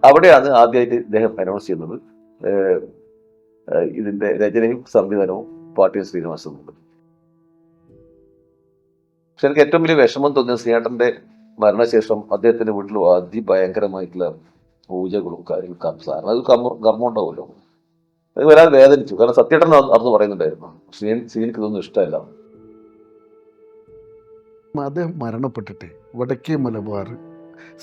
അവിടെയാണ് ആദ്യമായിട്ട് ഇദ്ദേഹം അനൗൺസ് ചെയ്യുന്നത് ഇതിന്റെ രചനയും സംവിധാനവും പാട്ടിയം ശ്രീനിവാസൻ. പക്ഷെ എനിക്ക് ഏറ്റവും വലിയ വിഷമം തോന്നിയത് ശ്രീയേട്ടന്റെ മരണശേഷം അദ്ദേഹത്തിന്റെ വീട്ടിൽ അതിഭയങ്കരമായിട്ടുള്ള പൂജകളും കാര്യങ്ങളും സാധനം അത് കർമ്മം ഉണ്ടാവുമല്ലോ, അത് വരാതെ വേദനിച്ചു. കാരണം സത്യേട്ടൻ അന്ന് പറയുന്നുണ്ടായിരുന്നു ശ്രീനിക്ക് ഇതൊന്നും ഇഷ്ടമല്ല. അദ്ദേഹം മരണപ്പെട്ടിട്ട് വടക്കേ മലബാർ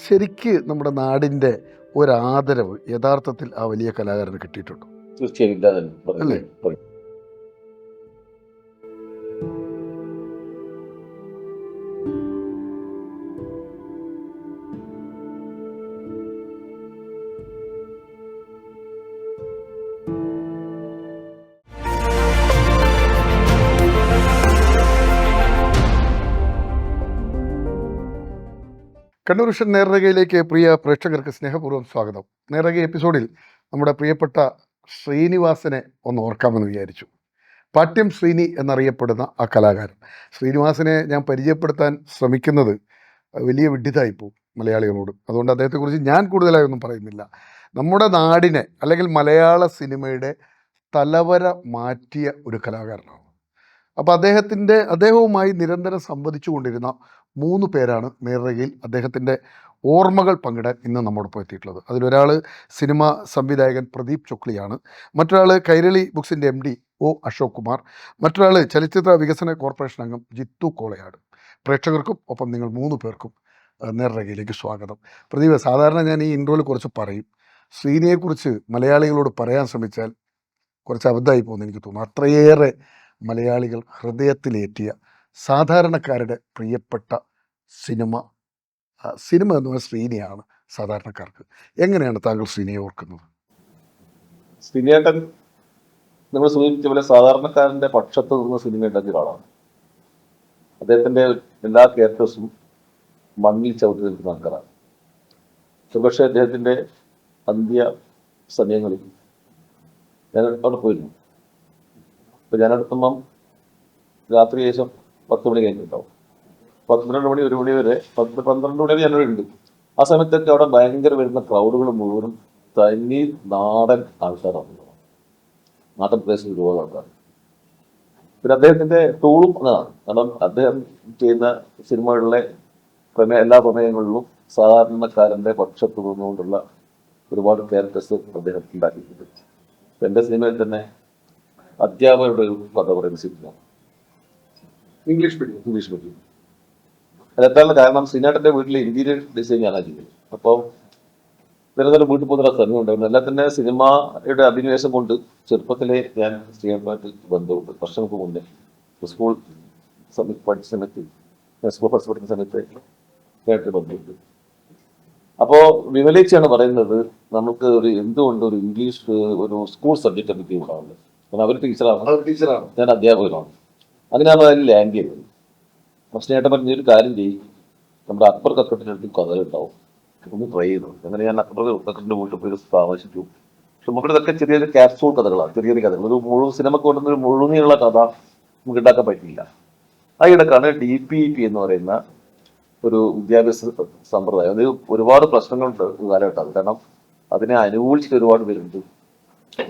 ശരിക്ക് നമ്മുടെ നാടിൻ്റെ ഒരാദരവ് യഥാർത്ഥത്തിൽ ആ വലിയ കലാകാരന് കിട്ടിയിട്ടുണ്ടോ? തീർച്ചയായും ഇല്ലാതെ അല്ലേ? കണ്ണൂർ വിഷൻ നേർരേഖയിലേക്ക് പ്രിയ പ്രേക്ഷകർക്ക് സ്നേഹപൂർവ്വം സ്വാഗതം. നേർരേഖ എപ്പിസോഡിൽ നമ്മുടെ പ്രിയപ്പെട്ട ശ്രീനിവാസനെ ഒന്ന് ഓർക്കാമെന്ന് വിചാരിച്ചു. പാട്യം ശ്രീനി എന്നറിയപ്പെടുന്ന ആ കലാകാരൻ ശ്രീനിവാസനെ ഞാൻ പരിചയപ്പെടുത്താൻ ശ്രമിക്കുന്നത് വലിയ വിഡ്ഢിതായിപ്പോവും മലയാളികളോട്. അതുകൊണ്ട് അദ്ദേഹത്തെക്കുറിച്ച് ഞാൻ കൂടുതലായൊന്നും പറയുന്നില്ല. നമ്മുടെ നാടിനെ അല്ലെങ്കിൽ മലയാള സിനിമയുടെ തലവര മാറ്റിയ ഒരു കലാകാരനാണ്. അപ്പോൾ അദ്ദേഹവുമായി നിരന്തരം സംവദിച്ചു കൊണ്ടിരുന്ന 3 പേരാണ് നേർരേഖയിൽ അദ്ദേഹത്തിൻ്റെ ഓർമ്മകൾ പങ്കിടാൻ ഇന്ന് നമ്മോടൊപ്പം എത്തിയിട്ടുള്ളത്. അതിലൊരാൾ സിനിമാ സംവിധായകൻ പ്രദീപ് ചൊക്ലിയാണ്, മറ്റൊരാൾ കൈരളി ബുക്സിൻ്റെ MD ഒ അശോക് കുമാർ, മറ്റൊരാൾ ചലച്ചിത്ര വികസന കോർപ്പറേഷൻ അംഗം ജിത്തു കോളയാട്. പ്രേക്ഷകർക്കും ഒപ്പം നിങ്ങൾ 3 പേർക്കും നേർരേഖയിലേക്ക് സ്വാഗതം. പ്രദീപ്, സാധാരണ ഞാൻ ഈ ഇൻട്രോയിൽ കുറച്ച് പറയും, ശ്രീനിയെക്കുറിച്ച് മലയാളികളോട് പറയാൻ ശ്രമിച്ചാൽ കുറച്ച് അബദ്ധമായി പോകുന്നു എനിക്ക് തോന്നുന്നു. അത്രയേറെ മലയാളികൾ ഹൃദയത്തിലേറ്റിയ സാധാരണക്കാരുടെ പ്രിയപ്പെട്ട സിനിമ എന്ന് പറഞ്ഞാൽ ശ്രീനിയാണ് സാധാരണക്കാർക്ക്. എങ്ങനെയാണ് താങ്കൾ ശ്രീനിയെ ഓർക്കുന്നത്? ശ്രീനിയേട്ടൻ നമ്മൾ സൂചിപ്പിച്ച പോലെ സാധാരണക്കാരന്റെ പക്ഷത്ത് നിന്ന് സിനിമ ഉണ്ടാക്കിയ ഒരാളാണ്. അദ്ദേഹത്തിന്റെ എല്ലാ ക്യാരക്ടേഴ്സും മണ്ണിൽ ചവിട്ടി നിൽക്കുന്ന ആൾക്കാരാണ്. ഒരുപക്ഷെ അദ്ദേഹത്തിന്റെ അന്ത്യ സമയങ്ങളിൽ ഞാൻ അവിടെ പോയിരുന്നു. ഇപ്പൊ ഞാനെടുക്കുമ്പം രാത്രി ശേഷം 10 മണി കഴിഞ്ഞിട്ടുണ്ടാവും. 12 മണി 1 മണി വരെ 12 മണി വരെ ഞാനവിടെ ഉണ്ട്. ആ സമയത്തൊക്കെ അവിടെ ഭയങ്കര വരുന്ന ക്രൗഡുകൾ മുഴുവനും തനി നാടൻ ആൾക്കാരാണ്, നാടൻ പ്രദേശത്ത് ഒരുപാട് ആൾക്കാർ. പിന്നെ അദ്ദേഹത്തിന്റെ ടൂളും അതാണ്. കാരണം അദ്ദേഹം ചെയ്യുന്ന സിനിമകളിലെ എല്ലാ പ്രമേയങ്ങളിലും സാധാരണക്കാരന്റെ പക്ഷത്ത് നിന്നുകൊണ്ടുള്ള ഒരുപാട് ക്യാരക്ടേഴ്സ് അദ്ദേഹം ഉണ്ടാക്കിയിട്ടുണ്ട്. എൻ്റെ സിനിമയിൽ തന്നെ അധ്യാപകരുടെ ഒരു കഥ പറയുന്ന സിനിമയാണ് ഇംഗ്ലീഷ് മീഡിയം. അതെത്താണ് കാരണം ശ്രീനാട്ടന്റെ വീട്ടിലെ ഇന്റീരിയർ ഡിസൈൻ ഞാനാണ് ചെയ്യുന്നത്. അപ്പോൾ നിരന്തരം വീട്ടിൽ പോകുന്ന സമയമുണ്ടായിരുന്നു. എല്ലാം തന്നെ സിനിമയുടെ അഭിനിവേശം കൊണ്ട് ചെറുപ്പത്തിലെ ഞാൻ ശ്രീനാട്ടുമായിട്ട് ബന്ധമുണ്ട്. വർഷങ്ങൾക്ക് മുന്നേ സ്കൂൾ പഠിച്ച സമയത്ത് സ്കൂൾ ഫസ്റ്റ് പഠിക്കുന്ന സമയത്ത് കേട്ട് ബന്ധമുണ്ട്. അപ്പോൾ വിമലേച്ചിയാണ് പറയുന്നത് നമുക്ക് എന്തുകൊണ്ട് ഒരു ഇംഗ്ലീഷ് ഒരു സ്കൂൾ സബ്ജക്റ്റ് എനിക്ക് ഉണ്ടാവുന്നത്. കാരണം അവർ ടീച്ചറാണ്, ഞാൻ അധ്യാപകനാണ്. അങ്ങനെയാണ് അതിൽ ലാൻഡ് ചെയ്തത്. പ്രശ്നമായിട്ട് പറഞ്ഞൊരു കാര്യം ചെയ്യും, നമ്മുടെ അക്ബർ കക്കട്ടിൻ്റെ അടുത്ത് കഥ ഉണ്ടാവും, ഒന്ന് ട്രൈ ചെയ്തു. അങ്ങനെ ഞാൻ അക്ബർ കക്കട്ടിൻ്റെ വീട്ടിൽ പോയി താമസിച്ചു. പക്ഷെ നമുക്ക് ഇതൊക്കെ ചെറിയ ക്യാപ്സൂൾ കഥകളാണ്, ചെറിയ കഥകൾ. ഒരു മുഴുവൻ സിനിമക്ക് കൊണ്ടുവന്നൊരു മുഴുവനുള്ള കഥ നമുക്ക് ഉണ്ടാക്കാൻ പറ്റില്ല. ആ ഇടക്കാണ് DPEP എന്ന് പറയുന്ന ഒരു വിദ്യാഭ്യാസ സമ്പ്രദായം. അത് ഒരുപാട് പ്രശ്നങ്ങളുണ്ട് കാലഘട്ടം. കാരണം അതിനെ അനുകൂലിച്ചിട്ട് ഒരുപാട് പേരുണ്ട്,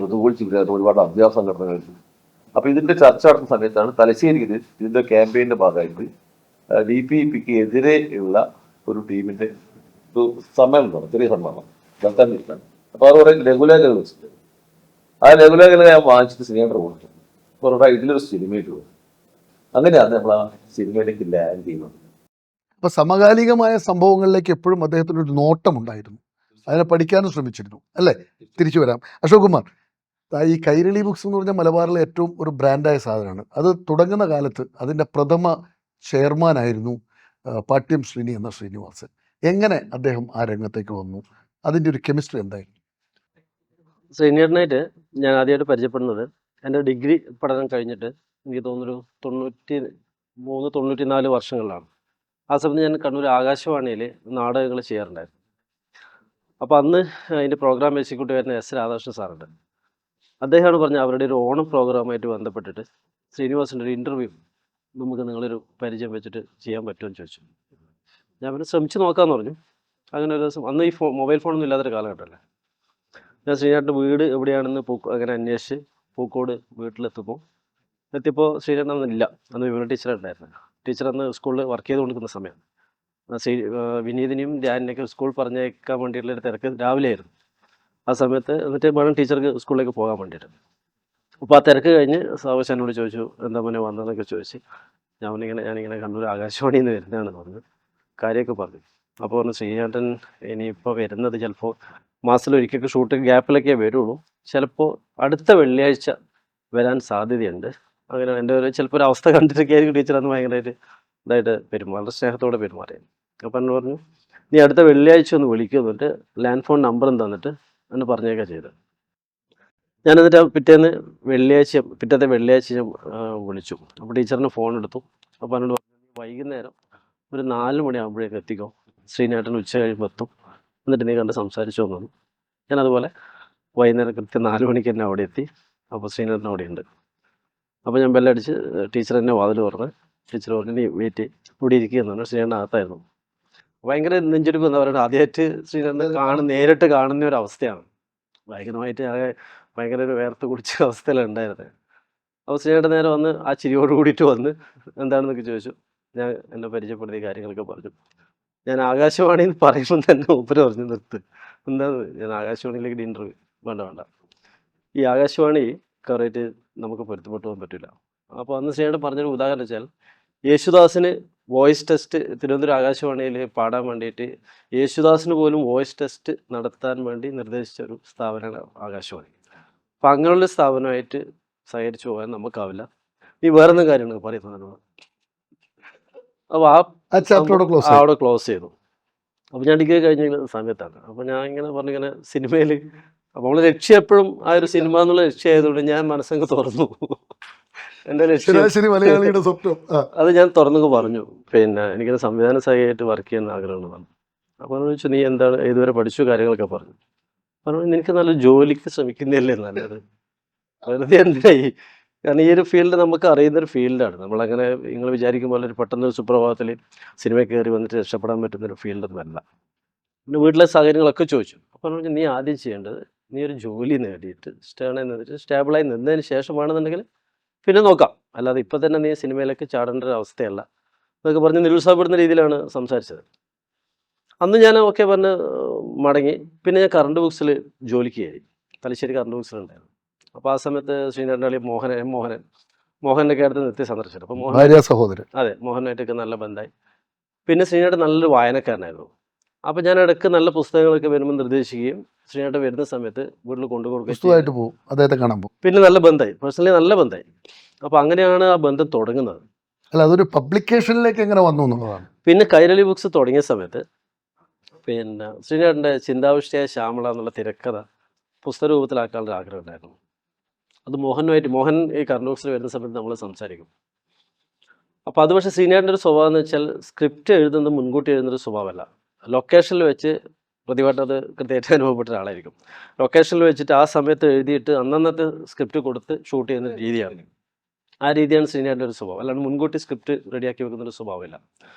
പ്രതികൂലിച്ചിട്ട് ഒരുപാട് അഭ്യാസ സംഘടനകളുണ്ട്. അപ്പൊ ഇതിന്റെ ചർച്ച നടത്തുന്ന സമയത്താണ് തലശ്ശേരിയിൽ ഇതിന്റെ ക്യാമ്പയിന്റെ ഭാഗമായിട്ട് DPEPക്ക് എതിരെ ഉള്ള ഒരു ടീമിന്റെ ഒരു സമ്മേളനം, ചെറിയ സമ്മേളനം നടത്താൻ ഇരിക്കുകയാണ്. അപ്പൊ അത് കുറെ ലഘുലേഖകൾ വെച്ചിട്ട് ആ ലഘുലേഖകൾ ഞാൻ വാങ്ങിച്ചിട്ട് സിനിമയുടെ കൊടുത്തു. അപ്പൊ ഇതിലൊരു സിനിമയിട്ട് പോകും. അങ്ങനെയാണ് നമ്മൾ ആ സിനിമയിലേക്ക് ലാൻഡ് ചെയ്യുന്നത്. അപ്പൊ സമകാലികമായ സംഭവങ്ങളിലേക്ക് എപ്പോഴും അദ്ദേഹത്തിനൊരു നോട്ടമുണ്ടായിരുന്നു, അതിനെ പഠിക്കാനും ശ്രമിച്ചിരുന്നു, അല്ലേ? തിരിച്ചു വരാം. അശോക് കുമാർ, ഈ കൈരളി ബുക്സ് എന്ന് പറഞ്ഞാൽ മലബാറിലെ ഏറ്റവും ഒരു ബ്രാൻഡായ സാധനമാണ്. അത് തുടങ്ങുന്ന കാലത്ത് അതിൻ്റെ പ്രഥമ ചെയർമാനായിരുന്നു പാട്യം ശ്രീനി എന്ന ശ്രീനിവാസൻ. എങ്ങനെ അദ്ദേഹം ആ രംഗത്തേക്ക് വന്നു? അതിൻ്റെ ഒരു കെമിസ്ട്രി എന്തായിരുന്നു? ശ്രീനിയേട്ടനായിട്ട് ഞാൻ ആദ്യമായിട്ട് പരിചയപ്പെടുന്നത് എൻ്റെ ഡിഗ്രി പഠനം കഴിഞ്ഞിട്ട് എനിക്ക് തോന്നുന്നൊരു 93-94 വർഷങ്ങളിലാണ്. ആ സമയത്ത് ഞാൻ കണ്ണൂർ ആകാശവാണിയിൽ നാടകങ്ങൾ ചെയ്യാറുണ്ടായിരുന്നു. അപ്പോൾ അന്ന് അതിൻ്റെ പ്രോഗ്രാം എക്സിക്യൂട്ടീവ് ആയിരുന്ന S. രാധാകൃഷ്ണൻ സാറുണ്ട്. അദ്ദേഹമാണ് പറഞ്ഞത് അവരുടെ ഒരു ഓണം പ്രോഗ്രാമായിട്ട് ബന്ധപ്പെട്ടിട്ട് ശ്രീനിവാസിൻ്റെ ഒരു ഇൻ്റർവ്യൂ നമുക്ക് നിങ്ങളൊരു പരിചയം വെച്ചിട്ട് ചെയ്യാൻ പറ്റുമെന്ന് ചോദിച്ചു. ഞാൻ പിന്നെ ശ്രമിച്ച് നോക്കാമെന്ന് പറഞ്ഞു. അങ്ങനെ ഒരു ദിവസം അന്ന് ഈ മൊബൈൽ ഫോണൊന്നും ഇല്ലാത്തൊരു കാലഘട്ടമല്ലേ. ഞാൻ ശ്രീനാഥിൻ്റെ വീട് എവിടെയാണെന്ന് അങ്ങനെ അന്വേഷിച്ച് പൂക്കോട് വീട്ടിലെത്തുമ്പോൾ ശ്രീനാഥൻ അന്നില്ല. അന്ന് വിമല ടീച്ചർ ഉണ്ടായിരുന്നു. ടീച്ചർ അന്ന് സ്കൂളിൽ വർക്ക് ചെയ്തുകൊണ്ടിരിക്കുന്ന സമയം. വിനീതിനെയും ധ്യാനിനെയൊക്കെ സ്കൂൾ പറഞ്ഞേക്കാൻ വേണ്ടിയിട്ടുള്ളൊരു തിരക്ക് രാവിലെ ആയിരുന്നു. ആ സമയത്ത് എന്നിട്ട് വേണം ടീച്ചർക്ക് സ്കൂളിലേക്ക് പോകാൻ വേണ്ടിയിട്ട്. അപ്പോൾ ആ തിരക്ക് കഴിഞ്ഞ് സാവകാശം എന്നോട് ചോദിച്ചു, എന്താ മോനെ വന്നതെന്നൊക്കെ ചോദിച്ച് ഞാനിങ്ങനെ കണ്ണൂർ ആകാശവാണിയിൽ നിന്ന് വരുന്നതാണെന്ന് പറഞ്ഞു, കാര്യമൊക്കെ പറഞ്ഞു. അപ്പോൾ പറഞ്ഞു ശ്രീനാഥൻ ഇനിയിപ്പോൾ വരുന്നത് ചിലപ്പോൾ മാസത്തിലൊരിക്കൽ ഷൂട്ട് ഗ്യാപ്പിലൊക്കെ വരുള്ളൂ, ചിലപ്പോൾ അടുത്ത വെള്ളിയാഴ്ച വരാൻ സാധ്യതയുണ്ട്. അങ്ങനെ എൻ്റെ ചിലപ്പോൾ ഒരു അവസ്ഥ കണ്ടിട്ടൊക്കെ ആയിരിക്കും ടീച്ചർ അന്ന് ഭയങ്കരമായിട്ട് ഇതായിട്ട് വളരെ സ്നേഹത്തോടെ പെരുമാറി. അപ്പോൾ എന്നോട് പറഞ്ഞു, നീ അടുത്ത വെള്ളിയാഴ്ച ഒന്ന് വിളിക്കുക, എന്നിട്ട് ലാൻഡ് ഫോൺ നമ്പറും തന്നിട്ട് എന്ന് പറഞ്ഞേക്കാം ചെയ്ത്. ഞാനെന്നിട്ട് പിറ്റത്തെ വെള്ളിയാഴ്ച ഞാൻ വിളിച്ചു. അപ്പോൾ ടീച്ചറിന് ഫോൺ എടുത്തു. അപ്പോൾ എന്നോട് പറഞ്ഞു, വൈകുന്നേരം ഒരു 4 മണിയാകുമ്പോഴേക്ക് എത്തിക്കോ, ശ്രീനാഥൻ ഉച്ച കഴിയുമ്പോൾ എത്തും, എന്നിട്ട് നീ കണ്ട് സംസാരിച്ചു വന്നു. ഞാനതുപോലെ വൈകുന്നേരം കൃത്യം 4 മണിക്ക് തന്നെ അവിടെ എത്തി. അപ്പോൾ ശ്രീനാഥൻ അവിടെ ഉണ്ട്. അപ്പോൾ ഞാൻ ബെല്ലടിച്ച് ടീച്ചർ എന്നെ വാതിൽ തുറന്ന് ടീച്ചർ പറഞ്ഞു, നീ വെയിറ്റ് ഇവിടെ ഇരിക്കുകയെന്ന് പറഞ്ഞു. ശ്രീനാഥൻ അകത്തായിരുന്നു. ഭയങ്കര നെഞ്ചെടുപ്പ്, എന്താ പറയുക, ആദ്യമായിട്ട് ശ്രീനാഥൻ നേരിട്ട് കാണുന്ന ഒരു അവസ്ഥയാണ്. ഭയങ്കരമായിട്ട് ഭയങ്കര ഒരു വേർത്ത് കുടിച്ച അവസ്ഥയിലാണ് ഉണ്ടായിരുന്നത്. അപ്പോൾ ശ്രീനാഥൻ നേരെ വന്ന് ആ ചിരിയോട് കൂടിയിട്ട് വന്ന് എന്താണെന്നൊക്കെ ചോദിച്ചു. ഞാൻ എന്നെ പരിചയപ്പെടുത്തിയ കാര്യങ്ങളൊക്കെ പറഞ്ഞു. ഞാൻ ആകാശവാണി എന്ന് പറയുമ്പോൾ തന്നെ മൂപ്പര് പറഞ്ഞു, നിർത്ത്, എന്താണ് ഞാൻ ആകാശവാണിയിലേക്ക് ഇൻ്റർവ്യൂ വേണ്ട, ഈ ആകാശവാണി കറക്റ്റ് നമുക്ക് പൊരുത്തപ്പെട്ടു പോകാൻ പറ്റില്ല. അപ്പോൾ അന്ന് ശ്രീനാഥൻ പറഞ്ഞൊരു ഉദാഹരണം വെച്ചാൽ, യേശുദാസിന് വോയിസ് ടെസ്റ്റ് തിരുവനന്തപുരം ആകാശവാണിയിൽ പാടാൻ വേണ്ടിയിട്ട് യേശുദാസിന് പോലും വോയിസ് ടെസ്റ്റ് നടത്താൻ വേണ്ടി നിർദ്ദേശിച്ച ഒരു സ്ഥാപനമാണ് ആകാശവാണി. അപ്പം അങ്ങനെയുള്ള സ്ഥാപനമായിട്ട് സഹകരിച്ചു പോകാൻ നമുക്കാവില്ല, നീ വേറൊന്നും കാര്യമാണ് പറയുന്നത്. അപ്പോൾ അവിടെ ക്ലോസ് ചെയ്തു. അപ്പോൾ ഞാൻ ഡിഗ്രി കഴിഞ്ഞ സമയത്താണ്. അപ്പോൾ ഞാൻ ഇങ്ങനെ പറഞ്ഞിങ്ങനെ സിനിമയിൽ നമ്മൾ ലക്ഷ്യം എപ്പോഴും ആ ഒരു സിനിമ എന്നുള്ള ലക്ഷ്യമായതുകൊണ്ട് ഞാൻ മനസ്സങ്ങ് തുറന്നു. എൻ്റെ ലക്ഷ്യം മലയാളിയുടെ സ്വപ്നം അത് ഞാൻ തുറന്നു പറഞ്ഞു, എനിക്കൊരു സംവിധാന സഹായിയായിട്ട് വർക്ക് ചെയ്യുന്ന ആഗ്രഹമുള്ളതാണ്. അപ്പോൾ ചോദിച്ചു, നീ എന്താണ് ഇതുവരെ പഠിച്ചു, കാര്യങ്ങളൊക്കെ പറഞ്ഞു. നിനക്ക് നല്ല ജോലിക്ക് ശ്രമിക്കുന്നതല്ലേ നല്ലത്, വെറുതെ എന്തിനായി, കാരണം ഈ ഒരു ഫീൽഡ് നമുക്ക് അറിയുന്നൊരു ഫീൽഡാണ്. നമ്മളങ്ങനെ നിങ്ങൾ വിചാരിക്കുമ്പോൾ ഒരു പെട്ടെന്നൊരു സുപ്രഭാതത്തിൽ സിനിമ കയറി വന്നിട്ട് രക്ഷപ്പെടാൻ പറ്റുന്നൊരു ഫീൽഡൊന്നുമല്ല. പിന്നെ വീട്ടിലെ സാഹചര്യങ്ങളൊക്കെ ചോദിച്ചു. അപ്പോൾ പറഞ്ഞു, നീ ആദ്യം ചെയ്യേണ്ടത് നീ ഒരു ജോലി നേടിയിട്ട് സ്റ്റേബിളായി നിന്നതിന് ശേഷമാണെന്നുണ്ടെങ്കിൽ പിന്നെ നോക്കാം, അല്ലാതെ ഇപ്പം തന്നെ നീ സിനിമയിലേക്ക് ചാടേണ്ട ഒരു അവസ്ഥയല്ല എന്നൊക്കെ പറഞ്ഞ് നിരുത്സാഹപ്പെടുന്ന രീതിയിലാണ് സംസാരിച്ചത്. അന്ന് ഞാൻ ഓക്കെ പറഞ്ഞ് മടങ്ങി. പിന്നെ ഞാൻ കറണ്ട് ബുക്സിൽ ജോലിക്ക് കയറി, തലശ്ശേരി കറണ്ട് ബുക്സിലുണ്ടായിരുന്നു. അപ്പോൾ ആ സമയത്ത് ശ്രീനാഥൻ്റെ കളി മോഹനൊക്കെ അടുത്ത് നിർത്തി സന്ദർശിച്ചു. അപ്പോൾ സഹോദരൻ, അതെ, മോഹനായിട്ടൊക്കെ നല്ല ബന്ധമായി. പിന്നെ ശ്രീനാഥൻ നല്ലൊരു വായനക്കാരനായിരുന്നു. അപ്പോൾ ഞാൻ ഇടയ്ക്ക് നല്ല പുസ്തകങ്ങളൊക്കെ വരുമ്പോൾ നിർദ്ദേശിക്കുകയും ശ്രീനാഥൻ വരുന്ന സമയത്ത് വീട്ടിൽ കൊണ്ടുകൊടുക്കുകയും പോകും, അദ്ദേഹത്തെ കാണാൻ പോകും. പിന്നെ നല്ല ബന്ധമായി, പേഴ്സണലി നല്ല ബന്ധമായി. അപ്പോൾ അങ്ങനെയാണ് ആ ബന്ധം തുടങ്ങുന്നത്. അല്ല, അതൊരു പബ്ലിക്കേഷനിലേക്ക് എങ്ങനെ വന്നു എന്നുള്ളതാണ്. പിന്നെ കൈരളി ബുക്സ് തുടങ്ങിയ സമയത്ത് ശ്രീനാഥൻ്റെ ചിന്താവിഷ്ടയായ ശ്യാമള എന്നുള്ള തിരക്കഥ പുസ്തക രൂപത്തിലാക്കാനുള്ള ആഗ്രഹം ഉണ്ടായിരുന്നു. അത് മോഹൻ ഈ കറണ്ട് ബുക്സിൽ വരുന്ന സമയത്ത് നമ്മൾ സംസാരിക്കും. അപ്പോൾ അത് പക്ഷേ ശ്രീനാഥൻ്റെ ഒരു സ്വഭാവം എന്ന് വെച്ചാൽ സ്ക്രിപ്റ്റ് എഴുതുന്നത് മുൻകൂട്ടി എഴുതുന്നൊരു സ്വഭാവമല്ല. ലൊക്കേഷനിൽ വെച്ച് പ്രതിപാട്ട് അത് കൃത്യമായിട്ട് അനുഭവപ്പെട്ട ഒരാളായിരിക്കും. ലൊക്കേഷനിൽ വെച്ചിട്ട് ആ സമയത്ത് എഴുതിയിട്ട് അന്നന്നത്തെ സ്ക്രിപ്റ്റ് കൊടുത്ത് ഷൂട്ട് ചെയ്യുന്ന രീതിയാണ്. ആ രീതിയാണ് ശ്രീനാഥൻ്റെ ഒരു സ്വഭാവം. അല്ലാണ്ട് മുൻകൂട്ടി സ്ക്രിപ്റ്റ് റെഡിയാക്കി വെക്കുന്നൊരു സ്വഭാവമില്ല.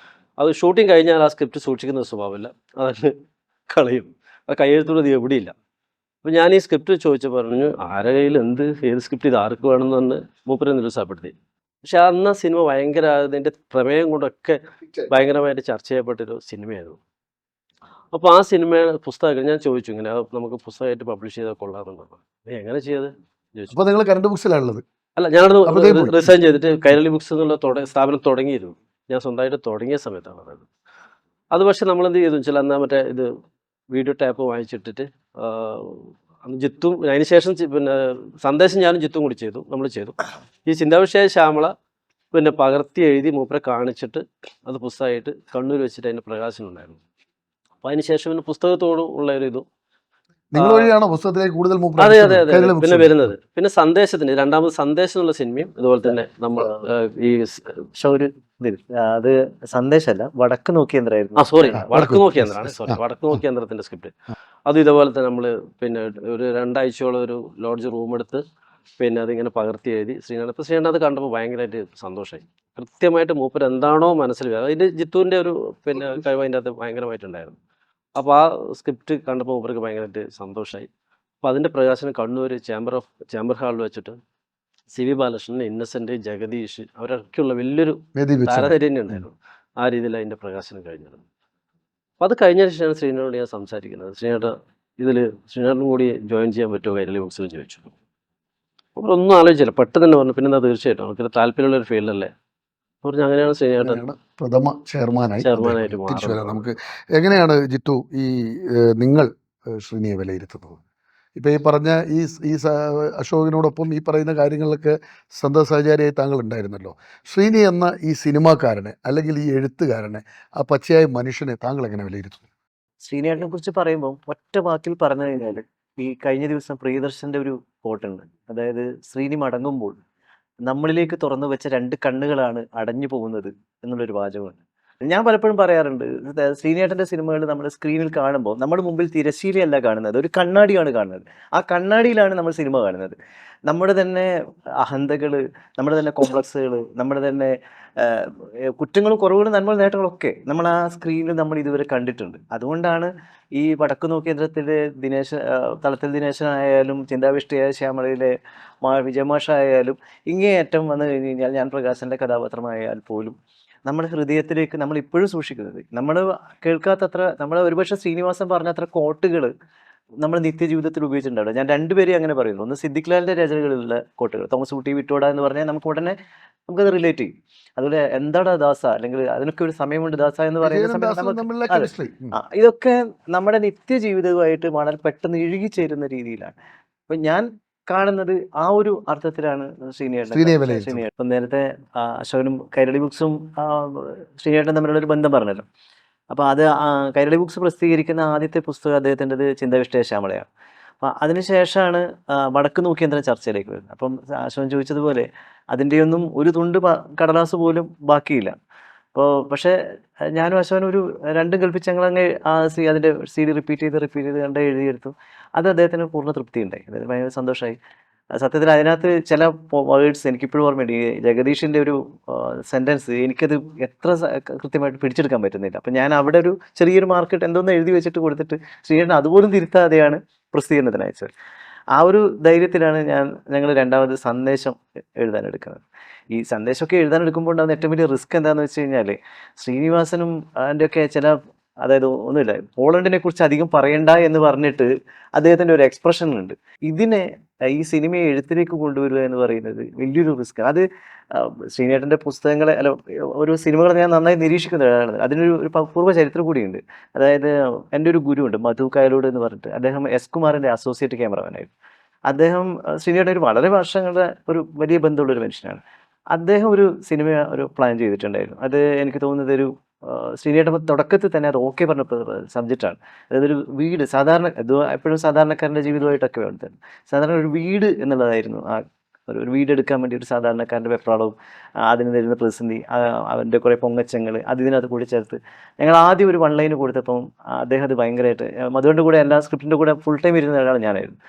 അത് ഷൂട്ടിങ് കഴിഞ്ഞാൽ ആ സ്ക്രിപ്റ്റ് സൂക്ഷിക്കുന്ന ഒരു സ്വഭാവമില്ല, അതങ്ങ് കളയും. ആ കയ്യെഴുത്തുള്ളത് എവിടെയില്ല. അപ്പോൾ ഞാൻ ഈ സ്ക്രിപ്റ്റ് ചോദിച്ചു പറഞ്ഞു, ആരുടെ കയ്യിൽ ഏത് സ്ക്രിപ്റ്റ് ഇത് ആർക്ക് വേണമെന്ന് പറഞ്ഞ് മൂപ്പരെ നിരുത്സാഹപ്പെടുത്തി. പക്ഷെ അന്ന് സിനിമ ഭയങ്കര അതിൻ്റെ പ്രമേയം കൊണ്ടൊക്കെ ഭയങ്കരമായിട്ട് ചർച്ച ചെയ്യപ്പെട്ടൊരു സിനിമയായിരുന്നു. അപ്പോൾ ആ സിനിമയുടെ പുസ്തകം ഞാൻ ചോദിച്ചു, ഇങ്ങനെ നമുക്ക് പുസ്തകമായിട്ട് പബ്ലിഷ് ചെയ്താൽ കൊള്ളാമെന്നുള്ളത്. എങ്ങനെ ചെയ്ത് ചോദിച്ചു. അപ്പോൾ നിങ്ങൾ കറണ്ട് ബുക്സിലാണുള്ളത്? അല്ല, ഞാനത് റിസൈൻ ചെയ്തിട്ട് കൈരളി ബുക്സ് എന്നുള്ള സ്ഥാപനം തുടങ്ങിയിരുന്നു. ഞാൻ സ്വന്തമായിട്ട് തുടങ്ങിയ സമയത്താണ് അതായത്. അത് പക്ഷെ നമ്മളെന്ത് ചെയ്തു വെച്ചാൽ അന്ന് മറ്റേ ഇത് വീഡിയോ ടാപ്പ് വാങ്ങിച്ചിട്ടിട്ട് അന്ന് ജിത്തും അതിന് ശേഷം സന്ദേശം ഞാനും ജിത്തും കൂടി നമ്മൾ ചെയ്തു. ഈ ചിന്താവിഷയായ ശ്യാമള പകർത്തി എഴുതി മൂപ്പരെ കാണിച്ചിട്ട് അത് പുസ്തകമായിട്ട് കണ്ണൂർ വെച്ചിട്ട് അതിൻ്റെ പ്രകാശനം ഉണ്ടായിരുന്നു. അപ്പോൾ അതിന് ശേഷം പുസ്തകത്തോടും ഉള്ള ഒരു ഇതും പുസ്തകത്തിലേക്ക് കൂടുതൽ അതെ പിന്നെ വരുന്നത്. പിന്നെ സന്ദേശത്തിന് രണ്ടാമത് സന്ദേശം എന്നുള്ള സിനിമയും ഇതുപോലെ തന്നെ നമ്മൾ ഈ അത് സന്ദേശമല്ല, വടക്ക് നോക്കി യന്ത്രമായിരുന്നു. വടക്ക് നോക്കി യന്ത്രമാണ്. വടക്ക് നോക്കി യന്ത്രത്തിന്റെ സ്ക്രിപ്റ്റ് അത് ഇതുപോലെ തന്നെ നമ്മൾ ഒരു 2 ആഴ്ചയോളം ഒരു ലോഡ്ജ് റൂം എടുത്ത് അതിങ്ങനെ പകർത്തി എഴുതി ശ്രീനാഥ് അത് കണ്ടപ്പോൾ ഭയങ്കരമായിട്ട് സന്തോഷമായി. കൃത്യമായിട്ട് മൂപ്പർ എന്താണോ മനസ്സിൽ അതിൻ്റെ ജിത്തുവിൻ്റെ ഒരു കഴിവ് അതിൻ്റെ അകത്ത് ഭയങ്കരമായിട്ടുണ്ടായിരുന്നു. അപ്പോൾ ആ സ്ക്രിപ്റ്റ് കണ്ടപ്പോൾ ഇവർക്ക് ഭയങ്കരമായിട്ട് സന്തോഷമായി. അപ്പോൾ അതിൻ്റെ പ്രകാശനം കണ്ണൂർ ചേംബർ ഹാളിൽ വെച്ചിട്ട് CV ബാലകൃഷ്ണൻ, ഇന്നസെൻ്റ്, ജഗദീഷ് അവരൊക്കെയുള്ള വലിയൊരു വേദി വെച്ച് താരനിര ഉണ്ടായിരുന്നു. ആ രീതിയിൽ അതിൻ്റെ പ്രകാശനം കഴിഞ്ഞത്. അപ്പോൾ അത് കഴിഞ്ഞതിന് ശേഷമാണ് ശ്രീനോട് ഞാൻ സംസാരിക്കുന്നത്. ശ്രീനേട്ടനും കൂടി ജോയിൻ ചെയ്യാൻ പറ്റുമോ കൈരളി ബുക്സിൽ ചോദിച്ചു. അപ്പോൾ ഒന്നും ആലോചിച്ചില്ല, പെട്ടെന്ന് തന്നെ പറഞ്ഞു പിന്നെ എന്താ തീർച്ചയായിട്ടും നമുക്ക് താല്പര്യമുള്ള ഒരു ഫീൽഡല്ലേ പറഞ്ഞു. അങ്ങനെയാണ് ശ്രീനേട്ടൻ അങ്ങനെയാണ് പ്രഥമ ചെയർമാനായിട്ട് ചെയർമാനായിട്ട് വരാം. നമുക്ക് എങ്ങനെയാണ് ജിത്തു ഈ നിങ്ങൾ ശ്രീനിയെ വിലയിരുത്തുന്നത്? ഇപ്പം ഈ പറഞ്ഞ ഈ അശോകിനോടൊപ്പം ഈ പറയുന്ന കാര്യങ്ങളിലൊക്കെ സഹചാരിയായി താങ്കൾ ഉണ്ടായിരുന്നല്ലോ. ശ്രീനി എന്ന ഈ സിനിമാക്കാരനെ അല്ലെങ്കിൽ ഈ എഴുത്തുകാരനെ, ആ പച്ചയായ മനുഷ്യനെ താങ്കൾ എങ്ങനെ വിലയിരുത്തുന്നു? ശ്രീനേട്ടനെ കുറിച്ച് പറയുമ്പോൾ ഒറ്റ വാക്കിൽ പറഞ്ഞു കഴിഞ്ഞാൽ, ഈ കഴിഞ്ഞ ദിവസം പ്രിയദർശന്റെ ഒരു കോട്ടുണ്ട്. അതായത് ശ്രീനി മടങ്ങുമ്പോൾ നമ്മളിലേക്ക് തുറന്നു വെച്ച 2 കണ്ണുകളാണ് അടഞ്ഞു പോകുന്നത് എന്നുള്ളൊരു വാചകമുണ്ട്. ഞാൻ പലപ്പോഴും പറയാറുണ്ട്, ശ്രീനേട്ടൻ്റെ സിനിമകൾ നമ്മൾ സ്ക്രീനിൽ കാണുമ്പോൾ നമ്മുടെ മുമ്പിൽ തിരശ്ശീലയല്ല കാണുന്നത്, ഒരു കണ്ണാടിയാണ് കാണുന്നത്. ആ കണ്ണാടിയിലാണ് നമ്മൾ സിനിമ കാണുന്നത്. നമ്മുടെ തന്നെ അഹന്തകൾ, നമ്മുടെ തന്നെ കോംപ്ലക്സുകൾ, നമ്മുടെ തന്നെ കുറ്റങ്ങളും കുറവുകളും നന്മകളും നേട്ടങ്ങളൊക്കെ നമ്മൾ ആ സ്ക്രീനിൽ നമ്മൾ ഇതുവരെ കണ്ടിട്ടുണ്ട്. അതുകൊണ്ടാണ് ഈ വടക്കു നോക്കേന്ദ്രത്തിലെ തളത്തിൽ ദിനേശനായാലും ചിന്താവിഷ്ടയായ ശ്യാമളയിലെ വിജയമാഷായാലും ഇങ്ങേയറ്റം വന്നു കഴിഞ്ഞ് കഴിഞ്ഞാൽ ഞാൻ പ്രകാശൻ്റെ കഥാപാത്രമായാൽ പോലും നമ്മുടെ ഹൃദയത്തിലേക്ക് നമ്മൾ ഇപ്പോഴും സൂക്ഷിക്കുന്നത്, നമ്മൾ കേൾക്കാത്തത്ര, നമ്മൾ ഒരുപക്ഷെ ശ്രീനിവാസൻ പറഞ്ഞത്ര കോട്ടുകൾ നമ്മൾ നിത്യജീവിതത്തിൽ ഉപയോഗിച്ചിട്ടുണ്ടാവും. ഞാൻ 2 പേരെയും അങ്ങനെ പറയുന്നു. ഒന്ന് സിദ്ദിഖ് ലാലിൻ്റെ രചനകളിലുള്ള കോട്ടുകൾ, തോമസ് ഊട്ടി വിട്ടോട എന്ന് പറഞ്ഞാൽ നമുക്ക് ഉടനെ നമുക്കത് റിലേറ്റ് ചെയ്യും. അതുപോലെ എന്താടാ ദാസ, അല്ലെങ്കിൽ അതിനൊക്കെ ഒരു സമയമുണ്ട് ദാസ എന്ന് പറയുന്ന സമയത്ത് ഇതൊക്കെ നമ്മുടെ നിത്യജീവിതവുമായിട്ട് വളരെ പെട്ടെന്ന് ഇഴുകിച്ചേരുന്ന രീതിയിലാണ്. അപ്പം ഞാൻ കാണുന്നത് ആ ഒരു അർത്ഥത്തിലാണ് ശ്രീനിയേട്ടൻ. ഇപ്പം നേരത്തെ അശോകനും കൈരളി ബുക്സും ശ്രീനിയേട്ടൻ തമ്മിലുള്ള ഒരു ബന്ധം പറഞ്ഞല്ലോ. അപ്പോൾ അത് കൈരളി ബുക്സ് പ്രസിദ്ധീകരിക്കുന്ന ആദ്യത്തെ പുസ്തകം അദ്ദേഹത്തിൻ്റെത് ചിന്താവിഷ്ടയ ശ്യാമളയാണ്. അപ്പം അതിനുശേഷമാണ് വടക്ക് നോക്കിയന്ത്രം ചർച്ചയിലേക്ക് വരുന്നത്. അപ്പം അശോകൻ ചോദിച്ചതുപോലെ അതിൻ്റെയൊന്നും ഒരു തുണ്ട് കടലാസ് പോലും ബാക്കിയില്ല. അപ്പോൾ പക്ഷേ ഞാനും അശോകനും ഒരു 2 കൽപ്പിച്ച് ഞങ്ങളങ്ങ് അതിൻ്റെ CD റിപ്പീറ്റ് ചെയ്ത് കണ്ട് എഴുതിയെടുത്തു. അത് അദ്ദേഹത്തിന് പൂർണ്ണ തൃപ്തി ഉണ്ടായി. അതായത് ഭയങ്കര സന്തോഷമായി. സത്യത്തിൽ അതിനകത്ത് ചില വേർഡ്സ് എനിക്കിപ്പോഴും ഓർമ്മയുണ്ട്. ഈ ജഗദീഷിൻ്റെ ഒരു സെൻറ്റൻസ് എനിക്കത് എത്ര കൃത്യമായിട്ട് പിടിച്ചെടുക്കാൻ പറ്റുന്നില്ല. അപ്പം ഞാൻ അവിടെ ഒരു ചെറിയൊരു മാർക്കറ്റ് എന്തോന്ന് എഴുതി വെച്ചിട്ട് കൊടുത്തിട്ട് ശ്രീയേട്ടൻ അതുപോലും തിരുത്താതെയാണ് പ്രസിദ്ധീകരണത്തിന് അയച്ചത്. ആ ഒരു ധൈര്യത്തിലാണ് ഞങ്ങൾ രണ്ടാമത് സന്ദേശം എഴുതാനെടുക്കുന്നത്. ഈ സന്ദേശമൊക്കെ എഴുതാനെടുക്കുമ്പോൾ ഉണ്ടാകുന്ന ഏറ്റവും വലിയ റിസ്ക് എന്താണെന്ന് വെച്ച് കഴിഞ്ഞാൽ, ശ്രീനിവാസനും അതിൻ്റെയൊക്കെ ചില, അതായത് ഒന്നുമില്ല, പോളണ്ടിനെ കുറിച്ച് അധികം പറയണ്ട എന്ന് പറഞ്ഞിട്ട് അദ്ദേഹത്തിൻ്റെ ഒരു എക്സ്പ്രഷൻ ഉണ്ട്. ഇതിനെ ഈ സിനിമയെ എഴുത്തിലേക്ക് കൊണ്ടുവരിക എന്ന് പറയുന്നത് വലിയൊരു റിസ്ക്. അത് ശ്രീനേട്ടൻ്റെ പുസ്തകങ്ങളെ അല്ല ഒരു സിനിമകളെ ഞാൻ നന്നായി നിരീക്ഷിക്കുന്ന ഒരാളാണ്. അതിനൊരു പൂർവ്വ ചരിത്രം കൂടിയുണ്ട്. അതായത് എൻ്റെ ഒരു ഗുരുവുണ്ട്, മധു കായലോട് എന്ന് പറഞ്ഞിട്ട്. അദ്ദേഹം S കുമാറിൻ്റെ അസോസിയേറ്റ് ക്യാമറമാനായിരുന്നു. അദ്ദേഹം ശ്രീനേട്ടൻ ഒരു വളരെ വർഷങ്ങളുടെ ഒരു വലിയ ബന്ധമുള്ളൊരു മനുഷ്യനാണ്. അദ്ദേഹം ഒരു സിനിമ പ്ലാൻ ചെയ്തിട്ടുണ്ടായിരുന്നു. അത് എനിക്ക് തോന്നുന്നത് ഒരു ശ്രീനേട്ടൻ തുടക്കത്തിൽ തന്നെ അത് ഓക്കെ പറഞ്ഞ സബ്ജക്റ്റാണ്. അതായത് ഒരു വീട്, സാധാരണ ഇത് എപ്പോഴും സാധാരണക്കാരൻ്റെ ജീവിതമായിട്ടൊക്കെ വേണ്ടത്. സാധാരണ ഒരു വീട് എന്നുള്ളതായിരുന്നു ഒരു വീടെടുക്കാൻ വേണ്ടി ഒരു സാധാരണക്കാരൻ്റെ വെപ്രാളവും അതിന് വരുന്ന പ്രതിസന്ധി, അവൻ്റെ കുറേ പൊങ്ങച്ചങ്ങൾ ഇതിനകത്ത് കൂടി ചേർത്ത് ഞങ്ങൾ ആദ്യം ഒരു 1 ലൈൻ കൊടുത്തപ്പം അദ്ദേഹം അത് ഭയങ്കരമായിട്ട്, മധുവിൻ്റെ കൂടെ എല്ലാ സ്ക്രിപ്റ്റിൻ്റെ കൂടെ ഫുൾ ടൈം ഇരുന്ന ഒരാൾ ഞാനായിരുന്നു.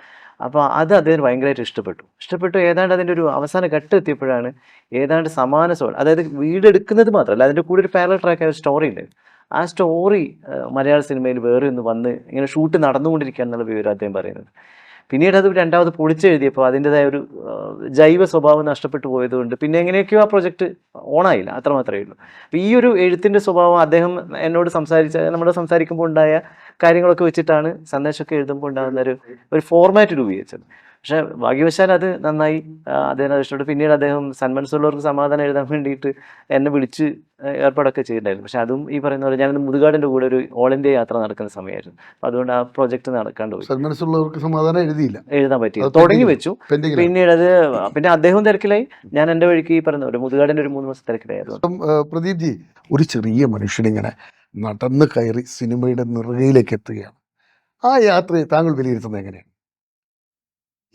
അപ്പോൾ അത് അദ്ദേഹത്തിന് ഭയങ്കരമായിട്ട് ഇഷ്ടപ്പെട്ടു. ഏതാണ്ട് അതിൻ്റെ ഒരു അവസാന ഘട്ടം എത്തിയപ്പോഴാണ് ഏതാണ്ട് സമാന അതായത് വീടെടുക്കുന്നത് മാത്രമല്ല, അതിൻ്റെ കൂടെ ഒരു പാരലൽ ട്രാക്ക് സ്റ്റോറി ഉണ്ട്. ആ സ്റ്റോറി മലയാള സിനിമയിൽ വേറെ ഒന്ന് വന്ന് ഇങ്ങനെ ഷൂട്ട് നടന്നുകൊണ്ടിരിക്കുക എന്നുള്ള വിവരം അദ്ദേഹം പറയുന്നത്. പിന്നീട് അത് രണ്ടാമത് പൊളിച്ചെഴുതിയപ്പോൾ അതിൻ്റെതായ ഒരു ജൈവ സ്വഭാവം നഷ്ടപ്പെട്ടു പോയതുകൊണ്ട് പിന്നെ എങ്ങനെയൊക്കെയോ ആ പ്രൊജക്റ്റ് ഓണായില്ല, അത്രമാത്രമേ ഉള്ളൂ. അപ്പോൾ ഈ ഒരു എഴുത്തിൻ്റെ സ്വഭാവം അദ്ദേഹം എന്നോട് നമ്മൾ സംസാരിക്കുമ്പോൾ ഉണ്ടായ കാര്യങ്ങളൊക്കെ വെച്ചിട്ടാണ് സന്ദേശമൊക്കെ എഴുതുമ്പോൾ ഉണ്ടാകുന്ന ഒരു ഫോർമാറ്റ് രൂപീകരിച്ചത്. പക്ഷേ ഭാഗ്യവശാൽ അത് നന്നായി അദ്ദേഹം അത് ഇഷ്ടപ്പെട്ടു. പിന്നീട് അദ്ദേഹം സന്മനസ്സുള്ളവർക്ക് സമാധാനം എഴുതാൻ വേണ്ടിയിട്ട് എന്നെ വിളിച്ച് ഏർപ്പാടൊക്കെ ചെയ്തിട്ടുണ്ടായിരുന്നു. പക്ഷെ അതും ഈ പറയുന്ന പോലെ ഞാനൊന്ന് മുതുകാടിൻ്റെ കൂടെ ഒരു ഓൾ ഇന്ത്യ യാത്ര നടക്കുന്ന സമയമായിരുന്നു. അപ്പോൾ അതുകൊണ്ട് ആ പ്രോജക്റ്റ് നടക്കാണ്ട് പോയി. സന്മനസ്സുള്ളവർക്ക് സമാധാനം എഴുതാൻ പറ്റി, തുടങ്ങി വെച്ചു. പിന്നീട് പിന്നെ അദ്ദേഹം തിരക്കിലായി, ഞാൻ എൻ്റെ വഴിക്ക് ഈ പറയുന്ന ഒരു മുതുകാടിൻ്റെ ഒരു 3 മാസം തിരക്കിലായിരുന്നു. പ്രദീപ് ജി, ഒരു ചെറിയ മനുഷ്യനിങ്ങനെ നടന്ന് കയറി സിനിമയുടെ നിറകയിലേക്ക് എത്തുകയാണ്. ആ യാത്രയെ താങ്കൾ വിലയിരുത്തുന്നത് എങ്ങനെയാണ്?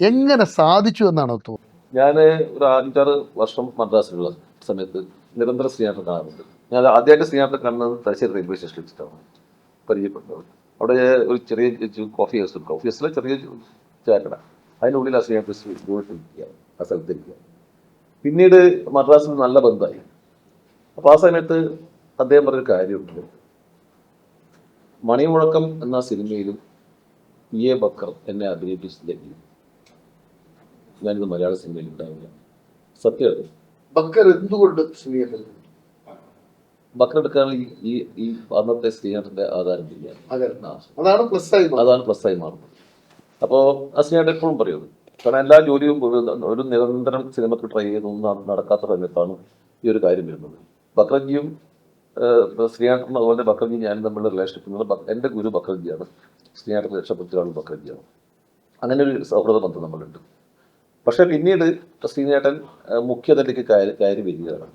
എങ്ങനെ സാധിച്ചു എന്നാണോ തോന്നുന്നത്? ഞാൻ ഒരു 5-6 വർഷം മദ്രാസിലുള്ള സമയത്ത് നിരന്തരം ശ്രീനാഥൻ കാണാറുണ്ട്. ഞാൻ ആദ്യമായിട്ട് ശ്രീനാഥൻ കാണുന്നത് തലശ്ശേരി റെയിൽവേ സ്റ്റേഷനിൽ വെച്ചിട്ടാണ് പരിചയപ്പെട്ടത്. അവിടെ ഒരു ചെറിയ കോഫി ഹൗസിലെ ചെറിയ ചായക്കട, അതിനുള്ളിൽ ആ ശ്രീനാഥൻ പോയിട്ടിരിക്കുകയാണ്, ആ സ്ഥലത്തിരിക്കുകയാണ്. പിന്നീട് മദ്രാസിൽ നല്ല ബന്ധമായി. അപ്പോൾ ആ സമയത്ത് അദ്ദേഹം പറഞ്ഞൊരു കാര്യമുണ്ട്, മണിമുഴക്കം എന്ന സിനിമയിലും PA ബക്കർ എന്നെ അഭിനയിപ്പിച്ചില്ലെങ്കിൽ ഞാനിത് മലയാള സിനിമയിൽ ഉണ്ടാവില്ല. സത്യമാണ്. ബക്കർ എന്തുകൊണ്ട് ശ്രീയേട്ടൻ ബക്കർ എടുക്കുകയാണെങ്കിൽ ഈ അന്നത്തെ സ്നേഹത്തിന്റെ ആധാരം തന്നെയാണ്. അതാണ് പ്ലസ്സായി അതാണ് പ്ലസ്സായി മാറുന്നത്. അപ്പോൾ ആ സ്നേഹം എപ്പോഴും പറയുന്നത്, കാരണം എല്ലാ ജോലിയും ഒരു നിരന്തരം സിനിമക്ക് ട്രൈ ചെയ്തൊന്നും നടക്കാത്ത സമയത്താണ് ഈ ഒരു കാര്യം വരുന്നത്. ബക്രജിയും ശ്രീനാട്ടനും അതുപോലെ ബക്രജി ഞാനും തമ്മിലുള്ള റിലേഷൻഷിപ്പ് എൻ്റെ ഗുരു ബക്രജിയാണ്, ശ്രീനാട്ടൻ രക്ഷപ്പെടുത്തിയാണ് ബക്രജിയാണ്. അങ്ങനെ ഒരു സൗഹൃദ ബന്ധം നമ്മളുണ്ട്. പക്ഷെ പിന്നീട് ശ്രീനാട്ടൻ മുഖ്യതലേക്ക് കയറി വരികയാണ്.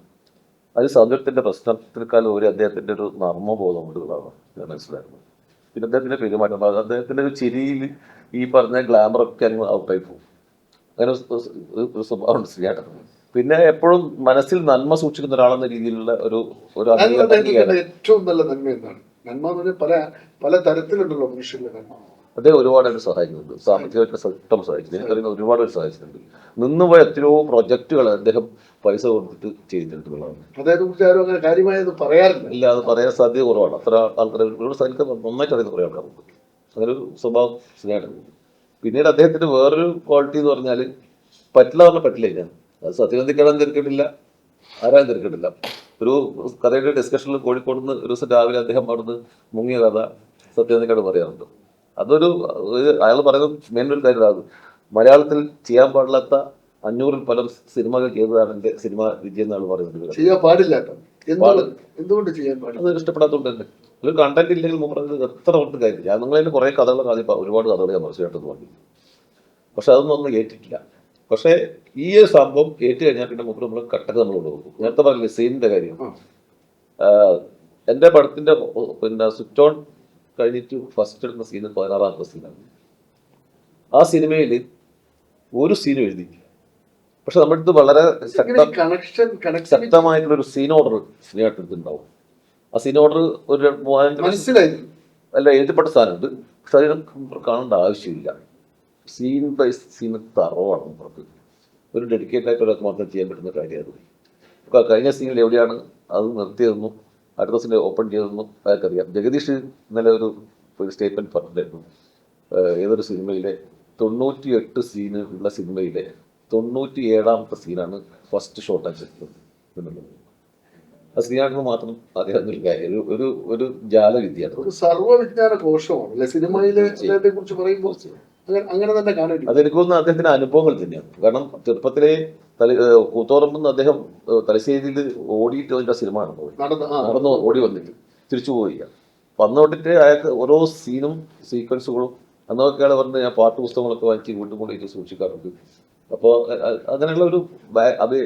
അത് സൗന്ദര്യത്തിൻ്റെ പ്രശ്നത്തിനേക്കാളും ഒരു അദ്ദേഹത്തിൻ്റെ ഒരു നർമ്മബോധം കൊണ്ടുള്ളതാണ് ഞാൻ മനസ്സിലാക്കുന്നത്. പിന്നെ അദ്ദേഹത്തിൻ്റെ പെരുമാറ്റം, അദ്ദേഹത്തിൻ്റെ ഒരു ചിരിയിൽ ഈ പറഞ്ഞ ഗ്ലാമറൊക്കെ അങ്ങ് ഔട്ടായി പോകും. അങ്ങനെ ഒരു സ്വഭാവമുണ്ട് ശ്രീനാട്ടൻ. പിന്നെ എപ്പോഴും മനസ്സിൽ നന്മ സൂക്ഷിക്കുന്ന ഒരാളെന്ന രീതിയിലുള്ള ഒരു ഏറ്റവും നല്ല നന്മ എന്താണ്? നന്മ എന്ന് പറഞ്ഞാൽ പല തരത്തിലുണ്ടല്ലോ മനുഷ്യരുടെ നന്മ. അദ്ദേഹം ഒരുപാട് സഹായിക്കുന്നുണ്ട്, സാമ്പത്തികമായിട്ട് സ്വട്ടം സഹായിക്കുന്നു. എനിക്കറിയുന്ന ഒരുപാട് നിന്നുപോയ എത്രയോ പ്രൊജക്റ്റുകൾ അദ്ദേഹം പൈസ കൊടുത്തിട്ട് ചെയ്തിട്ടുള്ളതാണ്. അദ്ദേഹത്തെ കാര്യമായത് പറയാറില്ല. ഇല്ല, അത് പറയാൻ സാധ്യത കുറവാണ്. അത്ര ആൾക്കാർ നന്നായിട്ട് അറിയുന്ന കുറേ ആൾക്കാരുണ്ട്. അങ്ങനെ ഒരു സ്വഭാവം സ്നേഹം. പിന്നീട് അദ്ദേഹത്തിന്റെ വേറൊരു ക്വാളിറ്റി എന്ന് പറഞ്ഞാൽ പറ്റില്ല പറ്റില്ല. ഞാൻ അത് സത്യനന്ദിക്കാനും തിരക്കിട്ടില്ല, ആരാനും തിരക്കിട്ടില്ല. ഒരു കഥയുടെ ഡിസ്കഷനിൽ കോഴിക്കോട് നിന്ന് ഒരു ദിവസം രാവിലെ അദ്ദേഹം അവിടുന്ന് മുങ്ങിയ കഥ സത്യനന്ദിക്കാട് പറയാറുണ്ട്. അതൊരു അയാൾ പറയുന്നത് മെയിൻ ഒരു കാര്യമാണ്, മലയാളത്തിൽ ചെയ്യാൻ പാടില്ലാത്ത 500-ൽ പല സിനിമകൾ ചെയ്തതാണ് എൻ്റെ സിനിമ വിജയം എന്നാണ് പറയുന്നത്. ചെയ്യാൻ പാടില്ല. എന്തുകൊണ്ട് ചെയ്യാൻ പാടില്ല? അത് ഇഷ്ടപ്പെടാത്തതുകൊണ്ട് തന്നെ. ഒരു കണ്ടന്റ് ഇല്ലെങ്കിൽ മുമ്പ് എത്ര കൊണ്ട് കാര്യം. ഞാൻ നിങ്ങളതിന് കുറേ കഥകൾ ആദ്യം ഒരുപാട് കഥകൾ ഞാൻ മനസ്സിലായിട്ടെന്ന് പറഞ്ഞു. പക്ഷെ അതൊന്നും ഏറ്റിട്ടില്ല. പക്ഷേ ഈ ഒരു സംഭവം ഏറ്റു കഴിഞ്ഞാൽ പിന്നെ മുമ്പ് നമ്മൾ കട്ടക്ക് നമ്മൾ കൊണ്ടുപോകും. നേരത്തെ പറഞ്ഞില്ലേ സീനിന്റെ കാര്യം. എൻ്റെ പടത്തിന്റെ പിന്നെ സ്വിച്ച് ഓൺ കഴിഞ്ഞിട്ട് ഫസ്റ്റ് എടുക്കുന്ന സീന് 16-ാമത്തെ സീനാണ്. ആ സിനിമയിൽ ഒരു സീനും എഴുതി, പക്ഷെ നമ്മുടെ അടുത്ത് വളരെ ശക്തമായിട്ടുള്ളൊരു സീൻ ഓർഡർ സിനിമയായിട്ടെടുത്തുണ്ടാവും. ആ സീൻ ഓർഡർ ഒരു 3000 അല്ല എഴുതപ്പെട്ട സാധനമുണ്ട്. പക്ഷെ അതിന് കാണേണ്ട ആവശ്യമില്ല. സീൻ ബൈ സീൻ തറവാണ് പുറത്ത്. ഒരു ഡെഡിക്കേറ്റഡ് ആയിട്ട് ഒരാൾക്ക് മാത്രം ചെയ്യാൻ പറ്റുന്ന കാര്യമാണ്. അപ്പോൾ കഴിഞ്ഞ സീനിൽ എവിടെയാണ് അത് നിർത്തിയതെന്നും അടുത്ത സീനിൽ ഓപ്പൺ ചെയ്തതെന്നും അയാൾക്കറിയാം. ജഗദീഷ് ഇന്നലെ ഒരു സ്റ്റേറ്റ്മെന്റ് പറഞ്ഞിട്ടുണ്ടായിരുന്നു. ഏതൊരു സിനിമയിലെ 98 സീന് ഉള്ള സിനിമയിലെ 97-ാമത്തെ സീനാണ് ഫസ്റ്റ് ഷോട്ട് ആക്കുന്നത് എന്നുള്ളത്. ആ ശ്രീനാഥന് മാത്രം അറിയാവുന്ന ഒരു കാര്യം, ഒരു ജാലവിദ്യയാണ്, ഒരു സർവ്വവിജ്ഞാന കോശമാണ് സിനിമയിലെ കുറിച്ച് പറയുമ്പോൾ. അങ്ങനെ തന്നെ കാണും. അതെനിക്ക് തോന്നുന്നു അദ്ദേഹത്തിന്റെ അനുഭവങ്ങൾ തന്നെയാണ്. കാരണം ചെറുപ്പത്തിലെ കൂത്തോറമ്പെന്ന് അദ്ദേഹം തലശ്ശേരിയിൽ ഓടിയിട്ട് അതിന്റെ സിനിമ നടന്നു ഓടി വന്നിട്ട് തിരിച്ചു പോവുക. വന്നോട്ടിട്ട് അയാൾക്ക് ഓരോ സീനും സീക്വൻസുകളും അന്നൊക്കെ അയാൾ പറഞ്ഞ് ഞാൻ പാട്ട് പുസ്തകങ്ങളൊക്കെ വാങ്ങിച്ച് വീണ്ടും കൊണ്ടിട്ട് സൂക്ഷിക്കാറുണ്ട്. അപ്പോൾ അങ്ങനെയുള്ള ഒരു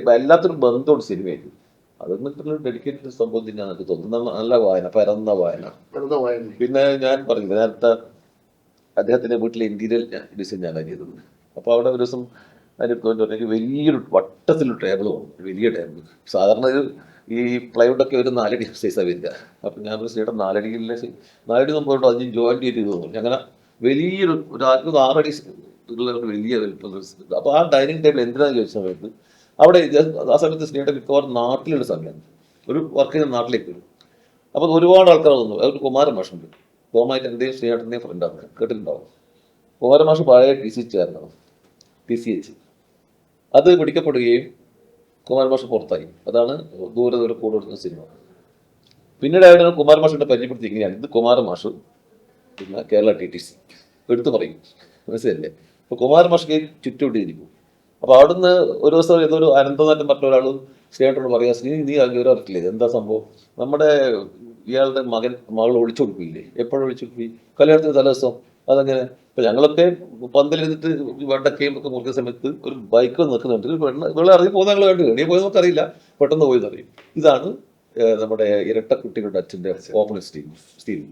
വല്ലാത്തൊരു ബന്ധമുണ്ട് സിനിമയിൽ. അതൊന്നും ഡെഡിക്കേറ്റഡ് സംഭവം തന്നെയാണ് എനിക്ക് തോന്നുന്നത്. നല്ല വായന, പരന്ന വായന. പിന്നെ ഞാൻ പറഞ്ഞില്ല നേരത്തെ അദ്ദേഹത്തിന്റെ വീട്ടിലെ ഇന്റീരിയർ ഡിസൈൻ ഞാനാണ് ചെയ്തത്. അപ്പോൾ അവിടെ ഒരു ദിവസം അതിന് വലിയൊരു വട്ടത്തിലൊരു ടേബിൾ വന്നു, വലിയ ടേബിൾ. സാധാരണ ഈ പ്ലൈവുഡൊക്കെ ഒരു 4 അടി സൈസാണ് വരിക. അപ്പം ഞാൻ ഒരു ചേട്ടൻ 4 അടി നമ്മൾ അതിന് ജോയിൻ ചെയ്ത് തോന്നുന്നു. അങ്ങനെ വലിയൊരു ഒരു 6 അടി ഉള്ള ഒരു വലിയ വലിപ്പം. അപ്പോൾ ആ ഡൈനിങ് ടേബിൾ എന്തിനാണെന്ന് ചോദിച്ച സമയത്ത് അവിടെ ആ സമയത്ത് സ്നേഹിത മിക്കവാറും നാട്ടിലുള്ള സമയമാണ്, ഒരു വർക്ക് ചെയ്യുന്ന നാട്ടിലേക്ക് വരും. അപ്പോൾ ഒരുപാട് ആൾക്കാർ വന്നു. അതൊരു കുമാരൻ മാഷുണ്ട്, കോമായിട്ട് എൻ്റെയും സ്നേഹത്തിൻ്റെയും ഫ്രണ്ടാണ്, കേട്ടിട്ടുണ്ടാവും. കുമാരൻ മാഷ് പഴയ TC ചേർന്നാണ്, TCH. അത് പിടിക്കപ്പെടുകയും കുമാരൻ മാഷ് പുറത്തായി. അതാണ് ദൂരെ കൂടെ എടുക്കുന്ന സിനിമ. പിന്നീട് അയാൾ കുമാരൻ മാഷിനെ പരിചയപ്പെടുത്തി ഇങ്ങനെയാണ്, ഇത് കുമാരൻ മാഷ് പിന്നെ കേരള TTC എടുത്തു പറയും, മനസ്സിലല്ലേ. അപ്പോൾ കുമാരൻ മാഷിക്ക് ചുറ്റുവിട്ടിരിക്കും. അപ്പോൾ അവിടുന്ന് ഒരു ദിവസം ഏതൊരു അനന്തനാഥൻ പറഞ്ഞ ഒരാൾ ശ്രീനാട്ടോട് പറയാം, നീ അറിയില്ലേ എന്താ സംഭവം, നമ്മുടെ ഇയാളുടെ മകൾ ഒളിച്ചു കൊടുക്കില്ലേ, എപ്പോഴും ഒളിച്ചു കൊടുക്കി, കല്യാണത്തിന് തലേദിവസം. അതങ്ങനെ ഇപ്പം ഞങ്ങളൊക്കെ പന്തലിരുന്നിട്ട് വെണ്ടക്കയും ഒക്കെ മുറിക്കുന്ന സമയത്ത് ഒരു ബൈക്ക് നിൽക്കുന്നുണ്ട്, വെള്ളം ഇറങ്ങി പോകുന്ന ഞങ്ങൾ കണ്ടു, എണീ പോയി നമുക്കറിയില്ല, പെട്ടെന്ന് പോയി എന്നറിയും. ഇതാണ് നമ്മുടെ ഇരട്ട കുട്ടികളുടെ അച്ഛൻ്റെ ഓപ്പണിംഗ് സ്റ്റീൽ.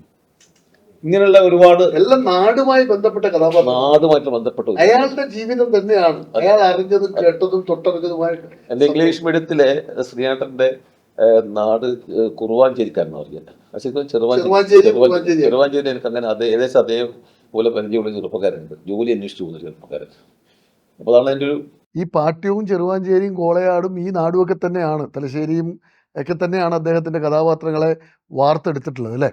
ഇങ്ങനെയുള്ള ഒരുപാട് എല്ലാം നാടുമായി ബന്ധപ്പെട്ട കഥാപാത്രം, നാടുമായിട്ട് ബന്ധപ്പെട്ട അയാളുടെ ജീവിതം തന്നെയാണ് അയാൾ അറിഞ്ഞതും കേട്ടതും തൊട്ടറിഞ്ഞതുമായിട്ട്. എൻ്റെ ഇംഗ്ലീഷ് മീഡിയത്തിലെ ശ്രീനാട്ടന്റെ നാട് കുറുവാഞ്ചേരിക്കാരനാണ് അറിയാം. പക്ഷേ ചെറുവാഞ്ചേരി എനിക്ക് അങ്ങനെ ഏകദേശം അതേപോലെ പരിചയമുള്ള ചെറുപ്പക്കാരുണ്ട്, ജോലി അന്വേഷിച്ചു പോകുന്ന ചെറുപ്പക്കാരൻ. അപ്പോൾ അതാണ് എൻ്റെ ഒരു ഈ പാട്യവും ചെറുവാഞ്ചേരിയും കോളയാടും ഈ നാടുമൊക്കെ തന്നെയാണ്, തലശ്ശേരിയും ഒക്കെ തന്നെയാണ് അദ്ദേഹത്തിന്റെ കഥാപാത്രങ്ങളെ വാർത്തെടുത്തിട്ടുള്ളത് അല്ലേ.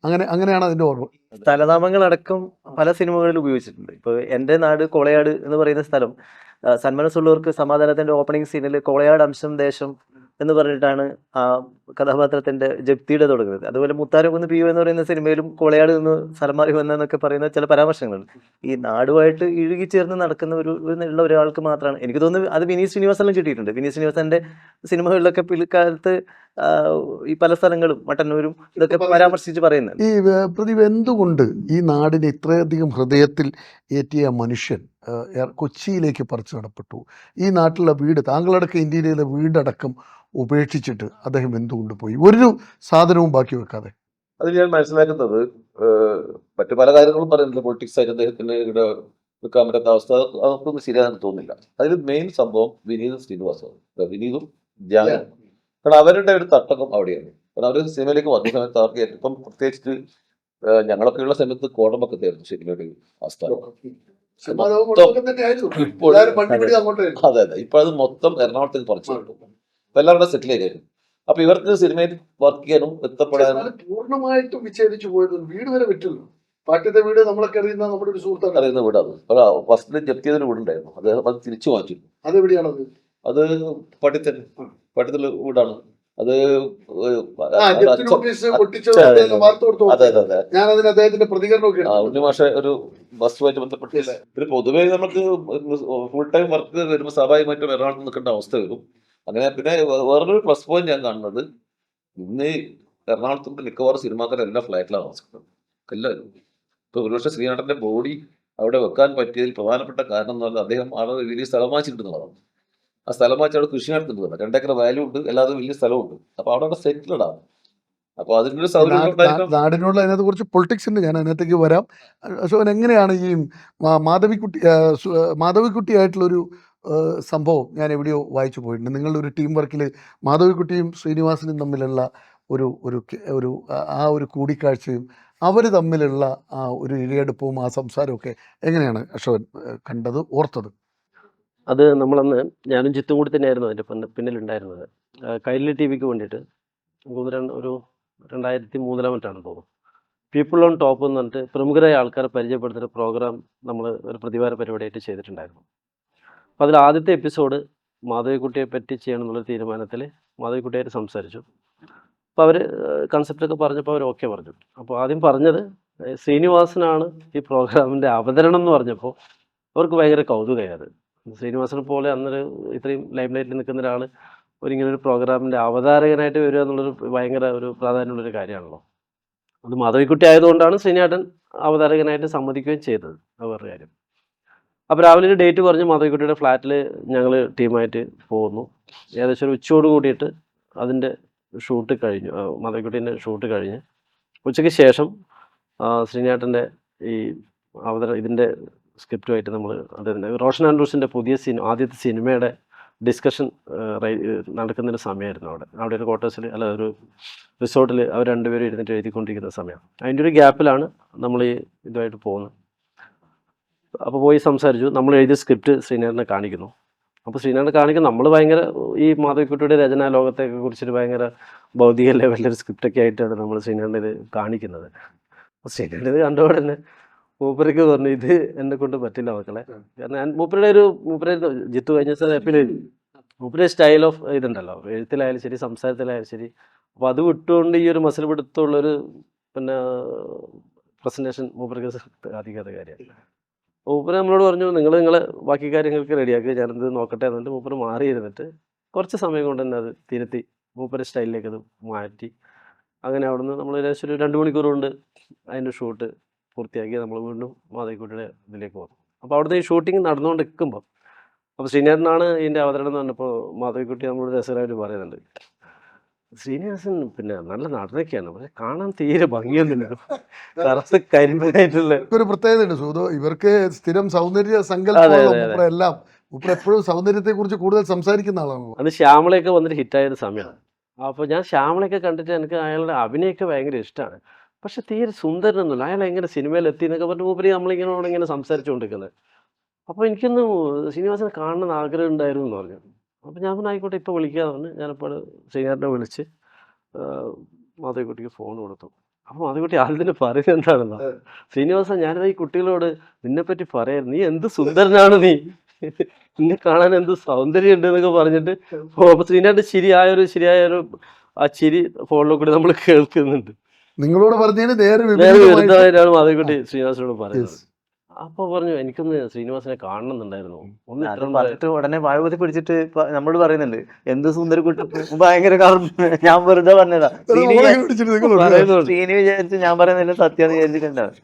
അങ്ങനെയാണ് അതിന്റെ ഓർമ്മ. സ്ഥലനാമങ്ങളടക്കം പല സിനിമകളിൽ ഉപയോഗിച്ചിട്ടുണ്ട്. ഇപ്പൊ എൻ്റെ നാട് കോളയാട് എന്ന് പറയുന്ന സ്ഥലം സന്മനസ്സുള്ളവർക്ക് സമാധാനത്തിന്റെ ഓപ്പണിംഗ് സീനിൽ കോളയാട് അംശം ദേശം എന്ന് പറഞ്ഞിട്ടാണ് ആ കഥാപാത്രത്തിന്റെ ജപ്തിയുടെ തുടങ്ങുന്നത്. അതുപോലെ മുത്താരംകുന്ന് പി യു എന്ന് പറയുന്ന സിനിമയിലും കോളയാട് നിന്ന് സ്ഥലം മാറി വന്നെന്നൊക്കെ പറയുന്ന ചില പരാമർശങ്ങളുണ്ട്. ഈ നാടുമായിട്ട് ഇഴുകിച്ചേർന്ന് നടക്കുന്ന ഉള്ള ഒരാൾക്ക് മാത്രമാണ് എനിക്ക് തോന്നുന്നത് അത് വിനീത് ശ്രീനിവാസനിലും കിട്ടിയിട്ടുണ്ട്. വിനീത് ശ്രീനിവാസന്റെ സിനിമകളിലൊക്കെ പിൽക്കാലത്ത് ഈ പല സ്ഥലങ്ങളും മട്ടന്നൂരും ഇതൊക്കെ പരാമർശിച്ച് പറയുന്നത്. ഈ പ്രദീപ്, എന്തുകൊണ്ട് ഈ നാടിനെ ഇത്രയധികം ഹൃദയത്തിൽ ഏറ്റിയ മനുഷ്യൻ കൊച്ചിയിലേക്ക് പറിച്ചു നടപ്പെട്ടു? ഈ നാട്ടിലുള്ള വീട്, താങ്കളടക്കം ഇന്ത്യയിലെ വീടടക്കം ഉപേക്ഷിച്ചിട്ട് അദ്ദേഹം എന്തുകൊണ്ട് പോയി, ഒരു സാധനവും ബാക്കി വെക്കാതെ? അത് ഞാൻ മനസ്സിലാക്കുന്നത് മറ്റു പല കാര്യങ്ങളും പറയുന്നില്ല, പൊളിറ്റിക്സ് ആയിട്ട് അദ്ദേഹത്തിന് ഇവിടെ വെക്കാൻ പറ്റാത്ത അവസ്ഥ, അതൊന്നും ശരിയാണെന്ന് തോന്നുന്നില്ല. അതിൽ മെയിൻ സംഭവം വിനീതും ശ്രീനിവാസവും, വിനീതും ജാനും. കാരണം അവരുടെ ഒരു തട്ടകം അവിടെയാണ്. കാരണം അവർ സിനിമയിലേക്ക് വന്ന സമയത്ത് അവർക്ക് ഇപ്പം പ്രത്യേകിച്ച് ഞങ്ങളൊക്കെയുള്ള സമയത്ത് കോടമ്പക്കത്തായിരുന്നു സിനിമയുടെ ആസ്ഥാനം. ഇപ്പോൾ അതെ അതെ, ഇപ്പൊ അത് മൊത്തം എറണാകുളത്തേക്ക് പറിച്ചു കിട്ടും. അപ്പൊ എല്ലാവരുടെ സെറ്റിൽ ആയിരുന്നു. അപ്പൊ ഇവർക്ക് സിനിമയിൽ വർക്ക് ചെയ്യാനും എത്തപ്പെടാനും പൂർണ്ണമായിട്ടും വിച്ഛേദിച്ചു പോയത് വീട് വരെ വിറ്റല്ലോ. പാട്ടത്തെ വീട് നമ്മളൊക്കെ അറിയുന്ന നമ്മുടെ ഒരു സുഹൃത്താണ് അറിയുന്ന വീട്. അത് ഫസ്റ്റിൽ ജപ്തി ചെയ്തൊരു വീടുണ്ടായിരുന്നു, അദ്ദേഹം അത് തിരിച്ചു വാങ്ങിച്ചിരുന്നു. അതെവിടെയാണത്? അത് പട്ടിത്തന്നെ, പട്ടത്തിലെ വീടാണ് അത്. അതെ അതെ അതെ, ഞാൻ അതിന് അദ്ദേഹത്തിന്റെ പ്രതികരണമൊക്കെ ഉണ്ണിമാഷ ഒരു വസ്തുവായിട്ട് ബന്ധപ്പെട്ടില്ല. പിന്നെ പൊതുവേ നമുക്ക് ഫുൾ ടൈം വർക്ക് വരുമ്പോൾ സ്വാഭാവികമായിട്ടും എറണാകുളത്ത് നിൽക്കേണ്ട അവസ്ഥ വരും. അങ്ങനെ പിന്നെ വേറൊരു പ്ലസ് പോയിന്റ് ഞാൻ കാണുന്നത്, ഇന്ന് എറണാകുളത്തിന്റെ മിക്കവാറും സിനിമാക്കാരെല്ലാം ഫ്ലാറ്റിലാണ് താമസിക്കുന്നത് എല്ലാവരും. ഇപ്പൊ ഒരുപക്ഷെ ശ്രീനാഥന്റെ ബോഡി അവിടെ വെക്കാൻ പറ്റിയതിൽ പ്രധാനപ്പെട്ട കാരണം എന്ന് പറഞ്ഞാൽ അദ്ദേഹം അവിടെ വലിയ സ്ഥലം വാങ്ങിച്ചിട്ടുണ്ടെന്നുള്ളതാണ്. ആ സ്ഥലം വാങ്ങിച്ച് അവിടെ കൃഷി നടത്തുന്നത് 2 ഏക്കർ വാല്യൂ ഉണ്ട്, അല്ലാതെ വലിയ സ്ഥലമുണ്ട്. അപ്പൊ അവിടെ സെറ്റിൽഡ് ആണ്. അപ്പൊ അതിനൊരു സൗകര്യം ഉണ്ടായിരിക്കും. നാടിനുള്ള അതിനകത്ത് കുറച്ച് പൊളിറ്റിക്സ് ഉണ്ട്, ഞാൻ അതിനകത്തേക്ക് വരാം. അശോകൻ, എങ്ങനെയാണ് ഈ മാധവിക്കുട്ടിയായിട്ടുള്ളൊരു സംഭവം ഞാൻ എവിടെയോ വായിച്ചു പോയിട്ടുണ്ട്. നിങ്ങളുടെ ഒരു ടീം വർക്കിൽ മാധവിക്കുട്ടിയും ശ്രീനിവാസനും തമ്മിലുള്ള ഒരു കൂടിക്കാഴ്ചയും അവർ തമ്മിലുള്ള ആ ഒരു ഇഴയെടുപ്പവും ആ സംസാരമൊക്കെ എങ്ങനെയാണ് അശോകൻ കണ്ടത്, ഓർത്തത്? അത് നമ്മളന്ന് ഞാനും ജിത്തും കൂടി തന്നെയായിരുന്നു അതിൻ്റെ പിന്നിലുണ്ടായിരുന്നത്. കൈരളി ടി വിക്ക് വേണ്ടിയിട്ട് ഒരു 2003 മറ്റാണ് തോന്നുന്നു, പീപ്പിൾ ഓൺ ടോപ്പ് എന്ന് പറഞ്ഞിട്ട് പ്രമുഖരായ ആൾക്കാരെ പരിചയപ്പെടുത്തുന്ന പ്രോഗ്രാം നമ്മൾ ഒരു പ്രതിവാര പരിപാടിയായിട്ട് ചെയ്തിട്ടുണ്ടായിരുന്നു. അപ്പോൾ അതിൽ ആദ്യത്തെ എപ്പിസോഡ് മാധവിക്കുട്ടിയെ പറ്റി ചെയ്യണം എന്നുള്ള തീരുമാനത്തിൽ മാധവിക്കുട്ടിയായിട്ട് സംസാരിച്ചു. അപ്പോൾ അവർ കൺസെപ്റ്റൊക്കെ പറഞ്ഞപ്പോൾ അവർ ഓക്കെ പറഞ്ഞു. അപ്പോൾ ആദ്യം പറഞ്ഞത് ശ്രീനിവാസനാണ് ഈ പ്രോഗ്രാമിൻ്റെ അവതരണം എന്ന് പറഞ്ഞപ്പോൾ അവർക്ക് ഭയങ്കര കൗതുകമായി. അത് ശ്രീനിവാസനെ പോലെ അന്നൊരു ഇത്രയും ലൈം ലൈറ്റിൽ നിൽക്കുന്ന ഒരാൾ ഇങ്ങനൊരു പ്രോഗ്രാമിൻ്റെ അവതാരകനായിട്ട് വരിക എന്നുള്ളൊരു ഭയങ്കര ഒരു പ്രാധാന്യമുള്ളൊരു കാര്യമാണല്ലോ. അത് മാധവിക്കുട്ടി ആയതുകൊണ്ടാണ് ശ്രീനാഥൻ അവതാരകനായിട്ട് സമ്മതിക്കുകയും ചെയ്തത്. അത് വേറൊരു കാര്യം. അപ്പോൾ രാവിലെ ഒരു ഡേറ്റ് പറഞ്ഞ് മാധവിക്കുട്ടിയുടെ ഫ്ലാറ്റിൽ ഞങ്ങൾ ടീമായിട്ട് പോകുന്നു. ഏകദേശം ഒരു ഉച്ചയോട് കൂടിയിട്ട് അതിൻ്റെ ഷൂട്ട് കഴിഞ്ഞു, മാധവിക്കുട്ടീൻ്റെ ഷൂട്ട് കഴിഞ്ഞ് ഉച്ചയ്ക്ക് ശേഷം ശ്രീനാഥൻ്റെ ഈ ഇതിൻ്റെ സ്ക്രിപ്റ്റുമായിട്ട് നമ്മൾ അതിൻ്റെ റോഷൻ ആൻഡ്രൂസിൻ്റെ പുതിയ ആദ്യത്തെ സിനിമയുടെ ഡിസ്കഷൻ നടക്കുന്നൊരു സമയമായിരുന്നു. അവിടെ ഒരു ക്വാർട്ടേഴ്സിൽ അല്ല ഒരു റിസോർട്ടിൽ അവർ രണ്ടുപേരും ഇരുന്നിട്ട് എഴുതിക്കൊണ്ടിരിക്കുന്ന സമയം. അതിൻ്റെ ഒരു ഗ്യാപ്പിലാണ് നമ്മൾ ഈ ഇതുമായിട്ട് പോകുന്നത്. അപ്പോൾ പോയി സംസാരിച്ചു. നമ്മൾ എഴുതിയ സ്ക്രിപ്റ്റ് ശ്രീനാഥനെ കാണിക്കുന്നു. അപ്പോൾ ശ്രീനാഥനെ കാണിക്കുന്ന നമ്മൾ ഭയങ്കര ഈ മാധവിക്കുട്ടിയുടെ രചനാ ലോകത്തെയൊക്കെ കുറിച്ചിട്ട് ഭയങ്കര ഭൗതിക ലെവലിലൊരു സ്ക്രിപ്റ്റൊക്കെ ആയിട്ടാണ് നമ്മൾ ശ്രീനാഥൻ്റെ ഇത് കാണിക്കുന്നത്. അപ്പോൾ ശ്രീനാഥൻ ഇത് കണ്ടോടെ തന്നെ മൂപ്പരയ്ക്ക് പറഞ്ഞു, ഇത് എന്നെ കൊണ്ട് പറ്റില്ല മക്കളെ. കാരണം ഞാൻ മൂപ്പര ജിത്തു കഴിഞ്ഞ എപ്പില് മൂപ്പര സ്റ്റൈൽ ഓഫ് ഇതുണ്ടല്ലോ, എഴുത്തിലായാലും ശരി സംസാരത്തിലായാലും ശരി. അപ്പോൾ അത് വിട്ടുകൊണ്ട് ഈ ഒരു മസിൽ പിടുത്തമുള്ളൊരു പിന്നെ പ്രസൻറ്റേഷൻ മൂപ്പർക്ക് അധികാര കാര്യമാണ്. മൂപ്പര് നമ്മളോട് പറഞ്ഞു, നിങ്ങളെ ബാക്കി കാര്യങ്ങൾക്ക് റെഡിയാക്കുക, ഞാനത് നോക്കട്ടെ എന്നിട്ട് മൂപ്പര് മാറിയിരുന്നിട്ട് കുറച്ച് സമയം കൊണ്ട് തന്നെ അത് തിരുത്തി മൂപ്പര് സ്റ്റൈലിലേക്ക് അത് മാറ്റി. അങ്ങനെ അവിടുന്ന് നമ്മൾ ഏകദേശം ഒരു 2 മണിക്കൂർ കൊണ്ട് അതിൻ്റെ ഷൂട്ട് പൂർത്തിയാക്കി നമ്മൾ വീണ്ടും മാധവിക്കുട്ടിയുടെ ഇതിലേക്ക് പോകും. അപ്പോൾ അവിടുത്തെ ഈ ഷൂട്ടിങ് നടന്നുകൊണ്ട് നിൽക്കുമ്പോൾ അപ്പോൾ ശ്രീനിവാസനാണ് ഇതിൻ്റെ അവതരണം എന്ന് പറഞ്ഞപ്പോൾ മാധവിക്കുട്ടി നമ്മളോട് രസകരമായിട്ട് പറയുന്നുണ്ട്, ശ്രീനിവാസൻ പിന്നെ നല്ല നടനൊക്കെയാണ്, പക്ഷെ കാണാൻ തീരെ ഭംഗിയൊന്നുമില്ല, കറുത്ത കരിമ്പനായിട്ടുള്ള ഒരു പ്രത്യേകത ഉണ്ട് സുഹൃത്തോ, ഇവർക്ക് സ്ഥിരം സൗന്ദര്യ സങ്കല്പം എല്ലാം എപ്പോഴും സൗന്ദര്യത്തെ കുറിച്ച് കൂടുതൽ സംസാരിക്കുന്ന ആളാണല്ലോ. അത് ശ്യാമളയൊക്കെ വന്നിട്ട് ഹിറ്റായൊരു സമയമാണ്. അപ്പോൾ ഞാൻ ശ്യാമളയൊക്കെ കണ്ടിട്ട് എനിക്ക് അയാളുടെ അഭിനയമൊക്കെ ഭയങ്കര ഇഷ്ടമാണ്, പക്ഷെ തീരെ സുന്ദരനൊന്നുമില്ല, അയാൾ എങ്ങനെ സിനിമയിൽ എത്തി എന്നൊക്കെ പറഞ്ഞ് മൂപ്പര് നമ്മളിങ്ങനെ സംസാരിച്ചുകൊണ്ടിരിക്കുന്നത്. അപ്പോൾ എനിക്കൊന്ന് ശ്രീനിവാസനെ കാണണമെന്ന് ആഗ്രഹം ഉണ്ടായിരുന്നു എന്ന് പറഞ്ഞു. അപ്പോൾ ഞാൻ പറഞ്ഞു ആയിക്കോട്ടെ ഇപ്പോൾ വിളിക്കാമെന്ന് പറഞ്ഞ് ഞാനപ്പോൾ ശ്രീനാഥനെ വിളിച്ച് മാധവിക്കുട്ടിക്ക് ഫോൺ കൊടുത്തു. അപ്പോൾ മാധവിക്കുട്ടി ആദ്യം തന്നെ പറയുന്നത് എന്താണെന്നോ, ശ്രീനിവാസ ഞാനിത് ഈ കുട്ടികളോട് നിന്നെപ്പറ്റി പറയായിരുന്നു, നീ എന്ത് സുന്ദരനാണ് നീ, നിന്നെ കാണാൻ എന്ത് സൗന്ദര്യം ഉണ്ട് എന്നൊക്കെ പറഞ്ഞിട്ട് അപ്പോൾ ശ്രീനാഥ് ശരിയായൊരു ആ ചിരി ഫോണിൽ കൂടി നമ്മൾ കേൾക്കുന്നുണ്ട്. നിങ്ങളോട് പറഞ്ഞതിന് നേരെ നേരെ വിപരീതമായിട്ട് വിരുദ്ധമായിട്ടാണ് മാധവിക്കുട്ടി ശ്രീനിവാസനോട് പറയുന്നത്. Yes. അപ്പോൾ പറഞ്ഞു എനിക്കൊന്ന് ശ്രീനിവാസനെ കാണണമെന്നുണ്ടായിരുന്നു, ഒന്ന് അത് ഇത്രയും പറഞ്ഞിട്ട് ഉടനെ വായുപതി പിടിച്ചിട്ട് നമ്മളോട് പറയുന്നുണ്ട് എന്ത് സുന്ദരക്കുട്ടി ഭയങ്കര ഞാൻ വെറുതെ പറഞ്ഞതാ. ഒരു ഓളെ പിടിച്ചിട്ട് നിങ്ങളോട് പറയുന്നുണ്ട്. ശ്രീനി വിചാരിച്ച് ഞാൻ പറയുന്നില്ല സത്യം വിചാരിച്ചിട്ടുണ്ടാവും.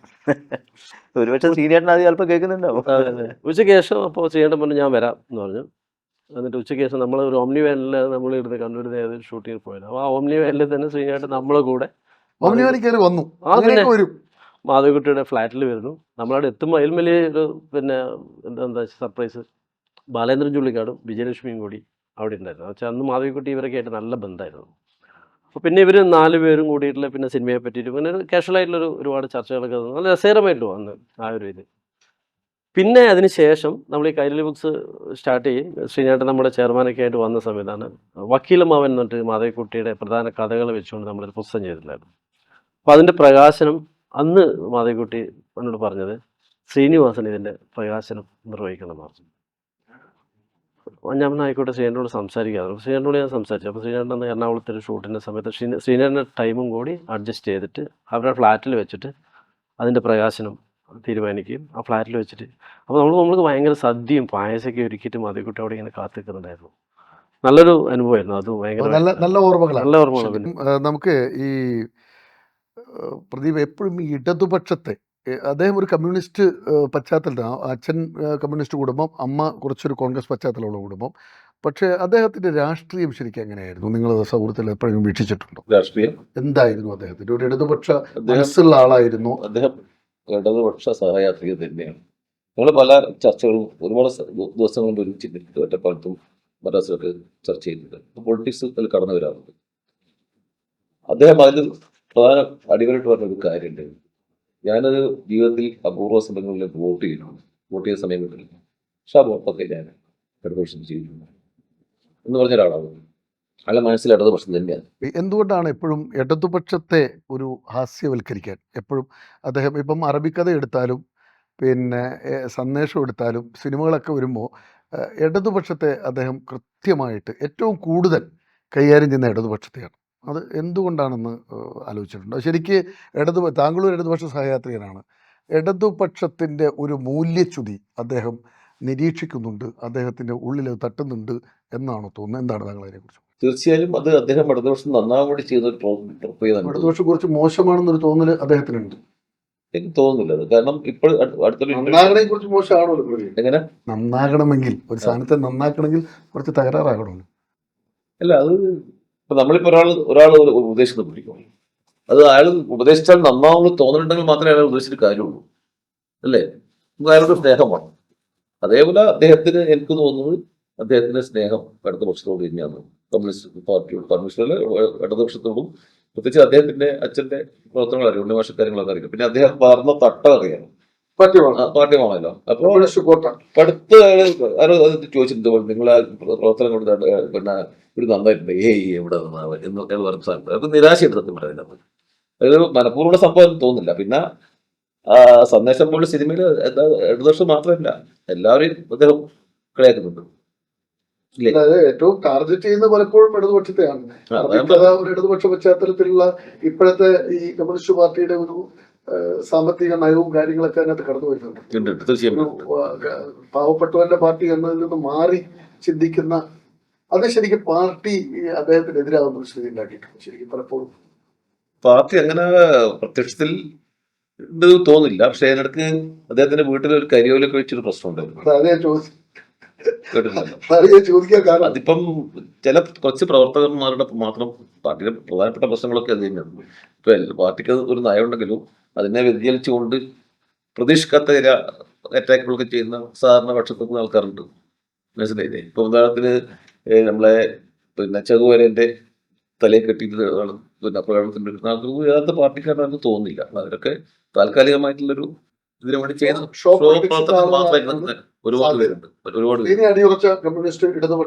ഒരുപക്ഷെ ശ്രീനേട്ടൻ അത് ചിലപ്പോൾ കേൾക്കുന്നുണ്ടാവും. അതെ അതെ. ഉച്ചയ്ക്ക് ശേഷം അപ്പോൾ ശ്രീനേട്ടൻ പറഞ്ഞു ഞാൻ വരാം എന്ന് പറഞ്ഞു. എന്നിട്ട് ഉച്ചയ്ക്ക് ശേഷം നമ്മൾ ഒരു ഓംനി വാനിൽ നമ്മൾ ഇരുന്ന് കണ്ണൂർ നേരെ ഷൂട്ടിങ്ങിൽ പോയത്. അപ്പോൾ ആ ഓംനി വാനിൽ തന്നെ ശ്രീനേട്ടൻ നമ്മളെ കൂടെ ഓമ്നിവാനിൽ കയറി വന്നു. ആ പിന്നെ അങ്ങനെയൊക്കെ വരും. മാധവിക്കുട്ടിയുടെ ഫ്ലാറ്റിൽ വരുന്നു. നമ്മളവിടെ എത്തുമ്പോൾ അതിലും വലിയ ഒരു പിന്നെ എന്താ സർപ്രൈസ്, ബാലേന്ദ്രൻ ചുള്ളിക്കാടും വിജയലക്ഷ്മിയും കൂടി അവിടെ ഉണ്ടായിരുന്നു. വെച്ചാൽ അന്ന് മാധവിക്കുട്ടി ഇവരൊക്കെ ആയിട്ട് നല്ല ബന്ധമായിരുന്നു. അപ്പോൾ പിന്നെ ഇവർ 4 പേരും കൂടിയിട്ടുള്ള പിന്നെ സിനിമയെ പറ്റിയിട്ട് പിന്നെ ഒരു കാഷ്വലായിട്ടുള്ളൊരു ഒരുപാട് ചർച്ചകളൊക്കെ നല്ല രസകരമായിട്ടു അന്ന് ആ ഒരു ഇത്. പിന്നെ അതിന് ശേഷം നമ്മൾ ഈ കൈരളി ബുക്സ് സ്റ്റാർട്ട് ചെയ്യും. ശ്രീനേട്ടൻ നമ്മുടെ ചെയർമാനൊക്കെ ആയിട്ട് വന്ന സമയത്താണ് വക്കീലമാവൻ എന്ന് പറഞ്ഞിട്ട് മാധവിക്കുട്ടിയുടെ പ്രധാന കഥകൾ വെച്ചുകൊണ്ട് നമ്മളൊരു പുസ്തകം ചെയ്തിട്ടുണ്ടായിരുന്നു. അപ്പോൾ അതിൻ്റെ പ്രകാശനം അന്ന് മാധവിക്കുട്ടി എന്നോട് പറഞ്ഞത് ശ്രീനിവാസൻ ഇതിൻ്റെ പ്രകാശനം നിർവഹിക്കണം എന്ന് പറഞ്ഞു. ഞാൻ ആയിക്കോട്ടെ ശ്രീനേട്ടനോട് സംസാരിക്കാറ്. ശ്രീനേട്ടനോട് ഞാൻ സംസാരിച്ചു. അപ്പോൾ ശ്രീനേട്ടൻ അന്ന് എറണാകുളത്തെ ഒരു ഷൂട്ടിൻ്റെ സമയത്ത് ശ്രീനേട്ടൻ്റെ ടൈമും കൂടി അഡ്ജസ്റ്റ് ചെയ്തിട്ട് അവരുടെ ഫ്ലാറ്റിൽ വെച്ചിട്ട് അതിൻ്റെ പ്രകാശനം തീരുമാനിക്കുകയും ആ ഫ്ലാറ്റിൽ വെച്ചിട്ട് അപ്പോൾ നമ്മൾക്ക് ഭയങ്കര സദ്യയും പായസമൊക്കെ ഒരുക്കിയിട്ട് മാധവിക്കുട്ടി അവിടെ ഇങ്ങനെ കാത്തു നിൽക്കുന്നുണ്ടായിരുന്നു. നല്ലൊരു അനുഭവമായിരുന്നു. അത് ഭയങ്കര നല്ല നല്ല ഓർമ്മകളാണ്. നല്ല ഓർമ്മകൾ. പിന്നെ നമുക്ക് ഈ പ്രദീപ് എപ്പോഴും ഈ ഇടതുപക്ഷത്തെ അദ്ദേഹം ഒരു കമ്മ്യൂണിസ്റ്റ് പശ്ചാത്തലത്തിലാണ്. അച്ഛൻ കമ്മ്യൂണിസ്റ്റ് കുടുംബം, അമ്മ കുറച്ചൊരു കോൺഗ്രസ് പശ്ചാത്തലമുള്ള കുടുംബം. പക്ഷേ അദ്ദേഹത്തിൻ്റെ രാഷ്ട്രീയം ശരിക്കും എങ്ങനെയായിരുന്നു? നിങ്ങൾ സൗഹൃദത്തിൽ എപ്പോഴും വീക്ഷിച്ചിട്ടുണ്ടോ? രാഷ്ട്രീയം എന്തായിരുന്നു അദ്ദേഹത്തിൻ്റെ? ഒരു ഇടതുപക്ഷ അദ്ദേഹം മനസ്സുള്ള ആളായിരുന്നു? അദ്ദേഹം ഇടതുപക്ഷ സഹയാത്രിക തന്നെയാണ്. ഞങ്ങൾ പല ചർച്ചകളും ഒരുപാട് ദിവസങ്ങൾ മുമ്പ് ഒരുമിച്ചിട്ടുണ്ട്. ഒറ്റപ്പാലത്തും മദ്രാസിലൊക്കെ ചർച്ച ചെയ്തിട്ടുണ്ട്. പൊളിറ്റിക്സ് അതിൽ കടന്നു വരാറുണ്ട്. അദ്ദേഹം അതിൽ പ്രധാന അടിവരായിട്ട് പറഞ്ഞൊരു കാര്യമുണ്ട്. ഞാനത് ജീവിതത്തിൽ അപൂർവ സമയങ്ങളിൽ വോട്ട് ചെയ്തിട്ടുണ്ട്. വോട്ട് ചെയ്ത സമയം കിട്ടില്ല. പക്ഷെ ആ വോട്ടൊക്കെ ഞാൻ ഇടതുപക്ഷത്തിൽ ചെയ്തിട്ടുണ്ട് എന്ന് പറഞ്ഞ ഒരാളാണ്. അയാളെ മനസ്സിൽ ഇടതുപക്ഷം തന്നെയാണ്. എന്തുകൊണ്ടാണ് എപ്പോഴും ഇടതുപക്ഷത്തെ ഒരു ഹാസ്യവൽക്കരിക്കാൻ എപ്പോഴും അദ്ദേഹം? ഇപ്പം അറബിക്കഥ എടുത്താലും പിന്നെ സന്ദേശം എടുത്താലും സിനിമകളൊക്കെ വരുമ്പോൾ ഇടതുപക്ഷത്തെ അദ്ദേഹം കൃത്യമായിട്ട് ഏറ്റവും കൂടുതൽ കൈകാര്യം ചെയ്യുന്ന ഇടതുപക്ഷത്തെയാണ്. അത് എന്തുകൊണ്ടാണെന്ന് ആലോചിച്ചിട്ടുണ്ട്? ശരിക്ക് താങ്കളും ഇടതുപക്ഷ സഹയാത്രികനാണ്. ഇടതുപക്ഷത്തിൻ്റെ ഒരു മൂല്യച്യുതി അദ്ദേഹം നിരീക്ഷിക്കുന്നുണ്ട്, അദ്ദേഹത്തിൻ്റെ ഉള്ളിൽ അത് തട്ടുന്നുണ്ട് എന്നാണോ തോന്നുന്നത്? എന്താണ് താങ്കൾ അതിനെക്കുറിച്ച്? തീർച്ചയായും അത് അദ്ദേഹം ഇടതുപക്ഷം നന്നാവാൻ വേണ്ടി ചെയ്തൊരു പ്രൊപ്പയാണ്. ഇടതുപക്ഷം കുറച്ച് മോശമാണെന്നൊരു തോന്നൽ അദ്ദേഹത്തിനുണ്ട്. എനിക്ക് തോന്നുന്നില്ല അത്. കാരണം ഇപ്പോൾ അടുത്തൊരു നന്നാകണെ കുറിച്ച് മോശമാണോ? എങ്ങനെ നന്നാകണമെങ്കിൽ ഒരു സാധനത്തെ നന്നാക്കണമെങ്കിൽ കുറച്ച് തകരാറാകണമല്ലോ. അല്ല, അത് ഇപ്പൊ നമ്മളിപ്പോ ഒരാൾ ഉപദേശിക്കുന്നത് പിടിക്കും. അത് അയാൾ ഉപദേശിച്ചാൽ നന്നാവുമ്പോൾ തോന്നുന്നുണ്ടെങ്കിൽ മാത്രമേ അയാൾ ഉപദേശിച്ചിട്ട് കാര്യമുള്ളൂ, അല്ലേ? നമുക്ക് അയാളുടെ സ്നേഹമാണ്. അതേപോലെ അദ്ദേഹത്തിന് എനിക്ക് തോന്നുന്നത് അദ്ദേഹത്തിന്റെ സ്നേഹം ഇടതുപക്ഷത്തോട് തന്നെയാണ്. കമ്മ്യൂണിസ്റ്റ് പാർട്ടിയോട്, കമ്മ്യൂണിസ്റ്റിലെ ഇടതുപക്ഷത്തോടും, പ്രത്യേകിച്ച് അദ്ദേഹത്തിന്റെ അച്ഛന്റെ പ്രവർത്തനങ്ങൾ അറിയാം, ഉണ്ണിഭാഷക്കാര്യങ്ങളൊക്കെ അറിയാം. പിന്നെ അദ്ദേഹം പറഞ്ഞ തട്ടം അറിയാം, പാർട്ടിയാണല്ലോ. അപ്പോൾ അടുത്ത് ചോദിച്ചിട്ടുണ്ട്, നിങ്ങൾ ആ പ്രവർത്തനം കൊണ്ട് പിന്നെ ഒരു നന്നായിട്ടുണ്ട്, എവിടെ നന്നാവൻ എന്നൊക്കെ പറഞ്ഞ സാധനം. അതൊക്കെ നിരാശയുണ്ട് സത്യം പറയുന്നത്. അതൊരു മനഃപൂർവ്വമുള്ള സംഭവം തോന്നില്ല. പിന്നെ സന്ദേശം പോലെ സിനിമയിൽ എന്താ ഇടതുപക്ഷം മാത്രമല്ല എല്ലാവരെയും അദ്ദേഹം കളിയാക്കുന്നുണ്ട്. ഏറ്റവും ടാർഗറ്റ് ചെയ്യുന്ന പലപ്പോഴും ഇടതുപക്ഷത്തെയാണ്. ഒരു ഇടതുപക്ഷ പശ്ചാത്തലത്തിലുള്ള ഇപ്പോഴത്തെ ഈ കമ്മ്യൂണിസ്റ്റ് പാർട്ടിയുടെ ഒരു സാമ്പത്തിക നയവും കാര്യങ്ങളൊക്കെ അതിനകത്ത് കടന്നു വരുന്നുണ്ട്. പാവപ്പെട്ടവന്റെ പാർട്ടി എന്നതിൽ നിന്ന് മാറി ചിന്തിക്കുന്ന അത് ശരിക്കും പാർട്ടി അദ്ദേഹത്തിനെതിരാകുന്ന ഒരു സ്ഥിതി ഉണ്ടാക്കിയിട്ടുണ്ട്. ശരിക്കും പലപ്പോഴും പാർട്ടി അങ്ങനെ പ്രത്യക്ഷത്തിൽ തോന്നില്ല. പക്ഷെ അതിനിടക്ക് അദ്ദേഹത്തിന്റെ വീട്ടിൽ ഒരു കരിയോലൊക്കെ വെച്ചൊരു പ്രശ്നം ഉണ്ടായിരുന്നു. ചോദിക്കാൻ കാരണം അതിപ്പം ചില കുറച്ച് പ്രവർത്തകന്മാരുടെ മാത്രം പാർട്ടിയുടെ പ്രധാനപ്പെട്ട പ്രശ്നങ്ങളൊക്കെ അത് തന്നെയാണ്. ഇപ്പൊ പാർട്ടിക്ക് ഒരു നയമുണ്ടെങ്കിലും അതിനെ വ്യതിചലിച്ചുകൊണ്ട് പ്രതീക്ഷിക്കാത്ത ചില അറ്റാക്കുകളൊക്കെ ചെയ്യുന്ന സാധാരണ പക്ഷത്തുനിന്ന് ആൾക്കാരുണ്ട്. മനസ്സിലായില്ലേ? ഇപ്പൊ ഉദാഹരണത്തിന് നമ്മളെ പിന്നെ ചെറുവരന്റെ തലയെ കെട്ടിയിട്ട് പിന്നെ പ്രകടനത്തിന്റെ യഥാർത്ഥ പാർട്ടിക്കാരാണെന്ന് തോന്നുന്നില്ല. അവരൊക്കെ താൽക്കാലികമായിട്ടുള്ളൊരു ഇതിനു വേണ്ടി ചെയ്യുന്ന ഒരുപാട് പേരുണ്ട്.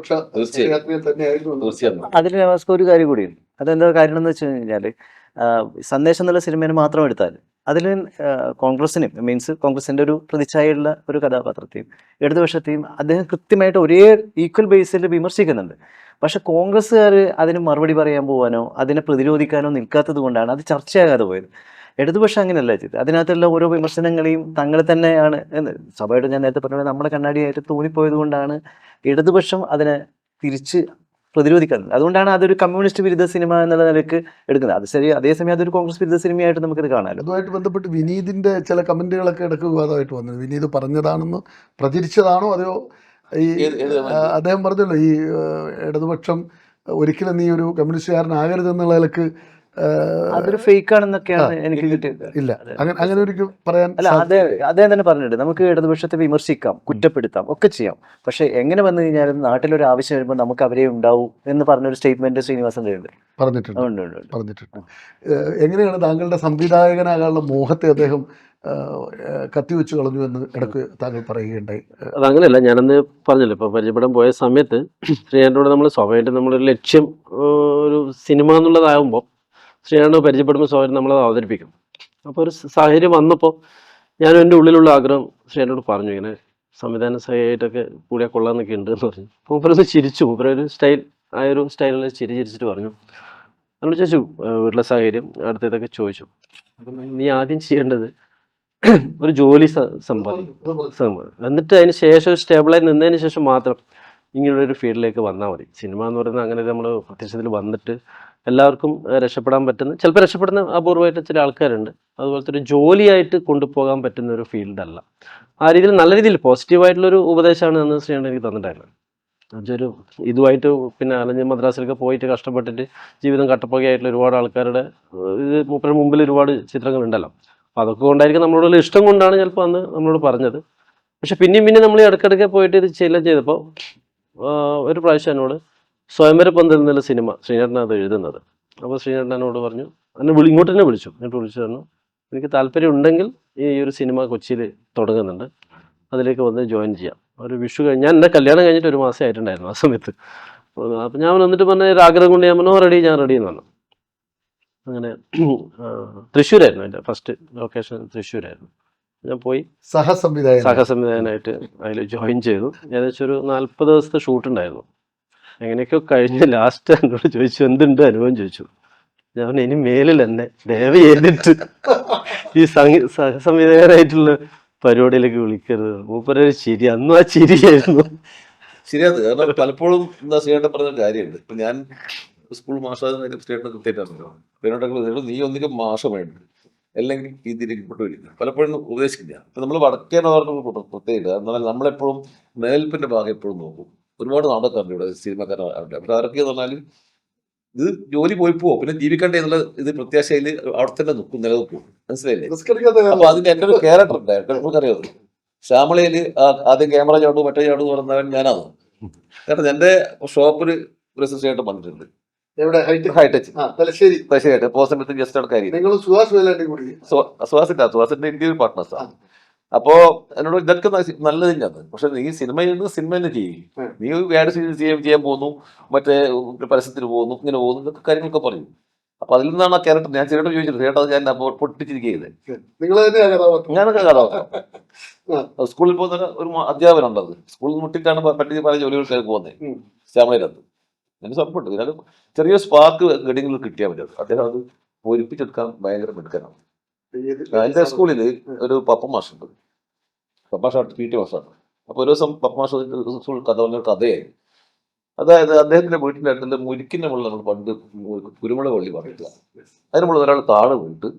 അതിൽ നവാസ്ക ഒരു കാര്യം കൂടിയുണ്ട്. അതെന്താ കാര്യം എന്ന് വെച്ച് കഴിഞ്ഞാല് സന്ദേശം എന്നുള്ള സിനിമയെ മാത്രം എടുത്താൽ അതിൽ കോൺഗ്രസിനും മീൻസ് കോൺഗ്രസിൻ്റെ ഒരു പ്രതിച്ഛായുള്ള ഒരു കഥാപാത്രത്തെയും ഇടതുപക്ഷത്തെയും അദ്ദേഹം കൃത്യമായിട്ട് ഒരേ ഈക്വൽ ബേസിൽ വിമർശിക്കുന്നുണ്ട്. പക്ഷെ കോൺഗ്രസ്സുകാർ അതിന് മറുപടി പറയാൻ പോകാനോ അതിനെ പ്രതിരോധിക്കാനോ നിൽക്കാത്തത് കൊണ്ടാണ് അത് ചർച്ചയാകാതെ പോയത്. ഇടതുപക്ഷം അങ്ങനെയല്ല ചെയ്തത്. അതിനകത്തുള്ള ഓരോ വിമർശനങ്ങളെയും തങ്ങൾ തന്നെയാണ് സ്വാഭാവികമായിട്ട് ഞാൻ നേരത്തെ പറഞ്ഞ നമ്മുടെ കണ്ണാടിയായിട്ട് തോന്നിപ്പോയത് കൊണ്ടാണ് ഇടതുപക്ഷം അതിനെ തിരിച്ച് പ്രതിരോധിക്കുന്നത്. അതുകൊണ്ടാണ് അതൊരു കമ്മ്യൂണിസ്റ്റ് വിരുദ്ധ സിനിമ എന്നുള്ള നിലയ്ക്ക് എടുക്കുന്നത്. അത് ശരി, അതേസമയം അതൊരു കോൺഗ്രസ് വിരുദ്ധ സിനിമയായിട്ട് നമുക്കിത് കാണാമല്ലോ. അതുമായിട്ട് ബന്ധപ്പെട്ട് വിനീതിൻ്റെ ചില കമൻറ്റുകളൊക്കെ ഇടയ്ക്ക് വിവാദമായിട്ട് വന്നത്. വിനീത് പറഞ്ഞതാണെന്ന് പ്രചരിച്ചതാണോ അതോ ഈ അദ്ദേഹം പറഞ്ഞല്ലോ ഈ ഇടതുപക്ഷം ഒരിക്കലും നീ ഒരു കമ്മ്യൂണിസ്റ്റുകാരനാകരുതെന്നുള്ള നിലക്ക് അതൊരു ഫേക്ക് ആണെന്നൊക്കെയാണ് എനിക്ക് കിട്ടിയത്. ഇല്ല, അങ്ങനെ ഒരിക്കലും പറയാൻ അല്ല, അദ്ദേഹം തന്നെ പറഞ്ഞിട്ടുണ്ട് നമുക്ക് ഇടതുപക്ഷത്തെ വിമർശിക്കാം, കുറ്റപ്പെടുത്താം, ഒക്കെ ചെയ്യാം. പക്ഷെ എങ്ങനെ വന്നു കഴിഞ്ഞാലും നാട്ടിലൊരു ആവശ്യം വരുമ്പോൾ നമുക്ക് അവരെ ഉണ്ടാവും എന്ന് പറഞ്ഞൊരു സ്റ്റേറ്റ്മെന്റ് ശ്രീനിവാസന്റെ ഉണ്ട്. പറഞ്ഞിട്ടുണ്ട്. എങ്ങനെയാണ് താങ്കളുടെ സംവിധായകനാകാനുള്ള മോഹത്തെ അദ്ദേഹം കത്തിവെച്ച് കളഞ്ഞു എന്ന് ഇടയ്ക്ക് താങ്കൾ പറയുകയുണ്ടായി? അതങ്ങനെയല്ല, ഞാനന്ന് പറഞ്ഞല്ലോ, ഇപ്പോൾ പരിചയപ്പെടാൻ പോയ സമയത്ത് ശ്രീനാഥനോട് നമ്മൾ സ്വാഭാവികമായിട്ട് നമ്മളൊരു ലക്ഷ്യം ഒരു സിനിമ എന്നുള്ളതാകുമ്പോൾ ശ്രീനാഥനെ പരിചയപ്പെടുമ്പോൾ സ്വാഭാവികം നമ്മളത് അവതരിപ്പിക്കും. അപ്പോൾ ഒരു സാഹചര്യം വന്നപ്പോൾ ഞാനും എൻ്റെ ഉള്ളിലുള്ള ആഗ്രഹം ശ്രീനാഥനോട് പറഞ്ഞു, ഇങ്ങനെ സംവിധാന സഹായിട്ടൊക്കെ കൂടിയാൽ കൊള്ളാമെന്നൊക്കെ ഉണ്ട് എന്ന് പറഞ്ഞു. മൂപ്പരൊന്ന് ചിരിച്ചു. മൂപ്പരൊരു ഒരു സ്റ്റൈലിൽ ചിരിച്ചിട്ട് പറഞ്ഞു, നമ്മൾ ചോദിച്ചു വീട്ടിലെ സാഹചര്യം അടുത്തതൊക്കെ ചോദിച്ചു. അപ്പം നീ ആദ്യം ചെയ്യേണ്ടത് ഒരു ജോലി സമ്പാദിക്കും, എന്നിട്ട് അതിന് ശേഷം സ്റ്റേബിളായി നിന്നതിന് ശേഷം മാത്രം ഇങ്ങനെയുള്ളൊരു ഫീൽഡിലേക്ക് വന്നാൽ മതി. സിനിമ എന്ന് പറയുന്നത് അങ്ങനെ നമ്മൾ പ്രത്യക്ഷത്തിൽ വന്നിട്ട് എല്ലാവർക്കും രക്ഷപ്പെടാൻ പറ്റുന്ന, ചിലപ്പോൾ രക്ഷപ്പെടുന്ന അപൂർവമായിട്ട് ചില ആൾക്കാരുണ്ട്. അതുപോലത്തെ ഒരു ജോലിയായിട്ട് കൊണ്ടുപോകാൻ പറ്റുന്ന ഒരു ഫീൽഡല്ല. ആ രീതിയിൽ നല്ല രീതിയിൽ പോസിറ്റീവായിട്ടുള്ളൊരു ഉപദേശമാണ് എന്ന് ശ്രീനാഥൻ എനിക്ക് തന്നിട്ടായിരുന്നു. അതൊരു ഇതുമായിട്ട് പിന്നെ അലഞ്ഞ് മദ്രാസിലൊക്കെ പോയിട്ട് കഷ്ടപ്പെട്ടിട്ട് ജീവിതം കട്ടപ്പകയായിട്ടുള്ള ഒരുപാട് ആൾക്കാരുടെ ഇത് മൂപ്പരുടെ മുമ്പിൽ ഒരുപാട് ചിത്രങ്ങളുണ്ടല്ലോ. അപ്പോൾ അതൊക്കെ കൊണ്ടായിരിക്കും നമ്മളോടുള്ള ഇഷ്ടം കൊണ്ടാണ് ചിലപ്പോൾ അന്ന് നമ്മളോട് പറഞ്ഞത്. പക്ഷെ പിന്നെയും നമ്മൾ ഇടയ്ക്കിടയ്ക്ക് പോയിട്ട് ഇത് ചെയ്തപ്പോൾ ഒരു പ്രാവശ്യം എന്നോട് സ്വയംവര പന്തൽ എന്നുള്ള സിനിമ ശ്രീനാഥനാണ് അത് എഴുതുന്നത്. അപ്പോൾ ശ്രീനാഥനോട് പറഞ്ഞു, എന്നെ ഇങ്ങോട്ട് തന്നെ വിളിച്ചു. എന്നിട്ട് വിളിച്ചു പറഞ്ഞു, എനിക്ക് താല്പര്യം ഉണ്ടെങ്കിൽ ഈ ഒരു സിനിമ കൊച്ചിയിൽ തുടങ്ങുന്നുണ്ട്, അതിലേക്ക് വന്ന് ജോയിൻ ചെയ്യാം. ഒരു വിഷു കഴിഞ്ഞ് ഞാൻ എൻ്റെ കല്യാണം കഴിഞ്ഞിട്ട് ഒരു മാസം ആയിട്ടുണ്ടായിരുന്നു ആ സമയത്ത്. അപ്പം ഞാൻ വന്നിട്ട് പറഞ്ഞ ഒരു ആഗ്രഹം കൊണ്ട് ഞാൻ പറഞ്ഞു ഞാൻ റെഡി എന്ന് പറഞ്ഞു. അങ്ങനെ തൃശ്ശൂരായിരുന്നു എൻ്റെ ഫസ്റ്റ് ലൊക്കേഷൻ, തൃശ്ശൂരായിരുന്നു. ഞാൻ പോയി സഹസംവിധായകനായിട്ട് അതിൽ ജോയിൻ ചെയ്തു. ഏകദേശം ഒരു 40 ദിവസത്തെ ഷൂട്ടുണ്ടായിരുന്നു. എങ്ങനെയൊക്കെയോ കഴിഞ്ഞ് ലാസ്റ്റ് എന്നോട് ചോദിച്ചു എന്തുണ്ട് അനുഭവം ചോദിച്ചു. ഞാൻ ഇനി മേലിൽ എന്നെ ദയവ് ചെയ്തിട്ട് ഈ സഹസംവിധായകനായിട്ടുള്ള പരിപാടിയിലേക്ക് വിളിക്കരുത്. മൂപ്പരൊരു ചിരി, അന്നും ആ ചിരിയായിരുന്നു. ശരിയാണ്. കാരണം പലപ്പോഴും എന്താ ശ്രീയേട്ടൻ പറഞ്ഞ കാര്യമുണ്ട്. ഇപ്പൊ ഞാൻ സ്കൂൾ മാഷാകുന്ന ശ്രീയേട്ടൻ കൃത്യമായിട്ടാണല്ലോ. പിന്നെ നീ ഒന്നിനും മാഷം വേണ്ട, അല്ലെങ്കിൽ ഇതിലേക്ക് കൊണ്ടുവരില്ല, പലപ്പോഴും ഉപദേശിക്കില്ല. ഇപ്പൊ നമ്മൾ വടക്കേനവർക്ക് പ്രത്യേകിച്ച് എന്നാൽ നമ്മളെപ്പോഴും നിലനിൽപ്പിന്റെ ഭാഗം എപ്പോഴും നോക്കും. ഒരുപാട് നാടകക്കാരുണ്ട് ഇവിടെ, സിനിമക്കാരുണ്ട്. പക്ഷെ ആരൊക്കെ എന്ന് പറഞ്ഞാൽ ഇത് ജോലി പോയി പോവോ, പിന്നെ ജീവിക്കണ്ടേ എന്നുള്ള ഇത് പ്രത്യാശയിൽ അവിടെ തന്നെ നിലനിൽക്കും. മനസ്സിലായില്ലേ? അപ്പൊ അതിന്റെ എൻ്റെ ഒരു ക്യാരക്ടർ ഉണ്ടായിരുന്നു, നമുക്കറിയാം. ശ്യാമളയില് ആദ്യം ക്യാമറ ചാടും മറ്റേ ചാടും പറഞ്ഞവൻ ഞാനാണ്. കാരണം എന്റെ ഷോപ്പിൽ ഒരു അസിസ്റ്റന്റ് പറഞ്ഞിട്ടുണ്ട്, ഹൈടച്ച് പോസ്റ്റ് ജസ്റ്റ് അടക്കാരി സുഹാസിന്റെ ഇന്ത്യൻ പാർട്ട്നേഴ്സാണ്. അപ്പോ എന്നോട് ഇതൊക്കെ നല്ല തന്നെയാണ്, പക്ഷെ നീ സിനിമയിൽ നിന്ന് സിനിമ തന്നെ ചെയ്യും, നീ വേറെ ചെയ്യാൻ പോകുന്നു, മറ്റേ പരസ്യത്തിന് പോകുന്നു, ഇങ്ങനെ പോകുന്നു, ഇതൊക്കെ കാര്യങ്ങളൊക്കെ പറയും. അപ്പൊ അതിൽ നിന്നാണ് ആ ക്യാരക്ടർ ഞാൻ ചേട്ടൻ ചോദിച്ചിട്ട് ചേട്ടാ ഞാൻ പൊട്ടിച്ചിരിക്കുന്നത്. ഞാനൊക്കെ കഥാപാത്രം സ്കൂളിൽ പോകുന്ന ഒരു അധ്യാപകനുണ്ടത്, സ്കൂളിൽ മുട്ടിട്ടാണ് മറ്റു പല ജോലികൾക്കായി പോകുന്നത് ശ്യാമളയിലത്ത്. എനിക്ക് സപ്പോർട്ട് ഇതിനകത്ത് ചെറിയ സ്പാർക്ക് ഗഡിങ്ങളിൽ കിട്ടിയാൽ മതി. അദ്ദേഹം അത് പൊരിപ്പിച്ചെടുക്കാൻ ഭയങ്കര മിടുക്കനാണ്. എൻ്റെ സ്കൂളിൽ ഒരു പപ്പ മാഷുണ്ട്, പപ്പാഷ PT മാഷാണ്. അപ്പോൾ ഒരു ദിവസം പപ്പ മാഷ സ്കൂൾ കഥ പറഞ്ഞ കഥയായി. അതായത് അദ്ദേഹത്തിന്റെ വീട്ടിൻ്റെ അടുത്തുള്ള മുരിക്കിന്റെ മുകളിൽ നമ്മൾ പണ്ട് കുരുമുളക് വള്ളി പറഞ്ഞിട്ടില്ല, അതിന് മുകളിൽ ഒരാൾ താഴെ വീണിട്ട്,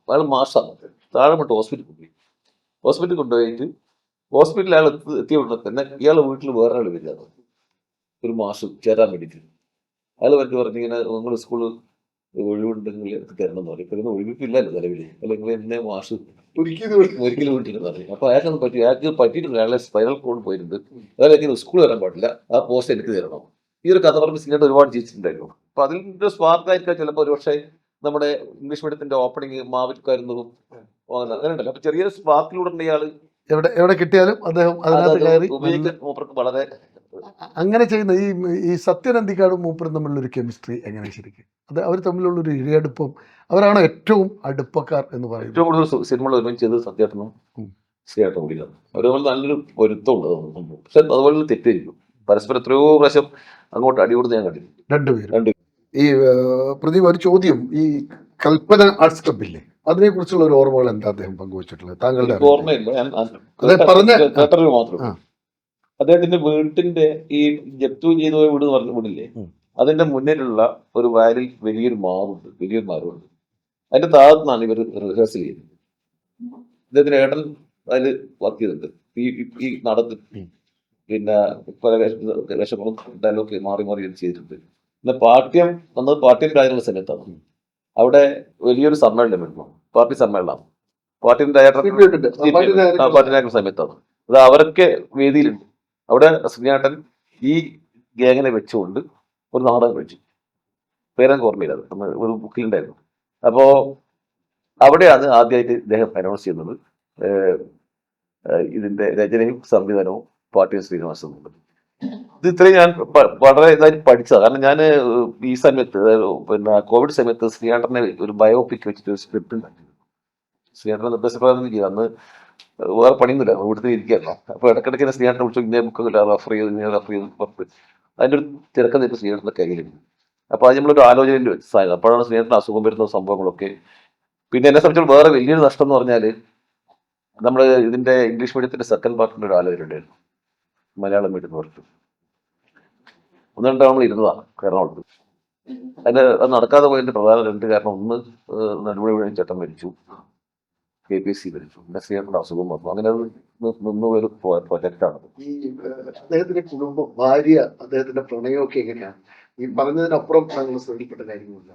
അയാൾ മാഷാണ്, താഴെ വിട്ട് ഹോസ്പിറ്റലിൽ കൊണ്ടുപോയിട്ട് ഹോസ്പിറ്റലിൽ അയാൾ എത്തിയ ഉടനെ തന്നെ ഇയാളെ വീട്ടിൽ വേറെ ആൾ വരിക, ഒരു മാഷ് ചേരാൻ വേണ്ടിയിട്ട്. അയാൾ പറ്റി പറഞ്ഞിങ്ങനെ നിങ്ങൾ സ്കൂള് ഒഴിവുണ്ടെങ്കിൽ എടുത്ത് തരണം എന്ന് പറയും. ഇപ്പൊ ഒഴിവിപ്പില്ലല്ലോ നിലവിൽ, അല്ലെങ്കിൽ എന്നെ മാഷ് ഒരിക്കലും വീട്ടിലെന്ന് പറയും. അപ്പൊ അയാൾക്കൊന്നും അയാൾക്ക് പറ്റിയിട്ടുണ്ട്, അയാളെ സ്പൈറൽ കോഡ് പോയിട്ടുണ്ട്, അതായത് സ്കൂൾ വരാൻ പാടില്ല, ആ പോസ്റ്റ് എനിക്ക് തരണം. ഈ ഒരു കഥ പറഞ്ഞ് സിനിമ ഒരുപാട് ജീവിച്ചിട്ടുണ്ടായിരുന്നു. അപ്പൊ അതിന്റെ സ്പാർക്കായിരിക്കാം ചിലപ്പോൾ ഒരു പക്ഷേ നമ്മുടെ ഇംഗ്ലീഷ് മീഡിയത്തിന്റെ ഓപ്പണിങ് മാവിൽക്കാരുന്നതും അങ്ങനെ ഉണ്ടല്ലോ. അപ്പൊ ചെറിയ സ്പാർക്കിലൂടെ ഇയാള് എവിടെ കിട്ടിയാലും അദ്ദേഹം അതിനകത്ത് കയറി ഉപയോഗിക്കാൻ മൂപ്പർക്ക് വളരെ അങ്ങനെ ചെയ്യുന്ന ഈ സത്യൻ അന്തിക്കാടും മൂപ്പരും തമ്മിലുള്ളൊരു കെമിസ്ട്രി എങ്ങനെ ശരിക്കും അത് അവർ തമ്മിലുള്ളൊരു ഇഴയടുപ്പം അവരാണ് ഏറ്റവും അടുപ്പക്കാർ എന്ന് പറയുന്നത്. ഏറ്റവും കൂടുതൽ സിനിമകൾ ഒരുമിച്ച് ചെയ്ത് സത്യേട്ടനും ശ്രീയേട്ടനും കൂടിയാണ്. അവർ തമ്മിൽ നല്ലൊരു പൊരുത്തമുണ്ട്. പക്ഷെ അതുപോലെ തെറ്റായിരിക്കും. പരസ്പരം എത്രയോ പ്രാവശ്യം അങ്ങോട്ട് അടികൊടുത്ത് ഞാൻ കണ്ടിട്ടുണ്ട് രണ്ടുപേരും. ഈ പ്രദീപ് ഒരു ചോദ്യം, ഈ കൽപ്പന ആർട്സ് ക്ലബില്ലേ അതിനെ കുറിച്ചുള്ള ഒരു ഓർമ്മകൾ എന്താ അദ്ദേഹം പങ്കുവച്ചിട്ടുള്ളത് താങ്കളുടെ? ഓർമ്മയില്ല, ഞാൻ കേട്ടറിവ് മാത്രം. അദ്ദേഹത്തിന്റെ വീട്ടിന്റെ ഈ ജപ്തു ചെയ്ത വീട് പറഞ്ഞ വീടില്ലേ, അതിന്റെ മുന്നിലുള്ള ഒരു വയലിൽ വലിയൊരു മാവുണ്ട്. അതിന്റെ താഴത്തുനിന്നാണ് ഇവർ റിഹേഴ്സൽ ചെയ്യുന്നത്. അദ്ദേഹത്തിന്റെ ഏട്ടൻ അതിൽ വർക്ക് ചെയ്തിട്ടുണ്ട്. ഈ നടന്ന് പിന്നെ പല വേഷങ്ങളും ഡയലോഗ് മാറി ചെയ്തിട്ടുണ്ട്. പിന്നെ പാട്യം രാജ്യങ്ങളുടെ സമയത്താണ് അവിടെ വലിയൊരു സമ്മേളനം വരുന്നു. പാർട്ടി സമ്മേളനം പാർട്ടി സമയത്താണ്. അത് അവരൊക്കെ വേദിയിലുണ്ട്. അവിടെ ശ്രീനാട്ടൻ ഈ ഗാങ്ങിനെ വെച്ചുകൊണ്ട് ഒരു നാടകം കഴിച്ചു. പേരൊക്കെ ഓർമ്മയില്ല, അത് ഒരു ബുക്കിലുണ്ടായിരുന്നു. അപ്പോ അവിടെയാണ് ആദ്യമായിട്ട് ഇദ്ദേഹം അനൗൺസ് ചെയ്യുന്നത് ഇതിന്റെ രചനയും സംവിധാനവും പാട്യം ശ്രീനിവാസനുണ്ട്. ഇത് ഇത്രയും ഞാൻ വളരെ ഇതായിട്ട് പഠിച്ചതാണ്. കാരണം ഞാൻ ഈ സമയത്ത് പിന്നെ കോവിഡ് സമയത്ത് ശ്രീനാട്ടനെ ഒരു ബയോപിക് വെച്ചിട്ട് ഒരു സ്ക്രിപ്റ്റ് ഉണ്ടാക്കി. ശ്രീനാട്ടനെ നിർദ്ദേശപ്രകാരം ചെയ്തു. അന്ന് വേറെ പണിയൊന്നുമില്ല, ഇവിടുത്തെ ഇരിക്കുകയല്ലോ. അപ്പോൾ ഇടയ്ക്കിടയ്ക്ക് ശ്രീനാട്ടനെ വിളിച്ചു, ഇന്നേ ബുക്കൊന്നുമില്ല, റെഫർ ചെയ്ത് അതിൻ്റെ ഒരു തിരക്കം നിൽക്കും ശ്രീനാട്ടൻ്റെ കയ്യിലുണ്ട്. അപ്പോൾ അത് നമ്മളൊരു ആലോചനയിൽ വെച്ച് സാധനം. അപ്പോഴാണ് ശ്രീനാട്ടന് അസുഖം വരുന്ന സംഭവങ്ങളൊക്കെ. പിന്നെ എന്നെ സംബന്ധിച്ചുള്ള വേറെ വലിയൊരു നഷ്ടം എന്ന് പറഞ്ഞാൽ നമ്മൾ ഇതിന്റെ ഇംഗ്ലീഷ് മീഡിയത്തിന്റെ സെക്കൻഡ് പാർട്ടിന്റെ ഒരു ആലോചന ഉണ്ടായിരുന്നു. മലയാളം മീഡിയം പറഞ്ഞു ഒന്ന് രണ്ടാം നമ്മൾ ഇരുന്നതാണ് എറണാകുളത്ത്. അത് നടക്കാതെ പോയതിന്റെ പ്രധാന രണ്ട് കാരണം, ഒന്ന് നെടുമുടി ചേട്ടൻ മരിച്ചു, KPC മരിച്ചു, പിന്നെ ശ്രീയേട്ടൻ്റെ അസുഖം വന്നു. അങ്ങനെ അത് നിന്ന് ഒരു പ്രൊജക്റ്റാണ്. ഈ അദ്ദേഹത്തിന്റെ കുടുംബം, ഭാര്യ, അദ്ദേഹത്തിന്റെ പ്രണയമൊക്കെ എങ്ങനെയാണ്? ഈ പറഞ്ഞതിനപ്പുറം താങ്കൾ ശ്രദ്ധിപ്പെട്ട കാര്യങ്ങളില്ല.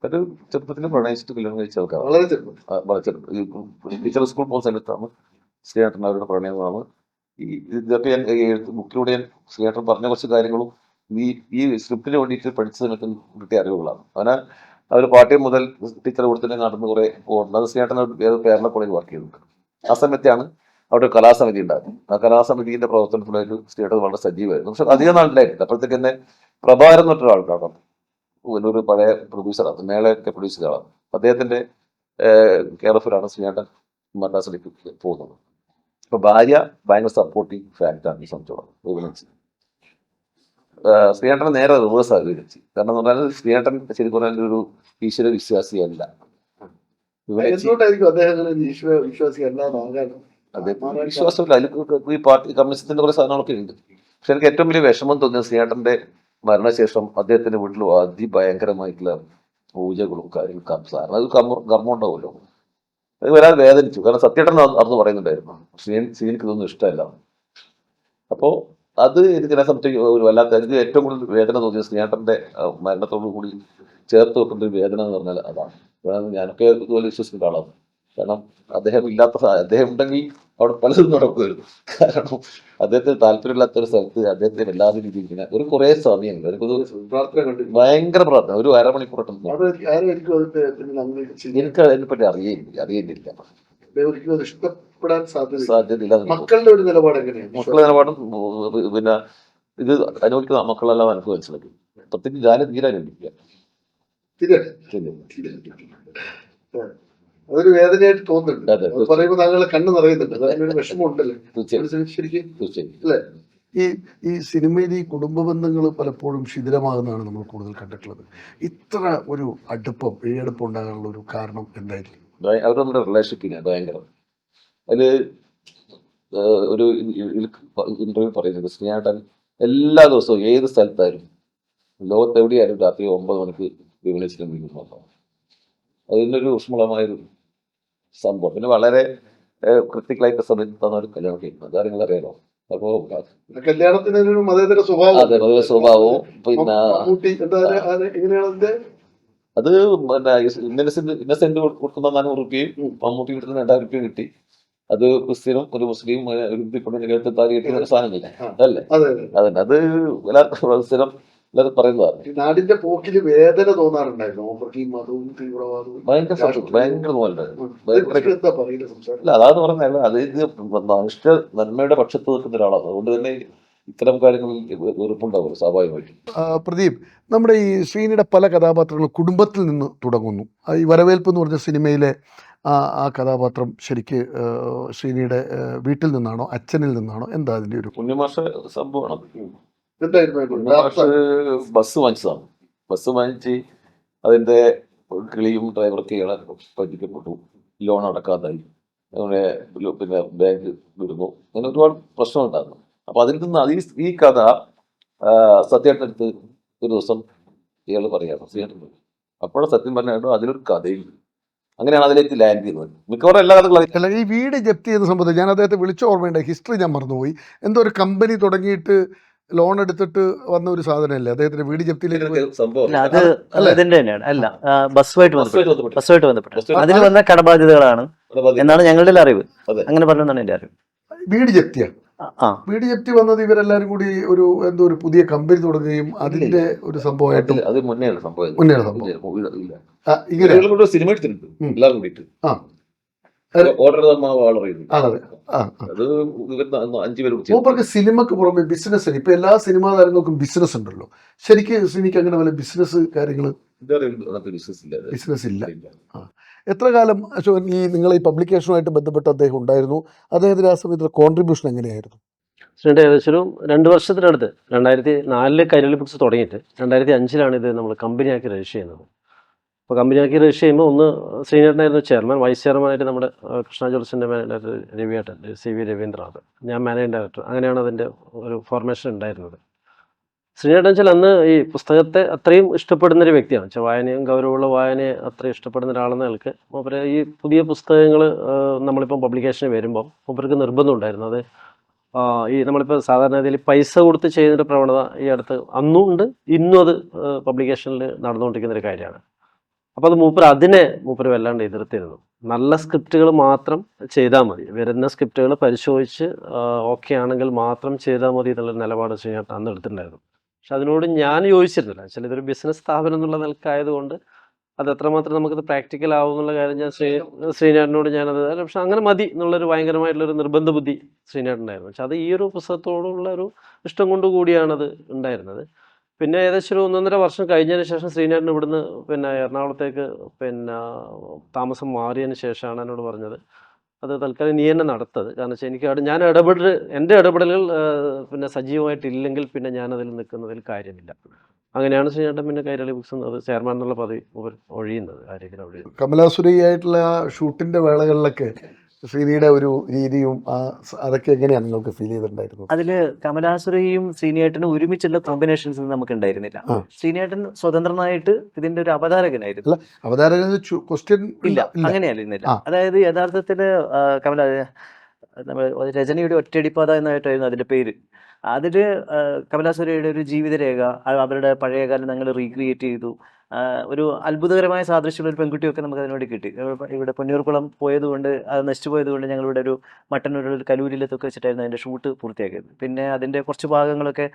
ഒരു ചെറുപ്പത്തിൽ പ്രണയിച്ചിട്ട് കല്യാണം കഴിച്ച ആൾക്കാരാണ്. വളരെ ചെറുപ്പം. വളരെ ചെറുപ്പം. ഈ ടീച്ചർ സ്കൂൾ പോകുന്ന സമയത്താണ് ശ്രീയേട്ടൻ അവരുടെ പ്രണയമാണ്. ഇതൊക്കെ ഞാൻ ബുക്കിലൂടെ ഞാൻ ശ്രീയേട്ടൻ പറഞ്ഞ കുറച്ച് കാര്യങ്ങളും ഈ സ്ക്രിപ്റ്റിന് വേണ്ടിയിട്ട് പഠിച്ച സമയത്ത് കിട്ടിയ അറിവുകളാണ്. അങ്ങനെ അവർ പാർട്ടി മുതൽ ടീച്ചർ കൊടുത്തിട്ട് നടന്ന് കുറെ പോകുന്നത്. അത് ശ്രീയേട്ടൻ കേരള കോളേജിൽ വർക്ക് ചെയ്തിട്ടുണ്ട്. ആ സമയത്താണ് അവിടെ ഒരു കലാസമിതി ഉണ്ടായിരുന്നു. ആ കലാസമിതിന്റെ പ്രവർത്തനത്തിലായിട്ട് ശ്രീയേട്ടൻ വളരെ സജീവമായിരുന്നു. പക്ഷെ അധികം നാട്ടിലായിട്ടില്ല. അപ്പോഴത്തേക്ക് തന്നെ പ്രഭാകരൻ എന്ന് പറഞ്ഞൊരാൾക്കാണ്, ഒരു പഴയ പ്രൊഡ്യൂസറാണ്, മേളയൊക്കെ പ്രൊഡ്യൂസ് ചെയ്ത ആളാണ്. അദ്ദേഹത്തിന്റെ കെയർ ഓഫിലാണ് ശ്രീയേട്ടൻ മദ്രാസിലേക്ക് പോകുന്നത്. അപ്പൊ ഭാര്യ ഭയങ്കര സപ്പോർട്ടീവ് ഫാക്റ്റാണ് ഈ സംബന്ധിച്ചോളം. ശ്രീയേട്ടനെ നേരെ റിവേഴ്സ് ആഗ്രഹിച്ചു. കാരണം എന്ന് പറഞ്ഞാൽ ശ്രീയേട്ടൻ ശരിക്കും പറഞ്ഞാൽ ഒരു ഈശ്വര വിശ്വാസിയല്ല. വിശ്വാസമില്ല. അതിൽ ഈ പാർട്ടി കമ്മ്യൂണിസത്തിന്റെ കുറെ സാധനങ്ങളൊക്കെ ഉണ്ട്. പക്ഷെ എനിക്ക് ഏറ്റവും വലിയ വിഷമം തോന്നിയത് ശ്രീയേട്ടന്റെ മരണശേഷം അദ്ദേഹത്തിന്റെ വീട്ടിൽ അതിഭയങ്കരമായിട്ടുള്ള പൂജകളും കാര്യങ്ങളും സാധനം അത് കർമ്മം ഉണ്ടാവുമല്ലോ. അത് വരാതെ വേദനിച്ചു. കാരണം സത്യേട്ടൻ അന്ന് പറയുന്നുണ്ടായിരുന്നു ശ്രീനിക്ക് ഇതൊന്നും ഇഷ്ടമല്ല. അപ്പോ അത് എനിക്കെന്നെ സംബന്ധിച്ച് ഒരു വല്ലാത്ത, എനിക്ക് ഏറ്റവും കൂടുതൽ വേദന തോന്നിയത് ശ്രീനാട്ടന്റെ മരണത്തോടു കൂടി ചേർത്ത് വെക്കുന്ന ഒരു വേദന എന്ന് പറഞ്ഞാൽ അതാണ്. ഞാനൊക്കെ ഇതുപോലെ വിശ്വസിക്കുന്ന ആളാണ്. കാരണം അദ്ദേഹം ഉണ്ടെങ്കിൽ അവിടെ പലതും നടക്കുമായിരുന്നു. കാരണം അദ്ദേഹത്തിന് താല്പര്യമില്ലാത്തൊരു സ്ഥലത്ത് അദ്ദേഹത്തിന് വല്ലാതെ രീതിയിൽ ഇങ്ങനെ ഒരു കുറെ സമയങ്ങൾ ഭയങ്കര പ്രാർത്ഥന, ഒരു അരമണിക്കൂറോട്ടം എനിക്ക് അതിനെപ്പറ്റി അറിയുന്നില്ല. സാധ്യതയില്ല. മക്കളുടെ ഒരു നിലപാട് എങ്ങനെയാണ്? മക്കളുടെ നിലപാടും പിന്നെ ഇത് അനുഭവിക്കുന്ന മക്കളെല്ലാം എനിക്ക് മനസ്സിലാക്കി. പ്രത്യേകിച്ച് ഞാൻ തീരെ അനുഭവിക്കുക. അതൊരു വേദനയായിട്ട് തോന്നുന്നുണ്ട്. പറയുമ്പോൾ താങ്കളെ കണ്ണ് നിറയുന്നുണ്ട്. അതിനൊരു വിഷമമുണ്ടല്ലോ ശരിക്കും അല്ലേ? ഈ സിനിമയിൽ ഈ കുടുംബ ബന്ധങ്ങൾ പലപ്പോഴും ശിഥിലമാകുന്നതാണ് നമ്മൾ കൂടുതൽ കണ്ടിട്ടുള്ളത്. ഇത്ര ഒരു ഈയടുപ്പം ഉണ്ടാകാനുള്ള ഒരു കാരണം എന്തായിരിക്കും? അവർ നമ്മുടെ റിലേഷൻഷിപ്പിന് ഭയങ്കര അതില് ഒരു ഇന്റർവ്യൂ പറയുന്നത് ശ്രീനാട്ടൻ എല്ലാ ദിവസവും ഏത് സ്ഥലത്തായാലും ലോകത്ത് എവിടെയായാലും രാത്രി 9 മണിക്ക് വിമലിച്ചിട്ടുണ്ടെങ്കിൽ നോക്കാം. അതിനൊരു ഊഷ്മളമായൊരു സംഭവം. പിന്നെ വളരെ ക്രിട്ടിക്കലായിട്ട് സമയത്ത് തന്ന ഒരു കല്യാണം ചെയ്യുന്നത് കാര്യങ്ങൾ അറിയാലോ. അപ്പോ കല്യാണത്തിന് മതേതര സ്വഭാവവും പിന്നെ അത് പിന്നെ ഇന്നസെന്റ് കൊടുക്കുന്ന 400 രൂപയും മമ്മൂട്ടി കിട്ടുന്ന 2000 രൂപയും കിട്ടി. അത് ക്രിസ്ത്യനും ഒരു മുസ്ലിം ഒരു താലി കെട്ടിയ ഒരു സാധനമില്ല അതല്ലേ? അതന്നെ, അത് സ്ഥിരം എല്ലാവരും പറയുന്നതാണ്. നാടിന്റെ പോക്കില് വേദന തോന്നാറുണ്ടായിരുന്നു. ഭയങ്കര തോന്നലുണ്ടായിരുന്നു. അല്ല, അതാന്ന് പറഞ്ഞാൽ അത് ഇത് മനുഷ്യ നന്മയുടെ പക്ഷത്ത് നിൽക്കുന്ന ഒരാളാണ്. അതുകൊണ്ട് തന്നെ ഇത്തരം കാര്യങ്ങളിൽ വെറുപ്പുണ്ടാവുമല്ലോ സ്വാഭാവികമായിട്ടും. പ്രദീപ്, നമ്മുടെ ഈ ശ്രീനിയുടെ പല കഥാപാത്രങ്ങളും കുടുംബത്തിൽ നിന്ന് തുടങ്ങുന്നു. ഈ വരവേൽപ്പ് എന്ന് പറഞ്ഞ സിനിമയിലെ ആ കഥാപാത്രം ശരിക്ക് ശ്രീനിയുടെ വീട്ടിൽ നിന്നാണോ അച്ഛനിൽ നിന്നാണോ, എന്താ അതിൻ്റെ ഒരു ഉണ്ണിമാഷ സംഭവമാണ്. എന്തായിരുന്നു ഉണ്ണിമാഷ് ബസ് വാങ്ങിച്ചതാണ്. ബസ് വാങ്ങിച്ച് അതിന്റെ കിളിയും ഡ്രൈവർക്ക് ഇയാളെ പറ്റിക്കപ്പെട്ടു, ലോൺ അടക്കാതായി, അങ്ങനെ പിന്നെ ബാങ്ക് വിടുന്നു, അങ്ങനെ ഒരുപാട് പ്രശ്നമുണ്ടായിരുന്നു. അപ്പൊ അതിൽ നിന്ന് ഈ കഥ സത്യേട്ടടുത്ത് ഒരു ദിവസം ഇയാൾ പറയാണ്, സത്യേട്ടൻ അപ്പോഴും സത്യം പറഞ്ഞാൽ അതിലൊരു കഥയില്ല. അങ്ങനെയാണ് അതിലേക്ക് ലാൻഡ് ചെയ്യുന്നത്. മിക്കവാറും എല്ലാ കഥകളും അല്ല, ഈ വീട് ജപ്തി ചെയ്ത സംബന്ധിച്ച് ഞാൻ അദ്ദേഹത്തെ വിളിച്ച ഓർമ്മയുണ്ട്. ഹിസ്റ്ററി ഞാൻ മറന്നുപോയി. എന്തോ ഒരു കമ്പനി തുടങ്ങിയിട്ട് ലോൺ എടുത്തിട്ട് വന്ന ഒരു സാധനമല്ലേ അദ്ദേഹത്തിന്റെ വീട് ജപ്തിയിലേക്ക് സംഭവം. അല്ല, അത് അതിന്റെ തന്നെയാണ്. അല്ല, ബസ്സുമായിട്ട് ബന്ധപ്പെട്ട് ബസ്സുമായിട്ട് ബസ്സുമായിട്ട് അതിന് വന്ന കടബാധ്യതകളാണ് എന്നാണ് ഞങ്ങളുടെ അറിവ്. അതെ. അങ്ങനെ പറഞ്ഞതാണ് എന്റെ അറിവ്. വീട് ജപ്തിയാ. ആ വീട് ജപ്തി വന്നത് ഇവരെല്ലാരും കൂടി എന്തോ ഒരു പുതിയ കമ്പനി തുടങ്ങുകയും അതിന്റെ ഒരു സംഭവമായിട്ടും അത് മുന്നേയാണ് സംഭവം. മുന്നേയാണ് സംഭവം. ഇല്ല, ഇങ്ങനെ ഇവര് കൂടെ സിനിമ എടുത്തിട്ടുണ്ട് എല്ലാവരും കൂടിയിട്ട്. ആ ഓർഡർ ഓർഡർ ചെയ്തു. ആണതെ. അത് ഇവർ 5 പേര് മൂപ്പർക്ക് സിനിമക്ക് പുറമെ ബിസിനസ്. ഇപ്പൊ എല്ലാ സിനിമാ താരങ്ങൾക്കും ബിസിനസ് ഉണ്ടല്ലോ. ശരിക്കും സിനിമയ്ക്ക് അങ്ങനെ വല്ല ബിസിനസ് കാര്യങ്ങൾ ബിസിനസ് ഇല്ല. എത്ര കാലം അശോകൻ ഈ നിങ്ങൾ ഈ പബ്ലിക്കേഷനുമായിട്ട് ബന്ധപ്പെട്ട് അദ്ദേഹം ഉണ്ടായിരുന്നു? അദ്ദേഹത്തിന് ആ സമയത്ത് കോൺട്രിബ്യൂഷൻ എങ്ങനെയായിരുന്നു? ശ്രീനിയുടെ ഏകദേശം ഒരു 2 വർഷത്തിനടുത്ത് 2004 കൈരളി ബുക്സ് തുടങ്ങിയിട്ട് 2005 ഇത് നമ്മൾ കമ്പനിയാക്കി രജിസ്റ്റർ ചെയ്യുന്നത്. അപ്പോൾ കമ്പനിയാക്കി രജിസ്റ്റർ ചെയ്യുമ്പോൾ ഒന്ന് ശ്രീനിയായിരുന്നു ചെയർമാൻ, വൈസ് ചെയർമാനായിട്ട് നമ്മുടെ കൃഷ്ണ ജ്വൽസിൻ്റെ മാനേജർ രവിയേട്ടൻ, CV രവീന്ദ്രനാഥ്, ഞാൻ മാനേജിംഗ് ഡയറക്ടർ. അങ്ങനെയാണ് അതിൻ്റെ ഒരു ഫോർമേഷൻ ഉണ്ടായിരുന്നത്. ശ്രീനിയേട്ടൻ വെച്ചാൽ അന്ന് ഈ പുസ്തകത്തെ അത്രയും ഇഷ്ടപ്പെടുന്നൊരു വ്യക്തിയാണ്. വെച്ചാൽ വായനയും ഗൗരവമുള്ള വായനയെ അത്രയും ഇഷ്ടപ്പെടുന്ന ഒരാളെന്ന നിലക്ക് മൂപ്പര് ഈ പുതിയ പുസ്തകങ്ങൾ നമ്മളിപ്പം പബ്ലിക്കേഷന് വരുമ്പം മൂപ്പർക്ക് നിർബന്ധം ഉണ്ടായിരുന്നു. അത് ഈ നമ്മളിപ്പോൾ സാധാരണ രീതിയിൽ പൈസ കൊടുത്ത് ചെയ്യുന്നൊരു പ്രവണത ഈ അടുത്ത് അന്നും ഉണ്ട്, ഇന്നും അത് പബ്ലിക്കേഷനിൽ നടന്നുകൊണ്ടിരിക്കുന്ന ഒരു കാര്യമാണ്. അപ്പോൾ അത് മൂപ്പര് വല്ലാണ്ട് എതിർത്തിരുന്നു. നല്ല സ്ക്രിപ്റ്റുകൾ മാത്രം ചെയ്താൽ മതി, വരുന്ന സ്ക്രിപ്റ്റുകൾ പരിശോധിച്ച് ഓക്കെ ആണെങ്കിൽ മാത്രം ചെയ്താൽ മതി എന്നുള്ള നിലപാട് ശ്രീനിയേട്ടൻ അന്ന് എടുത്തിട്ടുണ്ടായിരുന്നു. പക്ഷെ അതിനോട് ഞാൻ യോജിച്ചിരുന്നില്ല. വെച്ചാൽ ഇതൊരു ബിസിനസ് സ്ഥാപനം എന്നുള്ള നിലക്കായതുകൊണ്ട് അത് എത്രമാത്രം നമുക്കത് പ്രാക്ടിക്കൽ ആവും എന്നുള്ള കാര്യം ഞാൻ ശ്രീനിയേട്ടനോട് ഞാനത് പക്ഷെ അങ്ങനെ മതി എന്നുള്ളൊരു ഭയങ്കരമായിട്ടുള്ളൊരു നിർബന്ധ ബുദ്ധി ശ്രീനിയേട്ടനായിരുന്നു. പക്ഷെ അത് ഈ ഒരു പുസ്തകത്തോടുള്ള ഒരു ഇഷ്ടം കൊണ്ട് കൂടിയാണത് ഉണ്ടായിരുന്നത്. പിന്നെ ഏകദേശം ഒരു 1.5 വർഷം കഴിഞ്ഞതിന് ശേഷം ശ്രീനിയേട്ടൻ ഇവിടുന്ന് പിന്നെ എറണാകുളത്തേക്ക് പിന്നെ താമസം മാറിയതിന് ശേഷമാണ് എന്നോട് പറഞ്ഞത് അത് തൽക്കാലം നീ തന്നെ നടത്തത്. കാരണം വെച്ചാൽ എനിക്ക് എൻ്റെ ഇടപെടലുകൾ പിന്നെ സജീവമായിട്ടില്ലെങ്കിൽ പിന്നെ ഞാനതിൽ നിൽക്കുന്നതിൽ കാര്യമില്ല. അങ്ങനെയാണ് ശ്രീനിയേട്ടൻ പിന്നെ കൈരളി ബുക്സ് അത് ചെയർമാൻ എന്നുള്ള പദവി ഒഴിയുന്നത്. ആരെങ്കിലും ഒഴിയുന്നത് കമലാസുരയായിട്ടുള്ള ആ ഷൂട്ടിന്റെ വേളകളിലൊക്കെ ശ്രീനിയുടെ ഒരു രീതിയും അതൊക്കെ എങ്ങനെയാണ് നിങ്ങൾക്ക് ഫീൽ ചെയ്തിട്ടുണ്ടായിരുന്നത്? അതില് കമലാസുരയും ശ്രീനിയേട്ടനും ഒരുമിച്ചുള്ള കോമ്പിനേഷൻസ് നമുക്ക് ഉണ്ടായിരുന്നില്ല. ശ്രീനിയേട്ടൻ സ്വതന്ത്രനായിട്ട് ഇതിന്റെ ഒരു അവതാരകനായിരുന്നു. അവതാരകൻ ക്വസ്റ്റ്യൻ ഇല്ല, അങ്ങനെയല്ല. അതായത് യഥാർത്ഥത്തില് രജനിയുടെ ഒറ്റയടിപ്പാത എന്നായിട്ടായിരുന്നു അതിന്റെ പേര്. അതില് കമലാസുരയുടെ ഒരു ജീവിതരേഖ, അവരുടെ പഴയകാലം ഞങ്ങൾ റീക്രിയേറ്റ് ചെയ്തു. ഒരു അത്ഭുതകരമായ സാദൃശ്യമുള്ള ഒരു പെൺകുട്ടിയൊക്കെ നമുക്ക് അതിനുവേണ്ടി കിട്ടി. ഇവിടെ പൊന്നൂർക്കുളം പോയതുകൊണ്ട്, അത് നശിച്ചു പോയതുകൊണ്ട് ഞങ്ങളിവിടെ ഒരു മട്ടന്നൂരിൽ കലൂരിലത്തൊക്കെ വെച്ചിട്ടായിരുന്നു അതിൻ്റെ ഷൂട്ട് പൂർത്തിയാക്കിയത്. പിന്നെ അതിൻ്റെ കുറച്ച് ഭാഗങ്ങളൊക്കെ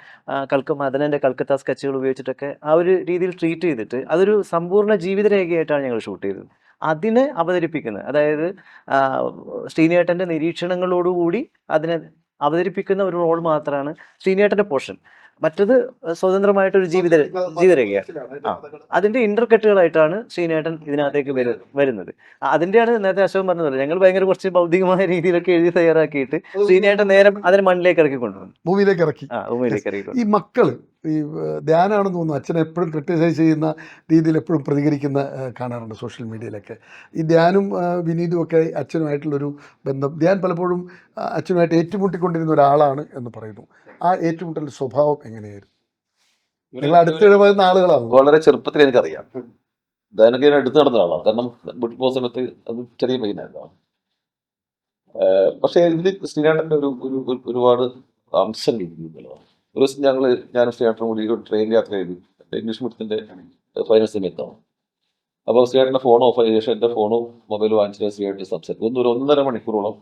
മദനൻ്റെ കൽക്കത്ത സ്കെച്ചുകൾ ഉപയോഗിച്ചിട്ടൊക്കെ ആ ഒരു രീതിയിൽ ട്രീറ്റ് ചെയ്തിട്ട് അതൊരു സമ്പൂർണ്ണ ജീവിതരേഖയായിട്ടാണ് ഞങ്ങൾ ഷൂട്ട് ചെയ്തത്. അതിനെ അവതരിപ്പിക്കുന്നത്, അതായത് ശ്രീനിയേട്ടൻ്റെ നിരീക്ഷണങ്ങളോടുകൂടി അതിനെ അവതരിപ്പിക്കുന്ന ഒരു റോൾ മാത്രമാണ് ശ്രീനിയേട്ടൻ്റെ പോർഷൻ. മറ്റത് സ്വതന്ത്രമായിട്ടൊരു ജീവിതരേഖയാണ്. അതിന്റെ ഇന്റർകട്ടുകളായിട്ടാണ് ശ്രീനിയേട്ടൻ ഇതിനകത്തേക്ക് വരുന്നത്. അതിന്റെയാണ് നേരത്തെ അശോകൻ പറഞ്ഞത്. ഞങ്ങൾ ഭയങ്കര കുറച്ച് ഭൗതികമായ രീതിയിലൊക്കെ എഴുതി തയ്യാറാക്കിയിട്ട് ശ്രീനിയേട്ടൻ നേരം അതിന് മണ്ണിലേക്ക് ഇറക്കി കൊണ്ടുവന്നു, ഭൂമിയിലേക്ക് ഇറക്കി. ഈ മക്കള് ഈ ധ്യാനാണെന്ന് തോന്നുന്നു അച്ഛനെ എപ്പോഴും ക്രിട്ടിസൈസ് ചെയ്യുന്ന രീതിയിൽ എപ്പോഴും പ്രതികരിക്കുന്ന കാണാറുണ്ട് സോഷ്യൽ മീഡിയയിലൊക്കെ. ഈ ധ്യാനും വിനീതും ഒക്കെ അച്ഛനുമായിട്ടുള്ളൊരു ബന്ധം, ധ്യാൻ പലപ്പോഴും അച്ഛനുമായിട്ട് ഏറ്റുമുട്ടിക്കൊണ്ടിരുന്ന ഒരാളാണ് എന്ന് പറയുന്നു. ആ ഏറ്റുമുട്ടൽ സ്വഭാവം എങ്ങനെയായിരുന്നു? നിങ്ങൾ അടുത്തിടപെടുന്ന ആളുകളാണ്. വളരെ ചെറുപ്പത്തിൽ എനിക്കറിയാം. ധ്യാനൊക്കെ എടുത്തു നടന്ന ആളാണ്. കാരണം ബിഗ് ബോസ് സമയത്ത് അത് ചെറിയ പയ്യനായിരുന്നു. പക്ഷേ ഇതിൽ ശ്രീനാഥന്റെ ഒരുപാട് അംശങ്ങൾ എന്നുള്ളതാണ്. ഒരു ദിവസം ഞാനും ശ്രീനാഥനും കൂടി ഒരു ട്രെയിൻ യാത്ര ചെയ്തു. ഇംഗ്ലീഷ് മീഡിയത്തിന്റെ ഫൈനൽ സമയത്താണ്. അപ്പോൾ ശ്രീനാഥന്റെ ഫോൺ ഓഫ് ആയ ശേഷം എൻ്റെ ഫോണും മൊബൈലും വാങ്ങിച്ചിട്ട് ശ്രീനാഥ് സംസാരിക്കും. ഒരു 1.5 മണിക്കൂറോളം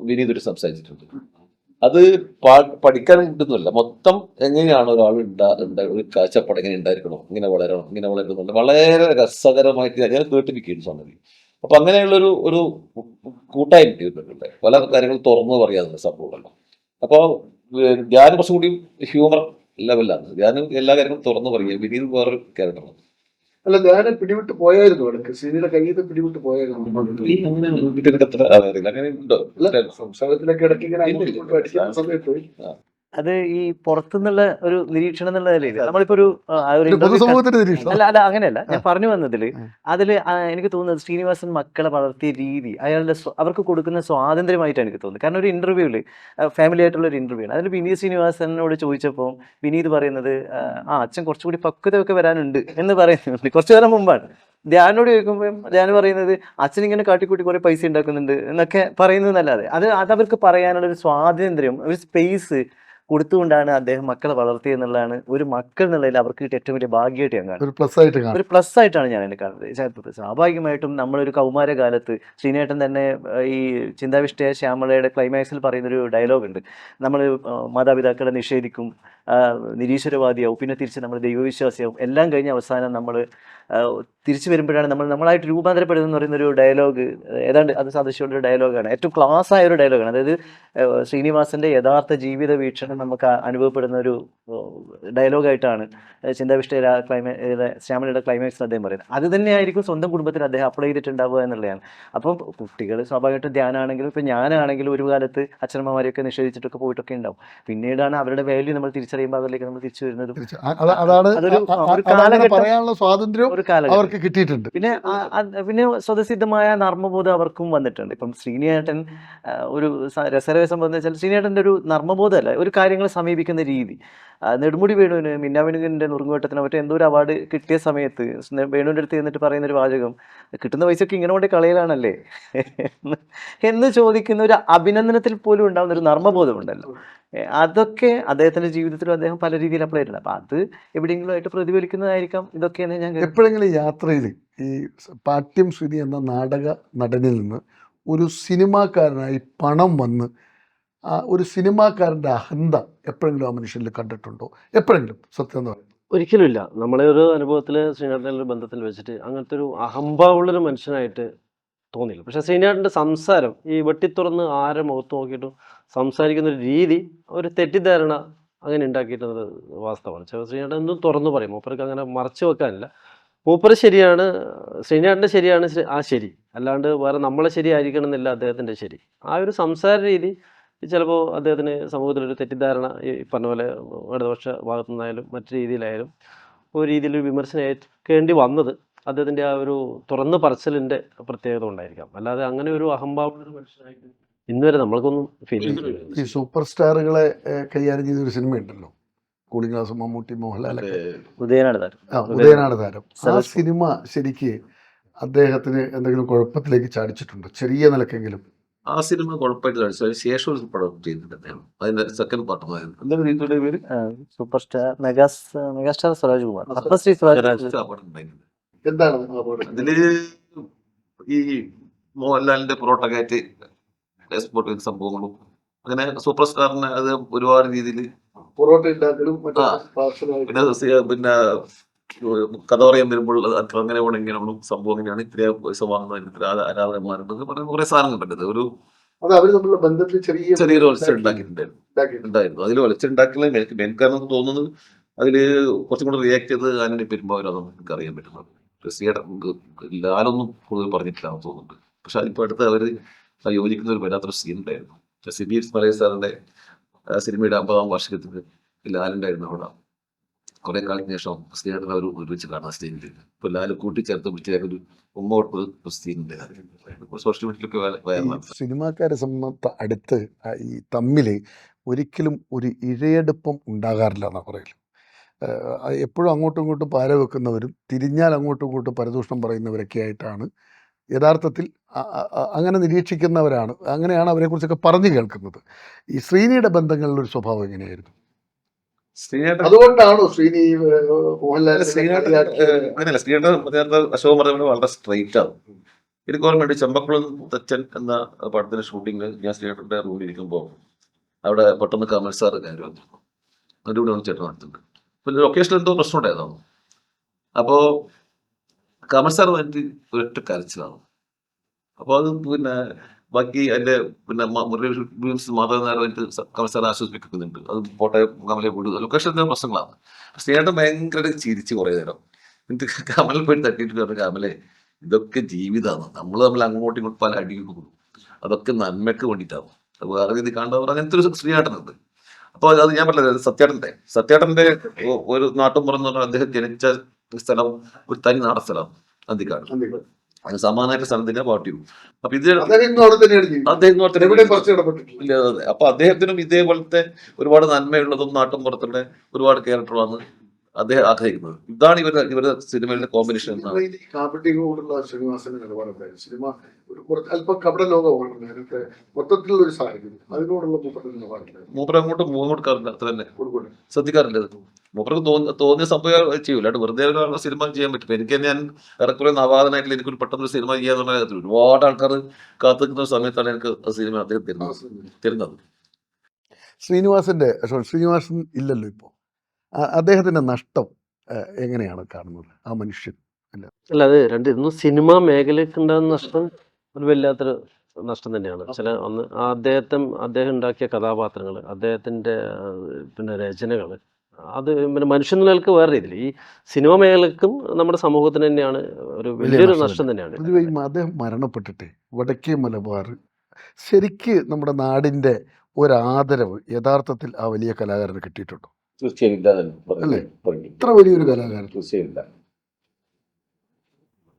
വിനീതൊരു സംസാരിച്ചിട്ടുണ്ട്. അത് പഠിക്കാൻ കിട്ടുന്നില്ല. മൊത്തം എങ്ങനെയാണ് ഒരാൾ ഒരു കാഴ്ചപ്പാട് എങ്ങനെ ഉണ്ടായിരിക്കണം, ഇങ്ങനെ വളരണം, ഇങ്ങനെ വളരുന്നുണ്ട്. വളരെ രസകരമായിട്ട് ഞാൻ കേട്ടിരിക്കുകയാണ് സംഗതി. അപ്പൊ അങ്ങനെയുള്ളൊരു കൂട്ടായ്മ കിട്ടിയിട്ടുണ്ട്. പല കാര്യങ്ങൾ തുറന്നു പറയാനുള്ള സംഭവമല്ലോ. അപ്പോൾ ഞാൻ കുറച്ചും കൂടി ഹ്യൂമർ ലെവലാണ്. ഞാൻ എല്ലാ കാര്യങ്ങളും തുറന്നു പറയുക. വിനീത് വേറൊരു ക്യാരക്ടറാണ്. അല്ല, ഞാൻ പിടിവിട്ട് പോയായിരുന്നു ഇടയ്ക്ക്. ശ്രീനിയുടെ കയ്യിൽ നിന്ന് പിടിവിട്ട് പോയായിരുന്നു. അറിയില്ല, അങ്ങനെ ഉണ്ടോ? സംസാരത്തിലൊക്കെ ഇടയ്ക്ക് ഇങ്ങനെ അങ്ങോട്ടും ഇങ്ങോട്ടും അടിക്കുന്ന സമയത്ത് അത് ഈ പുറത്തുനിന്നുള്ള ഒരു നിരീക്ഷണം എന്നുള്ള നിലയിൽ നമ്മളിപ്പോ ഒരു ഒരു പൊതുസമൂഹത്തിന്റെ നിരീക്ഷണം. അല്ല അങ്ങനെയല്ല ഞാൻ പറഞ്ഞു വന്നതില് അതില് എനിക്ക് തോന്നുന്നത് ശ്രീനിവാസൻ മക്കളെ വളർത്തിയ രീതി അയാളുടെ അവർക്ക് കൊടുക്കുന്ന സ്വാതന്ത്ര്യമായിട്ടാണ് എനിക്ക് തോന്നുന്നത്. കാരണം ഒരു ഇന്റർവ്യൂവില് ഫാമിലി ആയിട്ടുള്ള ഒരു ഇന്റർവ്യൂ ആണ്. അതിൽ വിനീത് ശ്രീനിവാസനോട് ചോദിച്ചപ്പോൾ വിനീത് പറയുന്നത് അച്ഛൻ കുറച്ചുകൂടി പക്വതയൊക്കെ വരാനുണ്ട് എന്ന് പറയുന്നുണ്ട്. കുറച്ചു കാലം മുമ്പാണ്. ധ്യാനോട് ചോദിക്കുമ്പോൾ ധ്യാൻ പറയുന്നത് അച്ഛൻ ഇങ്ങനെ കാട്ടിക്കൂട്ടി കുറെ പൈസ ഉണ്ടാക്കുന്നുണ്ട് എന്നൊക്കെ പറയുന്നതല്ലാതെ അതവർക്ക് പറയാനുള്ള ഒരു സ്വാതന്ത്ര്യം, ഒരു സ്പേസ് കൊടുത്തുകൊണ്ടാണ് അദ്ദേഹം മക്കളെ വളർത്തിയെന്നുള്ളതാണ് ഒരു മക്കൾ എന്നുള്ളതിൽ അവർക്ക് കിട്ടിയ ഏറ്റവും വലിയ ഭാഗ്യമായിട്ട് ഞാൻ കാണുന്നത്. ഒരു പ്ലസ് ആയിട്ട് കാണും. ഒരു പ്ലസ് ആയിട്ടാണ് ഞാൻ എന്നെ കാണുന്നത്. സ്വാഭാവികമായിട്ടും നമ്മളൊരു കൗമാരകാലത്ത് ശ്രീനേട്ടൻ തന്നെ ഈ ചിന്താവിഷ്ടയ ശ്യാമളയുടെ ക്ലൈമാക്സിൽ പറയുന്നൊരു ഡയലോഗ് ഉണ്ട്. നമ്മൾ മാതാപിതാക്കളെ നിഷേധിക്കും, നിരീശ്വരവാദിയാവും, പിന്നെ തിരിച്ച് നമ്മൾ ദൈവവിശ്വാസിയാവും, എല്ലാം കഴിഞ്ഞ് അവസാനം നമ്മൾ തിരിച്ചു വരുമ്പോഴാണ് നമ്മളായിട്ട് രൂപാന്തരപ്പെടുന്നതെന്ന് പറയുന്നൊരു ഡയലോഗ്. ഏതാണ്ട് അത് സദസ്യയുടെ ഒരു ഡയലോഗാണ്. ഏറ്റവും ക്ലാസ് ആയ ഒരു ഡയലോഗാണ്. അതായത് ശ്രീനിവാസന്റെ യഥാർത്ഥ ജീവിത വീക്ഷണം നമുക്ക് അനുഭവപ്പെടുന്ന ഒരു ഡയലോഗായിട്ടാണ് ചിന്താവിഷ്ട ശ്യാമലയുടെ ക്ലൈമാക്സിൽ അദ്ദേഹം പറയുന്നത്. അത് തന്നെയായിരിക്കും സ്വന്തം കുടുംബത്തിൽ അദ്ദേഹം അപ്ലൈ ചെയ്തിട്ടുണ്ടാവുക എന്നുള്ളതാണ്. അപ്പം കുട്ടികൾ സ്വാഭാവികമായിട്ടും ധ്യാനാണെങ്കിലും ഇപ്പം ഞാനാണെങ്കിലും ഒരു കാലത്ത് അച്ഛനമ്മമാരെയൊക്കെ നിഷേധിച്ചിട്ടൊക്കെ പോയിട്ടൊക്കെ ഉണ്ടാവും. പിന്നീടാണ് അവരുടെ വാല്യൂ നമ്മൾ തിരിച്ചറിയുമ്പോൾ അതിലേക്ക് നമ്മൾ തിരിച്ചു വരുന്നതും. പറയാനുള്ള സ്വാതന്ത്ര്യം അവർക്ക് കിട്ടിയിട്ടുണ്ട്. പിന്നെ സ്വതസിദ്ധമായ നർമ്മബോധം അവർക്കും വന്നിട്ടുണ്ട്. ഇപ്പം ശ്രീനിയേട്ടൻ ഒരു രസകരമായ സംഭവം എന്ന് വെച്ചാൽ ശ്രീനിയേട്ടൻ്റെ ഒരു നർമ്മബോധമല്ല, ഒരു കാര്യങ്ങളെ സമീപിക്കുന്ന രീതി. നെടുമുടി വേണുവിന് മിന്നാമിനുവിൻ്റെ നുറുങ്ങുവട്ടത്തിന് മറ്റേ എന്തോ ഒരു അവാർഡ് കിട്ടിയ സമയത്ത് വേണുവിൻ്റെ അടുത്ത് എന്നിട്ട് പറയുന്നൊരു വാചകം, കിട്ടുന്ന പൈസയൊക്കെ ഇങ്ങനെ കൊണ്ട് കളയലാണല്ലേ എന്ന് ചോദിക്കുന്ന ഒരു അഭിനന്ദനത്തിൽ പോലും ഉണ്ടാകുന്ന ഒരു നർമ്മബോധം ഉണ്ടല്ലോ. അതൊക്കെ അദ്ദേഹത്തിന്റെ ജീവിതത്തിലും അദ്ദേഹം പല രീതിയിൽ അപ്ലൈ ചെയ്തിട്ടുണ്ട്. അപ്പൊ അത് എവിടെയെങ്കിലും ആയിട്ട് പ്രതിഫലിക്കുന്നതായിരിക്കാം ഇതൊക്കെയെന്ന് ഞാൻ എപ്പോഴെങ്കിലും യാത്രയിൽ ഈ പാട്യം ശ്രീനി എന്ന നാടക നടനിൽ നിന്ന് ഒരു സിനിമാക്കാരനായി പണം വന്ന് ഒരു സിനിമാക്കാരൻ്റെ അഹന്ത എപ്പോഴെങ്കിലും ആ മനുഷ്യനിൽ കണ്ടിട്ടുണ്ടോ? എപ്പോഴെങ്കിലും സത്യം എന്ന് പറയുന്നത് ഒരിക്കലും ഇല്ല. നമ്മളെ ഒരു അനുഭവത്തിൽ ശ്രീനാഥൻ്റെ ഒരു ബന്ധത്തിൽ വെച്ചിട്ട് അങ്ങനത്തെ ഒരു അഹംഭാവമുള്ളൊരു മനുഷ്യനായിട്ട് തോന്നിയില്ല. പക്ഷെ ശ്രീനാഥൻ്റെ സംസാരം ഈ വെട്ടിത്തുറന്ന് ആരെ മുഖത്ത് നോക്കിയിട്ടും സംസാരിക്കുന്ന ഒരു രീതി ഒരു തെറ്റിദ്ധാരണ അങ്ങനെ ഉണ്ടാക്കിയിട്ടുള്ളത് വാസ്തവമാണ്. ശ്രീനാഥൻ എന്തും തുറന്നു പറയും. മൂപ്പർക്ക് അങ്ങനെ മറച്ചു വെക്കാനില്ല. മൂപ്പര് ശരിയാണ്, ശ്രീനാഥൻ്റെ ശരിയാണ് ആ ശരി, അല്ലാണ്ട് വേറെ നമ്മളെ ശരിയായിരിക്കണം എന്നില്ല അദ്ദേഹത്തിൻ്റെ ശരി. ആ ഒരു സംസാര രീതി ചിലപ്പോൾ അദ്ദേഹത്തിന് സമൂഹത്തിലൊരു തെറ്റിദ്ധാരണ ഈ പറഞ്ഞ പോലെ ഇടതുപക്ഷ ഭാഗത്തു നിന്നായാലും മറ്റു രീതിയിലായാലും ഒരു രീതിയിലൊരു വിമർശനം ഏൽക്കേണ്ടി വന്നത് അദ്ദേഹത്തിൻ്റെ ആ ഒരു തുറന്നു പറച്ചിലിൻ്റെ പ്രത്യേകത ഉണ്ടായിരിക്കാം. അല്ലാതെ അങ്ങനെ ഒരു അഹംഭാവമുള്ള ഒരു മനുഷ്യനായിട്ട് ഇന്നുവരെ നമ്മൾക്കൊന്നും ഫീൽ ചെയ്തിട്ടില്ല. ഈ സൂപ്പർ സ്റ്റാറുകളെ കൈകാര്യം ചെയ്തൊരു സിനിമ ഉണ്ടല്ലോ, കൂളിംഗ് ഗ്ലാസ്, മമ്മൂട്ടി, മോഹൻലാലൊക്കെ. ഉദയനാട് താരം. ആ സിനിമ ശരിക്ക് അദ്ദേഹത്തിന് എന്തെങ്കിലും കുഴപ്പത്തിലേക്ക് ചാടിച്ചിട്ടുണ്ടോ ചെറിയ നിലക്കെങ്കിലും? ആ സിനിമ കുഴപ്പമായിട്ട് കാണിച്ചു. അതിന് ശേഷം ഒരു പടം ചെയ്തിട്ടുണ്ട് അദ്ദേഹം. അതിന്റെ സെക്കൻഡ് പാർട്ടുമായിരുന്നു. എന്താണ് രീതിയുടെ പേര്? Super star megastar Swaraj Kumar. എന്താണ് അതില് ഈ മോഹൻലാലിന്റെ പൊറോട്ടക്കാറ്റ് എക്സ്പോർട്ട് ചെയ്ത സംഭവങ്ങളും അങ്ങനെ സൂപ്പർ സ്റ്റാറിനെ അത് ഒരുപാട് രീതിയിൽ പൊറോട്ട ഉണ്ടാക്കലും പിന്നെ കഥ പറയാൻ വരുമ്പോൾ അങ്ങനെ ഇങ്ങനെ സംഭവം ഇങ്ങനെയാണ്, ഇത്ര പൈസ വാങ്ങുന്നത്, ഇത്ര ആരാധകന്മാരുണ്ട്, കുറെ സാധനങ്ങളുണ്ടത്. ഒരു ചെറിയൊരു ഒളിച്ച ഉണ്ടാക്കിയിട്ടുണ്ടായിരുന്നു. അതിൽ ഒളിച്ചുണ്ടാക്കിയ മെയിൻ കാരണം തോന്നുന്നത് അതില് കുറച്ചും കൂടെ റിയാക്ട് ചെയ്ത് ആന്റണി പെരുമ്പാവൂരാണെന്ന് എനിക്ക് അറിയാൻ പറ്റുന്നത്. ലാലൊന്നും കൂടുതൽ പറഞ്ഞിട്ടില്ല തോന്നുന്നുണ്ട്. പക്ഷെ അതിപ്പോ അടുത്ത് അവര് യോജിക്കുന്ന ഒരു വല്ലാത്തൊരു സീൻ ഉണ്ടായിരുന്നു. സിബി മലയ സാറിന്റെ സിനിമയുടെ 50-ാം വാർഷികത്തിന് ലാലുണ്ടായിരുന്നു അവിടെ. കുറെ കാലത്തിന് ശേഷം ശ്രീനാഥൻ അവർ ഒരുമിച്ച് കാണാൻ സ്റ്റേജിൽ. ഇപ്പൊ ലാല് കൂട്ടിച്ചേർത്ത് പിടിച്ച ഒരു ഉമ്മോട്ട് സീനുണ്ട് സോഷ്യൽ മീഡിയയിലൊക്കെ. സിനിമാക്കാരെ അടുത്ത് ഈ തമ്മില് ഒരിക്കലും ഒരു ഇഴയെടുപ്പം ഉണ്ടാകാറില്ല എന്നാ പറയല്. എപ്പോഴും അങ്ങോട്ടും ഇങ്ങോട്ടും പാര വെക്കുന്നവരും തിരിഞ്ഞാൽ അങ്ങോട്ടും ഇങ്ങോട്ടും പരദൂഷണം പറയുന്നവരൊക്കെ ആയിട്ടാണ് യഥാർത്ഥത്തിൽ അങ്ങനെ നിരീക്ഷിക്കുന്നവരാണ്. അങ്ങനെയാണ് അവരെക്കുറിച്ചൊക്കെ പറഞ്ഞു കേൾക്കുന്നത്. ഈ ശ്രീനിയുടെ ബന്ധങ്ങളിലൊരു സ്വഭാവം എങ്ങനെയായിരുന്നു? അതുകൊണ്ടാണോ ശ്രീനി അശോക് പറഞ്ഞ വളരെ സ്ട്രെയിറ്റ് ആണ്. എനിക്ക് ഓർമ്മയുണ്ട് ചെമ്പക്കുളം തച്ചൻ എന്ന പടത്തിന്റെ ഷൂട്ടിങ് ഞാൻ ശ്രീനാഥന്റെ റൂമിൽ ഇരിക്കുമ്പോൾ അവിടെ പെട്ടെന്ന് കമൽ സാർ കാര്യം വന്നിരുന്നു. അതിൻ്റെ കൂടെ ഒന്ന് ചേട്ടൻ നടത്തുന്നുണ്ട്. പിന്നെ ലൊക്കേഷനിൽ എന്തോ പ്രശ്നം ഉണ്ടായതാണ്. അപ്പോ കമൽ സാർ വന്നിട്ട് ഒരൊറ്റ കരച്ചിലാണ്. അപ്പോൾ അത് പിന്നെ ബാക്കി അതിന്റെ പിന്നെ മുരളി ഫിലിംസ് മാധവൻ നായർ കമൽസാർ ആശ്വസിപ്പിക്കുന്നുണ്ട്. അത് കോട്ടയം കമലെ വീട് ലൊക്കേഷൻ്റെ പ്രശ്നങ്ങളാണ്. ശ്രീയേട്ടൻ ഭയങ്കര ചിരിച്ച് കുറേ നേരം എന്നിട്ട് കമലിൽ പോയി തട്ടിയിട്ട് പറഞ്ഞു, കമലെ ഇതൊക്കെ ജീവിതമാണ്, നമ്മൾ തമ്മിൽ അങ്ങോട്ടും ഇങ്ങോട്ടും പല അടിയിൽ പോകും, അതൊക്കെ നന്മയ്ക്ക് വേണ്ടിയിട്ടാണ്, അത് വേറെ രീതി കാണാൻ അങ്ങനത്തെ ഒരു ശ്രീയേട്ടനുണ്ട്. അപ്പോൾ അത് ഞാൻ പറഞ്ഞത് സത്യേട്ടന്റെ ഒരു നാട്ടും പുറം എന്ന് പറഞ്ഞാൽ അദ്ദേഹം ജനിച്ച സ്ഥലം ഒരു തനി നാട സ്ഥലമാണ് അന്തിക്കാട്. അതിന് സമാനമായിട്ട് സ്ഥലം തന്നെ പാർട്ടിയും. അപ്പൊ ഇത് അപ്പൊ അദ്ദേഹത്തിനും ഇതേപോലത്തെ ഒരുപാട് നന്മയുള്ളതും നാട്ടും പുറത്തുള്ള ഒരുപാട് ക്യാരക്ടറാണ് അദ്ദേഹം ആഗ്രഹിക്കുന്നത്. ഇതാണ് ഇവരുടെ സിനിമയിലെ കോമ്പിനേഷൻ എന്നാണ്. കാപട്യങ്ങളോടുള്ള ശ്രീനിവാസന്റെ നിലപാടുണ്ടായിരുന്നു. സിനിമ അല്പം കപട ലോകമാണ് നേരത്തെ മൊത്തത്തിലുള്ള ഒരു സാഹചര്യം, അതിനോടുള്ള നിലപാടുണ്ടായിരുന്നു. മൂപ്പർ അങ്ങോട്ട് കാറില്ല, അത്ര തന്നെ ശ്രദ്ധിക്കാറില്ല. മൂപ്പർക്ക് തോന്നിയ സംഭവം ചെയ്യൂല, അത് വെറുതെ ഒരാളുടെ സിനിമ ചെയ്യാൻ പറ്റും. എനിക്ക് തന്നെ ഞാൻ ഏറെക്കുറെ നവാദനായിട്ടില്ല, എനിക്കൊരു പെട്ടെന്ന് സിനിമ ചെയ്യാന്നുള്ള കാര്യത്തിൽ ഒരുപാട് ആൾക്കാർ കാത്തിരിക്കുന്ന സമയത്താണ് എനിക്ക് ആ സിനിമ അദ്ദേഹം തരുന്നത്. ശ്രീനിവാസൻ ഇല്ലല്ലോ ഇപ്പോൾ, അദ്ദേഹത്തിന്റെ നഷ്ടം എങ്ങനെയാണ് കാണുന്നത് ആ മനുഷ്യൻ? അല്ല, അത് ഇന്നും സിനിമാ മേഖലയ്ക്ക് ഉണ്ടാകുന്ന നഷ്ടം ഒരു വല്ലാത്തൊരു നഷ്ടം തന്നെയാണ്. ഒന്ന് അദ്ദേഹം ഉണ്ടാക്കിയ കഥാപാത്രങ്ങൾ, അദ്ദേഹത്തിൻ്റെ പിന്നെ രചനകൾ, അത് പിന്നെ മനുഷ്യൻ നിലക്ക് വേറെ രീതിയിൽ ഈ സിനിമാ മേഖലക്കും നമ്മുടെ സമൂഹത്തിന് തന്നെയാണ് ഒരു വലിയൊരു നഷ്ടം തന്നെയാണ്. അദ്ദേഹം മരണപ്പെട്ടിട്ട് വടക്കേ മലബാർ ശരിക്ക് നമ്മുടെ നാടിന്റെ ഒരാദരവ് യഥാർത്ഥത്തിൽ ആ വലിയ കലാകാരന് കിട്ടിയിട്ടുണ്ടോ? തീർച്ചയായും അല്ലേ? ഇത്ര വലിയൊരു കലാകാരൻ തീർച്ചയായില്ല.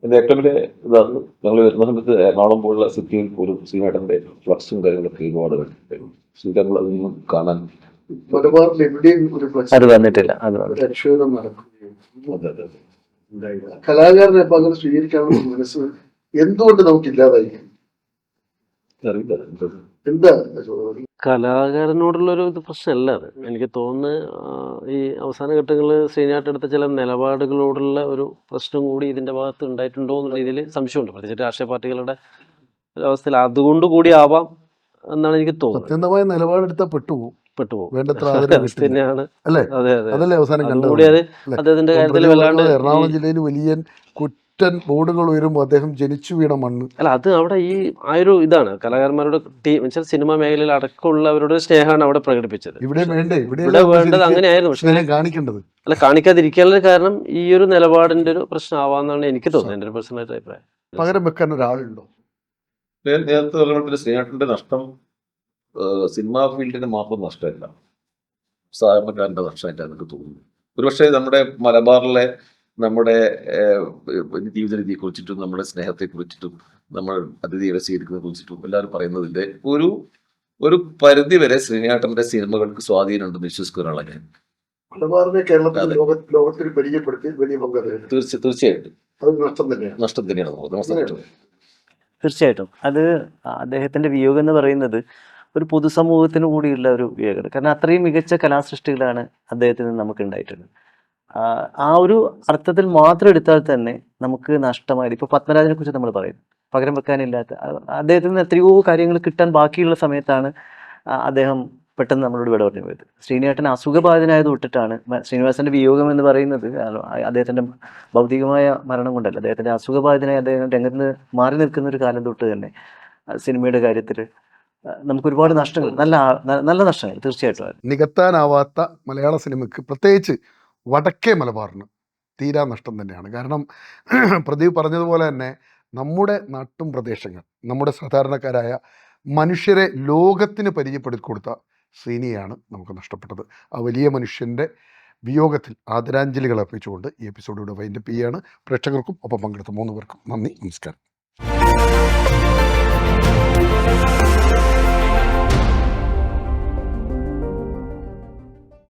എൻ്റെ ഏറ്റവും വലിയ ഇതാണ്, ഞങ്ങൾ വരുന്ന സമയത്ത് എറണാകുളം പോലുള്ള സിറ്റിയിൽ ഒരു ശ്രീനാട്ടൻ്റെ ഫ്ലക്സും കാര്യങ്ങളൊക്കെ ഒരുപാട് കണ്ടിട്ടുണ്ടായിരുന്നു. ശ്രീനാട്ടൻ അതൊന്നും കാണാൻ മലബാറിൽ എവിടെയും ഒരു അത് വന്നിട്ടില്ല. പരിശോധന നടക്കുകയും കലാകാരനെ പകരം സ്വീകരിക്കാനുള്ള മനസ്സ് എന്തുകൊണ്ട് നമുക്കില്ലാതായിരിക്കും? എന്താ കലാകാരനോടുള്ളൊരു ഇത് പ്രശ്നമല്ല അത്. എനിക്ക് തോന്നുന്നു ഈ അവസാന ഘട്ടങ്ങളിൽ ശ്രീനാട്ട് എടുത്ത ചില നിലപാടുകളോടുള്ള ഒരു പ്രശ്നം കൂടി ഇതിൻ്റെ ഭാഗത്ത് ഉണ്ടായിട്ടുണ്ടോ എന്നുള്ള രീതിയിൽ സംശയമുണ്ട്. പ്രത്യേകിച്ച് രാഷ്ട്രീയ പാർട്ടികളുടെ ഒരവസ്ഥയിൽ അതുകൊണ്ട് കൂടി ആവാം എന്നാണ് എനിക്ക് തോന്നുന്നത്. സത്യസന്ധമായ നിലപാടെടുത്താൽ പെട്ടുപോകും. വേണ്ടത്ര തന്നെയാണ്. അല്ലേ? അതല്ലേ അവസാനം കണ്ടത്. അദ്ദേഹത്തിന്റെ കാര്യത്തിൽ എറണാകുളം ജില്ലയിൽ വലിയ കുറ്റൻ ബോർഡുകൾ ഉയരുമ്പോൾ അദ്ദേഹം ജനിച്ചു വീണ മണ്ണ്. അല്ല, അത് അവിടെ ആ ഒരു ഇതാണ് കലാകാരന്മാരുടെ വെച്ചാൽ സിനിമാ മേഖലയിൽ അടക്കമുള്ളവരുടെ സ്നേഹമാണ് അവിടെ പ്രകടിപ്പിച്ചത്. ഇവിടെ വേണ്ടത് അങ്ങനെയായിരുന്നു. പക്ഷെ കാണിക്കേണ്ടത് അല്ല, കാണിക്കാതിരിക്കാനുള്ള കാരണം ഈ ഒരു നിലപാടിന്റെ ഒരു പ്രശ്നമാവാന്നാണ് എനിക്ക് തോന്നുന്നത്, എൻ്റെ ഒരു പേഴ്സണൽ അഭിപ്രായം. പകരം വെക്കാൻ ഒരാളുണ്ടോ? നേരത്തെ പറഞ്ഞ ശ്രീനാട്ടിന്റെ നഷ്ടം സിനിമാ ഫീൽഡിന് മാത്രം നഷ്ടമല്ല, സാധാരണക്കാരൻ്റെ നഷ്ടമായിട്ടാണ് എനിക്ക് തോന്നുന്നു. ഒരുപക്ഷെ നമ്മുടെ മലബാറിലെ നമ്മുടെ ജീവിത രീതിയെ കുറിച്ചിട്ടും നമ്മുടെ സ്നേഹത്തെ കുറിച്ചിട്ടും നമ്മൾ അതിഥികളെ സ്വീകരിക്കുന്നതിനെ കുറിച്ചിട്ടും എല്ലാവരും പറയുന്നതിൻ്റെ ഒരു പരിധി വരെ ശ്രീനാട്ടന്റെ സിനിമകൾക്ക് സ്വാധീനം ഉണ്ടെന്ന് വിശ്വസിക്കുന്ന ഒരാളാണ് ഞാൻ. മലബാറിനെ കേരളത്തിൽ ലോകത്തിൽ പരിചയപ്പെടുത്തി വലിയ പങ്ക് തീർച്ചയായിട്ടും നഷ്ടം തന്നെയാണ്. തീർച്ചയായിട്ടും അത് അദ്ദേഹത്തിന്റെ വിയോഗം എന്ന് പറയുന്നത് ഒരു പൊതുസമൂഹത്തിന് കൂടിയുള്ള ഒരു വിയോഗമാണ്. കാരണം അത്രയും മികച്ച കലാസൃഷ്ടികളാണ് അദ്ദേഹത്തിൽ നിന്ന് നമുക്ക് ഉണ്ടായിട്ടുള്ളത്. ആ ഒരു അർത്ഥത്തിൽ മാത്രം എടുത്താൽ തന്നെ നമുക്ക് നഷ്ടമായത്. ഇപ്പോൾ പത്മരാജനെ കുറിച്ച് നമ്മൾ പറയുന്നു, പകരം വെക്കാനില്ലാത്ത അദ്ദേഹത്തിൽ നിന്ന് എത്രയോ കാര്യങ്ങൾ കിട്ടാൻ ബാക്കിയുള്ള സമയത്താണ് അദ്ദേഹം പെട്ടെന്ന് നമ്മളോട് വിട പറഞ്ഞു പോയത്. ശ്രീനിയേട്ടൻ അസുഖബാധിതനായത് തൊട്ടിട്ടാണ് ശ്രീനിവാസന്റെ വിയോഗം എന്ന് പറയുന്നത് അദ്ദേഹത്തിന്റെ ഭൗതികമായ മരണം കൊണ്ടല്ല, അദ്ദേഹത്തിന്റെ അസുഖബാധിതനായി അദ്ദേഹം രംഗത്ത് നിന്ന് മാറി നിൽക്കുന്ന ഒരു കാലം തൊട്ട് തന്നെ സിനിമയുടെ കാര്യത്തിൽ നമുക്ക് ഒരുപാട് നഷ്ടങ്ങൾ, നല്ല നഷ്ടങ്ങൾ തീർച്ചയായിട്ടും. നികത്താനാവാത്ത മലയാള സിനിമയ്ക്ക്, പ്രത്യേകിച്ച് വടക്കേ മലബാറിന് തീരാ നഷ്ടം തന്നെയാണ്. കാരണം പ്രദീപ് പറഞ്ഞതുപോലെ തന്നെ നമ്മുടെ നാട്ടും പ്രദേശങ്ങൾ, നമ്മുടെ സാധാരണക്കാരായ മനുഷ്യരെ ലോകത്തിന് പരിചയപ്പെടുത്തി കൊടുത്ത ശ്രീനിയാണ് നമുക്ക് നഷ്ടപ്പെട്ടത്. ആ വലിയ മനുഷ്യൻ്റെ വിയോഗത്തിൽ ആദരാഞ്ജലികൾ അർപ്പിച്ചുകൊണ്ട് ഈ എപ്പിസോഡിലൂടെ വൈൻഡപ്പ് ചെയ്യുകയാണ്. പ്രേക്ഷകർക്കും ഒപ്പം പങ്കെടുത്ത 3 പേർക്കും നന്ദി, നമസ്കാരം.